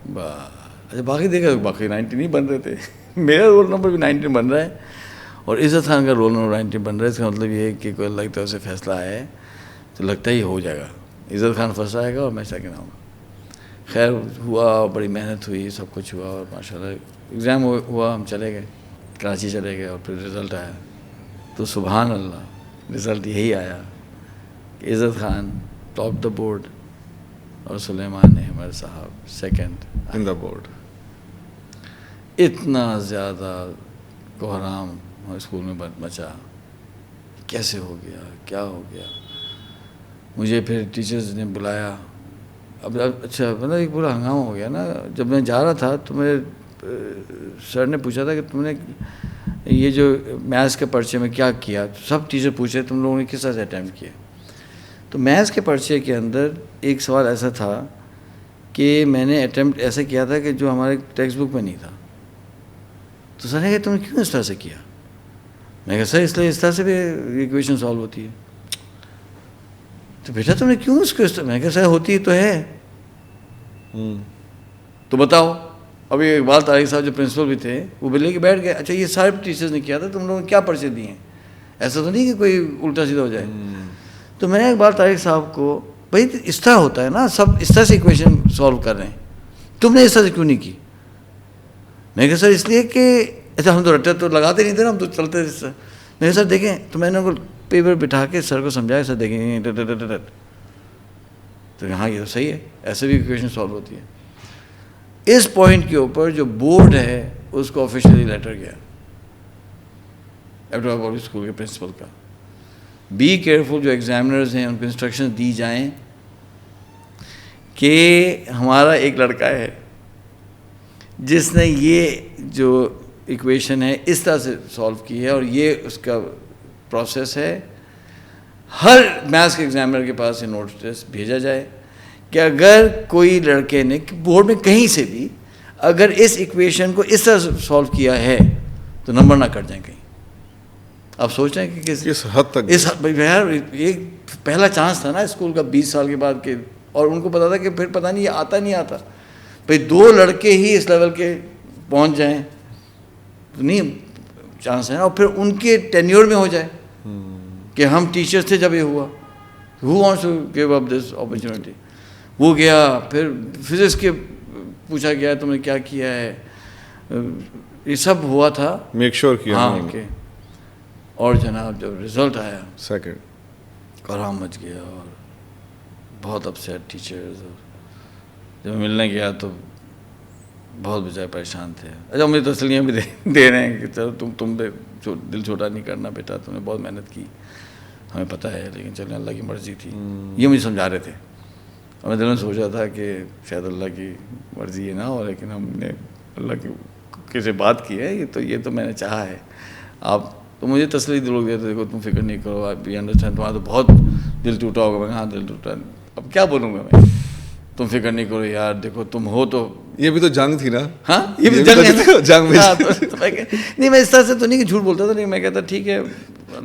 اچھا باقی دیکھا باقی 19 نہیں بن رہے تھے, میرا رول نمبر بھی 19 بن رہا ہے اور عزت خان کا رول نمبر 19 بن رہا ہے. اس کا مطلب یہ ہے کہ کوئی اللہ کی طرف سے فیصلہ آیا ہے تو لگتا ہی ہو جائے گا. عزت خان فرسٹ آئے گا اور میں سیکنڈ آؤں گا. خیر ہوا, بڑی محنت ہوئی, سب کچھ ہوا, اور ماشاء اللہ ایگزام ہوا. ہم چلے گئے, کراچی چلے گئے, اور پھر رزلٹ آیا. تو سبحان اللہ رزلٹ یہی آیا کہ عزت خان ٹاپ دا بورڈ اور سلیمان احمد صاحب سیکنڈ ان دا بورڈ. اتنا زیادہ کوہرام اسکول میں مچا, کیسے ہو گیا, کیا ہو گیا. مجھے پھر ٹیچرز نے بلایا. اب اچھا مطلب ایک پورا ہنگامہ ہو گیا نا. جب میں جا رہا تھا تو میرے سر نے پوچھا تھا کہ تم نے یہ جو میتھس کے پرچے میں کیا کیا. سب ٹیچر پوچھے تم لوگوں نے کس طرح سے اٹیمپٹ کیا. تو میتھس کے پرچے کے اندر ایک سوال ایسا تھا کہ میں نے اٹیمپٹ ایسا کیا تھا کہ جو ہمارے ٹیکسٹ بک میں نہیں تھا. تو سر نے کہا تم نے کیوں اس طرح سے کیا. میں کہا سر اس لیے اس طرح سے بھی ایکویشن سالو ہوتی ہے. تو بیٹا تم نے کیوں اس کو اس طرح, میں کہا سر ہوتی تو ہے. تو بتاؤ. ابھی اقبال طارق صاحب جو پرنسپل بھی تھے وہ بھی لے کے بیٹھ گئے. اچھا یہ سارے ٹیچرز نے کیا تھا, تم لوگوں نے کیا پرچے دیے ہیں, ایسا تو نہیں کہ کوئی الٹا سیدھا ہو جائے. تو میں نے اقبال طارق صاحب کو, بھائی اس طرح ہوتا ہے نا, سب اس طرح سے ایکویشن سالو کر رہے ہیں, تم نے اس طرح سے کیوں نہیں کی. میں کہا سر اس لیے کہ اچھا ہم تو رٹے تو لگاتے نہیں تھے نا, ہم تو چلتے تھے. میں سر دیکھیں, تو میں نے ان کو پیپر بٹھا کے سر کو سمجھایا, سر دیکھیں تو ہاں یہ تو صحیح ہے, ایسے بھی ایکویشن سالو ہوتی ہے. اس پوائنٹ کے اوپر جو بورڈ ہے اس کو آفیشیلی لیٹر گیا ایبٹ پبلک اسکول کے پرنسپل کا بی کیئرفل. جو ایگزامنرز ہیں ان کو انسٹرکشن دی جائیں کہ ہمارا ایک لڑکا ہے جس نے یہ جو ایکویشن ہے اس طرح سے سالو کی ہے اور یہ اس کا پروسیس ہے. ہر میتھس کے ایگزامنر کے پاس یہ نوٹ ٹیسٹ بھیجا جائے کہ اگر کوئی لڑکے نے بورڈ میں کہیں سے بھی اگر اس ایکویشن کو اس طرح سے سالو کیا ہے تو نمبر نہ کٹ جائیں کہیں. آپ سوچ رہے ہیں کہ کس حد تک یار یہ پہلا چانس تھا نا اسکول کا 20 سال کے بعد کے, اور ان کو پتا تھا کہ پھر پتہ نہیں یہ آتا نہیں آتا. بھائی 2 لڑکے ہی اس لیول کے پہنچ جائیں تو نہیں چانس ہے نا, اور پھر ان کے ٹینیور میں ہو جائے کہ ہم ٹیچرس تھے جب یہ ہوا. Who wants to give up this opportunity. وہ گیا, پھر فزکس کے پوچھا گیا تم نے کیا کیا ہے, یہ سب ہوا تھا میک شور کیا. ہاں کہ اور جناب جب رزلٹ آیا سیکنڈ کوہرام مچ گیا اور بہت اپسیٹ ٹیچرز. جب ملنے گیا تو بہت بیچارے پریشان تھے. اچھا مجھے تسلیاں بھی دے رہے ہیں کہ چلو تم پہ دل چھوٹا نہیں کرنا بیٹا, تم نے بہت محنت کی, ہمیں پتہ ہے, لیکن چلیں اللہ کی مرضی تھی. یہ مجھے سمجھا رہے تھے اور میں دل میں سوچا تھا کہ شاید اللہ کی مرضی یہ نہ ہو, لیکن ہم نے اللہ کی کسی بات کی ہے, یہ تو میں نے چاہا ہے. آپ تو مجھے تسلی دلوگ دیتے, دیکھو تم فکر نہیں کرو, آپ یہ انڈرسٹینڈ, تمہارا تو بہت دل ٹوٹا ہوگا. میں ہاں دل ٹوٹا, اب کیا بولوں گا میں, تم فکر نہیں کرو یار, دیکھو تم ہو تو. یہ بھی تو جنگ تھی نا. ہاں یہ بھی جنگ میں نہیں, میں اس طرح سے تو نہیں کہ جھوٹ بولتا تھا, نہیں میں کہتا ٹھیک ہے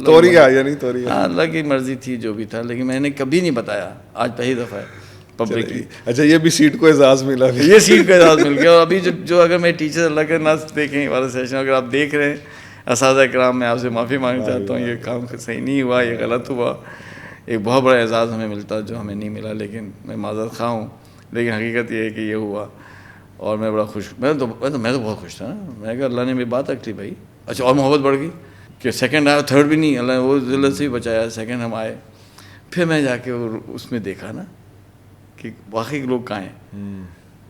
توریہ یعنی توریہ, ہاں اللہ کی مرضی تھی جو بھی تھا, لیکن میں نے کبھی نہیں بتایا, آج پہلی دفعہ ہے پبلکلی. اچھا یہ بھی سیٹ کو اعزاز ملا, یہ سیٹ کو اعزاز مل گیا. اور ابھی جو اگر میں ٹیچر اللہ کے ناس دیکھیں والا سیشن اگر آپ دیکھ رہے ہیں, اساتذہ کرام میں آپ سے معافی مانگنا چاہتا ہوں, یہ کام صحیح نہیں ہوا, یہ غلط ہوا. ایک بہت بڑا اعزاز ہمیں ملتا جو ہمیں نہیں ملا, لیکن میں معذرت خواہ ہوں, لیکن حقیقت یہ ہے کہ یہ ہوا اور میں بڑا خوش, میں تو بہت خوش تھا نا. میں کہا اللہ نے میری بات رکھ لی بھائی. اچھا اور محبت بڑھ گئی کہ سیکنڈ آیا, تھرڈ بھی نہیں, اللہ نے وہ ذلت سے بھی بچایا, سیکنڈ ہم آئے. پھر میں جا کے اس میں دیکھا نا کہ واقعی لوگ کہاں ہیں,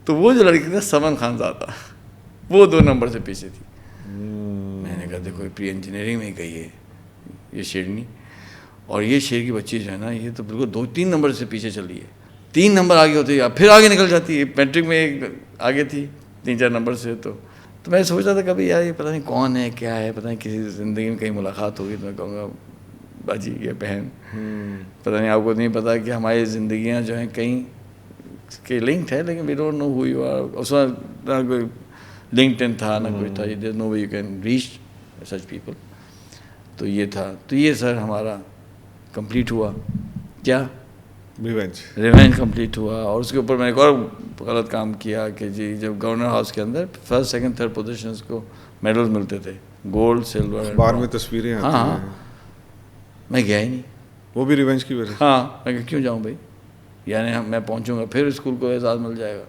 تو وہ جو لڑکی تھا سمن خان زادہ, وہ 2 نمبر سے پیچھے تھی. میں نے کہا دیکھو پری انجینئرنگ میں گئی ہے یہ شیرنی, اور یہ شیر کی بچی جو ہے نا یہ تو بالکل 2-3 نمبر سے پیچھے چل رہی ہے. 3 نمبر آگے ہوتے ہیں پھر آگے نکل جاتی ہے. میٹرک میں ایک آگے تھی 3-4 نمبر سے. تو میں سوچ رہا تھا کبھی یار یہ پتہ نہیں کون ہے کیا ہے, پتہ نہیں کسی زندگی میں کہیں ملاقات ہوگی تو میں کہوں گا باجی یہ بہن, پتہ نہیں آپ کو نہیں پتا کہ ہماری زندگیاں جو ہیں کہیں کے لنکڈ ہے, لیکن we don't know who you are. اس وقت نہ کوئی لنکڈ ان تھا نہ کوئی تھا, there no way you can reach such people. تو یہ تھا. تو یہ سر ہمارا کمپلیٹ ہوا. کیا ریونج کمپلیٹ ہوا. اور اس کے اوپر میں ایک اور غلط کام کیا کہ جی جب گورنر ہاؤس کے اندر 1st, 2nd, 3rd پوزیشنز کو میڈلز ملتے تھے, گولڈ, سلور. بعد میں تصویریں آتی ہیں. میں گیا ہی نہیں. وہ بھی ریونج کی وجہ. ہاں میں کیوں جاؤں بھائی, یعنی میں پہنچوں گا پھر اسکول کو اعزاز مل جائے گا.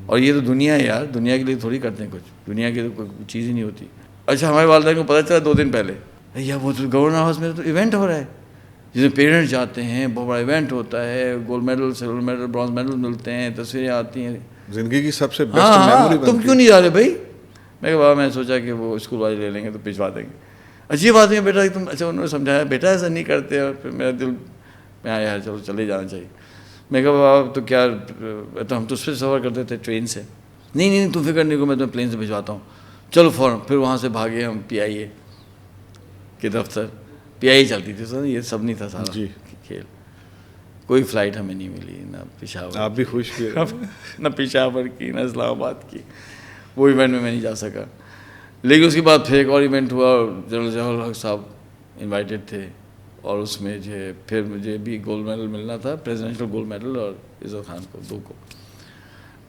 اور یہ تو دنیا ہے یار, دنیا کے لیے تھوڑی کرتے ہیں کچھ, دنیا کی تو کوئی چیز ہی نہیں ہوتی. اچھا ہمارے والدین کو پتہ چلا 2 دن پہلے, یا وہ تو گورنر ہاؤس میں تو ایونٹ ہو رہا ہے جس میں پیرنٹس جاتے ہیں, بہت بڑا ایونٹ ہوتا ہے, gold medal, silver medal, bronze medal ملتے ہیں, تصویریں آتی ہیں, زندگی کی سب سے بیسٹ میموری. تم کیوں نہیں جا رہے بھائی؟ میں کہا بابا میں سوچا کہ وہ اسکول والے لے لیں گے تو بھجوا دیں گے. اچھی بات ہے بیٹا تم, اچھا انہوں نے سمجھایا بیٹا ایسا نہیں کرتے. اور پھر میرا دل میں آیا یار چلو چلے جانا چاہیے. میں کہا بابا تو کیا, تو ہم تو اس پہ سفر کرتے تھے ٹرین سے. نہیں تم فکر نہیں کرو, میں تمہیں پلین سے بھجواتا ہوں, چلو فوراً. پھر وہاں سے بھاگے ہم PIA کے دفتر. PIA چلتی تھی سر, یہ سب نہیں تھا سارا جی کھیل. کوئی فلائٹ ہمیں نہیں ملی, نہ پشاور, آپ بھی خوش ہوئے, نہ پشاور کی, نہ اسلام آباد کی. وہ ایونٹ میں نہیں جا سکا. لیکن اس کے بعد پھر ایک اور ایونٹ ہوا, جنرل ضیاء الحق صاحب انوائٹیڈ تھے, اور اس میں جو ہے پھر مجھے بھی گولڈ میڈل ملنا تھا, پریزیڈنشل گولڈ میڈل, اور عزت خان کو 2 کو.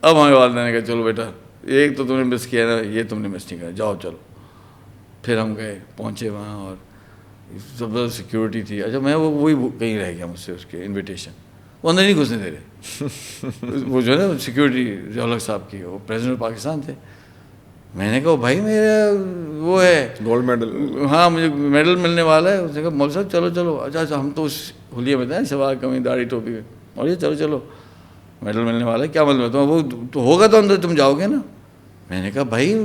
اب ہمارے والدین نے کہا چلو بیٹا ایک تو تم نے مس کیا نا, یہ تم نے مس نہیں کیا, جاؤ چلو. پھر ہم گئے, پہنچے وہاں, اور زبردست سیکورٹی تھی. اچھا میں وہی کہیں رہ گیا مجھ سے اس کے انویٹیشن, وہ اندر نہیں گھسنے دے رہے. وہ جو ہے نا سیکورٹی ضیاء الحق صاحب کی, وہ پریزیڈنٹ پاکستان تھے. میں نے کہا بھائی میرا وہ ہے گولڈ میڈل, ہاں مجھے میڈل ملنے والا ہے. اس نے کہا مول صاحب چلو. اچھا ہم تو اس حلیے میں تھے, شلوار قمیض داڑھی ٹوپی میں, اور یہ چلو میڈل ملنے والا ہے. کیا مطلب ہے, وہ تو ہوگا تو اندر تم جاؤ گے نا. میں نے کہا بھائی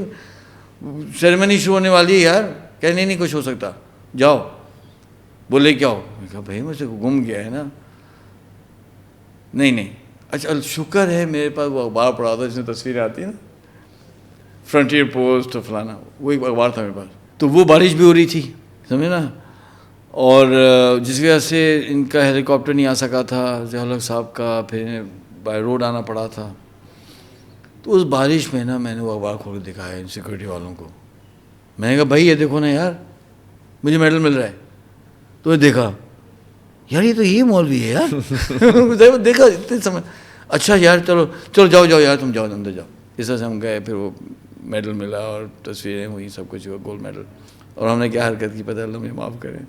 سیریمنی شروع ہونے والی ہے یار. کہ نہیں کچھ ہو سکتا, جاؤ. بولے کیا ہو؟ میں کہا بھائی مجھ سے گم گیا ہے نا. نہیں اچھا شکر ہے میرے پاس وہ اخبار پڑھا تھا جس میں تصویریں آتی ہیں نا, فرنٹیئر پوسٹ فلانا, وہ ایک اخبار تھا میرے پاس. تو وہ بارش بھی ہو رہی تھی سمجھے نا, اور جس وجہ سے ان کا ہیلی کاپٹر نہیں آ سکا تھا ضیاء الحق صاحب کا, پھر بائی روڈ آنا پڑا تھا. تو اس بارش میں نا میں نے وہ اخبار کھول کے دکھایا ان سیکورٹی والوں کو. میں نے کہا بھائی یہ دیکھو نا یار مجھے میڈل مل رہا ہے. تو نے دیکھا یار یہ تو یہ مولوی ہے یار. دیکھا اتنے سمجھ, اچھا یار چلو جاؤ یار تم جاؤ اندر جاؤ. اس طرح سے ہم گئے, پھر وہ میڈل ملا اور تصویریں ہوئی, سب کچھ ہوا, گولڈ میڈل. اور ہم نے کیا حرکت کی پتہ اللہ مجھے معاف کریں,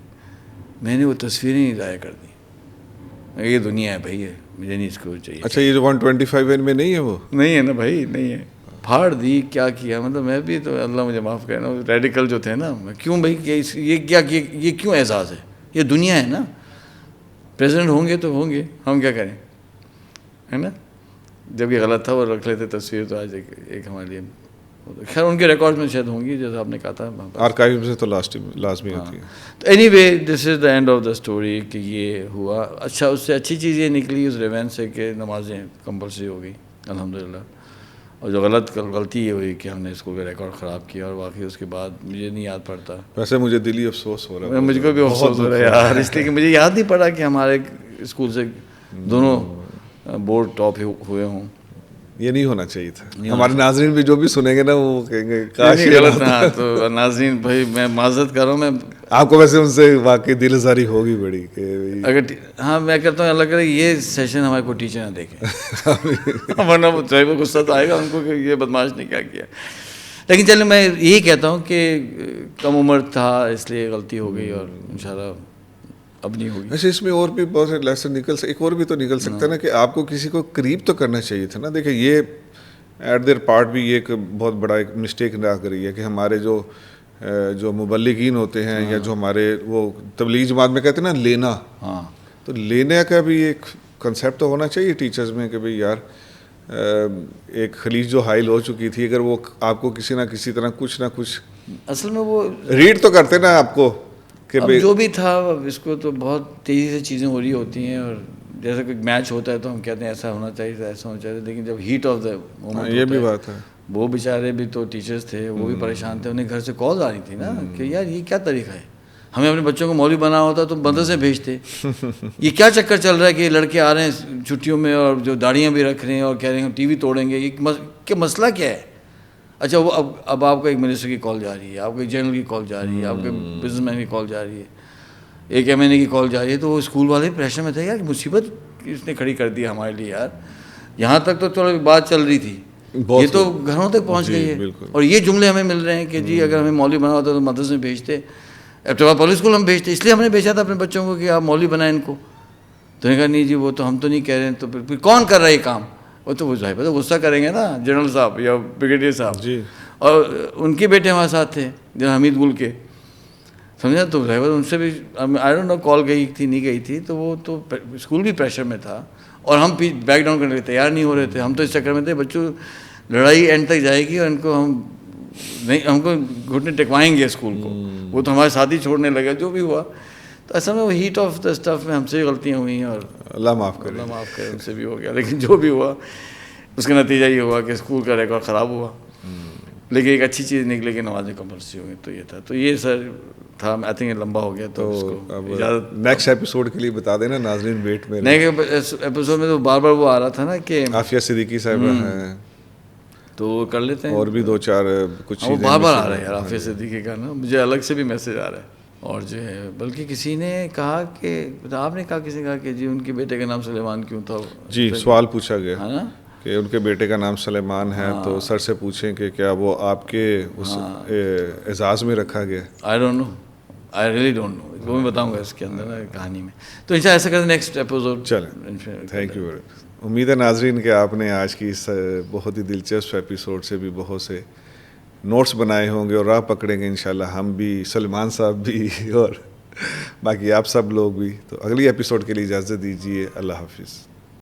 میں نے وہ تصویریں ہی ضائع کر دی. یہ دنیا ہے بھائی, مجھے نہیں اس کو چاہیے. اچھا یہ 125 میں نہیں ہے وہ؟ نہیں ہے نا بھائی, نہیں ہے. پھاڑ دی, کیا کیا, مطلب میں بھی تو اللہ مجھے معاف کرے نا, ریڈیکل جو تھے نا, کیوں بھائی یہ کیوں اعزاز ہے, یہ دنیا ہے نا. پریزیڈنٹ ہوں گے تو ہوں گے, ہم کیا کریں, ہے نا. جب یہ غلط تھا وہ رکھ لیتے تصویر, تو آج ایک ہمارے لیے خیر ان کے ریکارڈ میں شاید ہوں گی جیسا آپ نے کہا تھا, آرکائیو سے تو لازمی ہوتی ہے. تو any way this is the and of the story کہ یہ ہوا. اچھا اس سے اچھی چیز یہ نکلی اس ریونٹ سے کہ نمازیں کمپلسری ہو گئی الحمدللہ. اور جو غلطی یہ ہوئی کہ ہم نے اسکول کا ریکارڈ خراب کیا, اور واقعی اس کے بعد مجھے نہیں یاد پڑتا. ویسے مجھے دلی افسوس ہو رہا ہے, مجھ کو بھی افسوس ہو رہا ہے یار, اس لیے کہ مجھے یاد نہیں پڑا کہ ہمارے اسکول سے دونوں بورڈ ٹاپ ہوئے ہوں. یہ نہیں ہونا چاہیے تھا. ہمارے ناظرین بھی جو بھی سنیں گے نا وہ کہیں گے کاش غلط نہ. تو ناظرین بھائی میں معذرت کر رہا ہوں. میں آپ کو ویسے ان سے واقعی دل آزاری ہوگی بڑی کہ اگر ہاں میں کرتا ہوں اللہ کرے یہ سیشن ہمارے کو ٹیچر نہ دیکھیں, ورنہ وہ چاہے وہ غصہ تو آئے گا ان کو کہ یہ بدماش نے کیا کیا. لیکن چلو میں یہی کہتا ہوں کہ کم عمر تھا اس لیے غلطی ہو گئی, اور انشاءاللہ اب نہیں ہوگی. اچھا اس میں اور بھی بہت سے لیسن ایک اور بھی تو نکل سکتا ہے نا کہ آپ کو کسی کو قریب تو کرنا چاہیے تھا نا. دیکھیں یہ ایٹ دیئر پارٹ بھی یہ ایک بہت بڑا ایک مسٹیک نہ کری ہے کہ ہمارے جو مبلغین ہوتے ہیں یا جو ہمارے وہ تبلیغ جماعت میں کہتے ہیں نا لینا, تو لینے کا بھی ایک کنسیپٹ تو ہونا چاہیے ٹیچرز میں کہ بھئی یار ایک خلیج جو حائل ہو چکی تھی, اگر وہ آپ کو کسی نہ کسی طرح کچھ نہ کچھ اصل میں وہ ریڈ تو کرتے نا آپ کو کہ اب جو بھی تھا. اس کو تو بہت تیزی سے چیزیں ہو رہی ہوتی ہیں, اور جیسے کوئی میچ ہوتا ہے تو ہم کہتے ہیں ایسا ہونا چاہیے تھا, ایسا ہونا چاہیے, لیکن جب ہیٹ آف دا مومنٹ یہ بھی بات ہے. وہ بیچارے بھی تو ٹیچرز تھے, وہ بھی پریشان تھے, انہیں گھر سے کال آ رہی تھی نا کہ یار یہ کیا طریقہ ہے, ہمیں اپنے بچوں کو مولوی بنا ہوتا تو مدرسے بھیجتے. یہ کیا چکر چل رہا ہے کہ یہ لڑکے آ رہے ہیں چھٹیوں میں اور جو داڑیاں بھی رکھ رہے ہیں اور کہہ رہے ہیں ٹی وی توڑیں گے, یہ مسئلہ کیا ہے. اچھا وہ اب آپ کو ایک منسٹر کی کال جا رہی ہے, آپ کو ایک جنرل کی کال جا رہی ہے, آپ کے بزنس مین کی کال جا رہی ہے, ایک ایم این اے کی کال جا رہی ہے. تو وہ اسکول والے پریشر میں تھے یار مصیبت اس نے کھڑی کر دی ہمارے لیے یار. یہاں تک تو چلو بات چل رہی تھی, یہ تو گھروں تک پہنچ گئی ہے. اور یہ جملے ہمیں مل رہے ہیں کہ جی اگر ہمیں مولوی بنا ہوتا تو مدرسے میں بھیجتے, ایبٹباد پبلک اسکول ہم بھیجتے, اس لیے ہم نے بھیجا تھا اپنے بچوں کو کہ آپ مولوی بنائیں ان کو. تو نے کہا نہیں جی وہ تو ہم تو نہیں کہہ رہے ہیں. تو پھر کون کر رہا ہے یہ کام؟ وہ تو وہ ظاہر غصہ کریں گے نا جنرل صاحب یا بریگیڈیئر صاحب جی. اور ان کے بیٹے ہمارے ساتھ تھے جنرل حمید گل کے, سمجھا. تو ظاہر ان سے بھی آئی ڈونٹ نو کال گئی تھی نہیں گئی تھی, تو وہ تو اسکول بھی پریشر میں تھا, اور ہم بیک ڈاؤن کرنے کے تیار نہیں ہو رہے تھے. ہم تو اس چکر میں تھے بچوں لڑائی اینڈ تک جائے گی اور ان کو ہم کو گھٹنے ٹکوائیں گے اسکول کو. وہ تو ہمارے ساتھ ہی چھوڑنے لگے جو بھی ہوا. تو اصل میں وہ ہیٹ آف دا اسٹف میں ہم سے غلطیاں ہوئی ہیں, اور اللہ معاف کرے, اللہ معاف کرے, ان سے بھی ہو گیا. لیکن جو بھی ہوا اس کا نتیجہ یہ ہوا کہ اسکول کا ریکارڈ خراب ہوا, لیکن ایک اچھی چیز نکلے کہ نمازیں کمپلسری ہو گئی. تو یہ تھا, تو یہ سر تھا. آئی تھنک یہ لمبا ہو گیا, تو اس کو اجازت نیکسٹ ایپیسوڈ کے لیے بتا دینا ناظرین ویٹ میں. نیکسٹ ایپیسوڈ میں تو بار بار وہ آ رہا تھا نا کہ عافیہ صدیقی صاحبہ ہیں, تو کر لیتے ہیں. اور بھی دو چار کچھ وہ بار بار آ رہا ہے یار عافیہ صدیقی کا نا, مجھے الگ سے بھی میسج آ رہا ہے. اور جو ہے بلکہ کسی نے کہا کہ آپ نے کہا, کسی نے کہا کہ جی ان کے بیٹے کا نام سلیمان کیوں تھا. جی سوال پوچھا گیا ہے نا کہ ان کے بیٹے کا نام سلیمان ہے, تو سر سے پوچھیں کہ کیا وہ آپ کے اس اعزاز میں رکھا گیا. I don't know, I really don't know, وہ میں بتاؤں گا اس کے اندر کہانی میں. تو انشاء اللہ ایسا کرتے نیکسٹ ایپیسوڈ. چلیں, تھینک یو. امید ہے ناظرین کہ آپ نے آج کی اس بہت ہی دلچسپ ایپیسوڈ سے بھی بہت سے نوٹس بنائے ہوں گے اور راہ پکڑیں گے انشاءاللہ, ہم بھی, سلمان صاحب بھی, اور باقی آپ سب لوگ بھی. تو اگلی ایپیسوڈ کے لیے اجازت دیجیے. اللہ حافظ.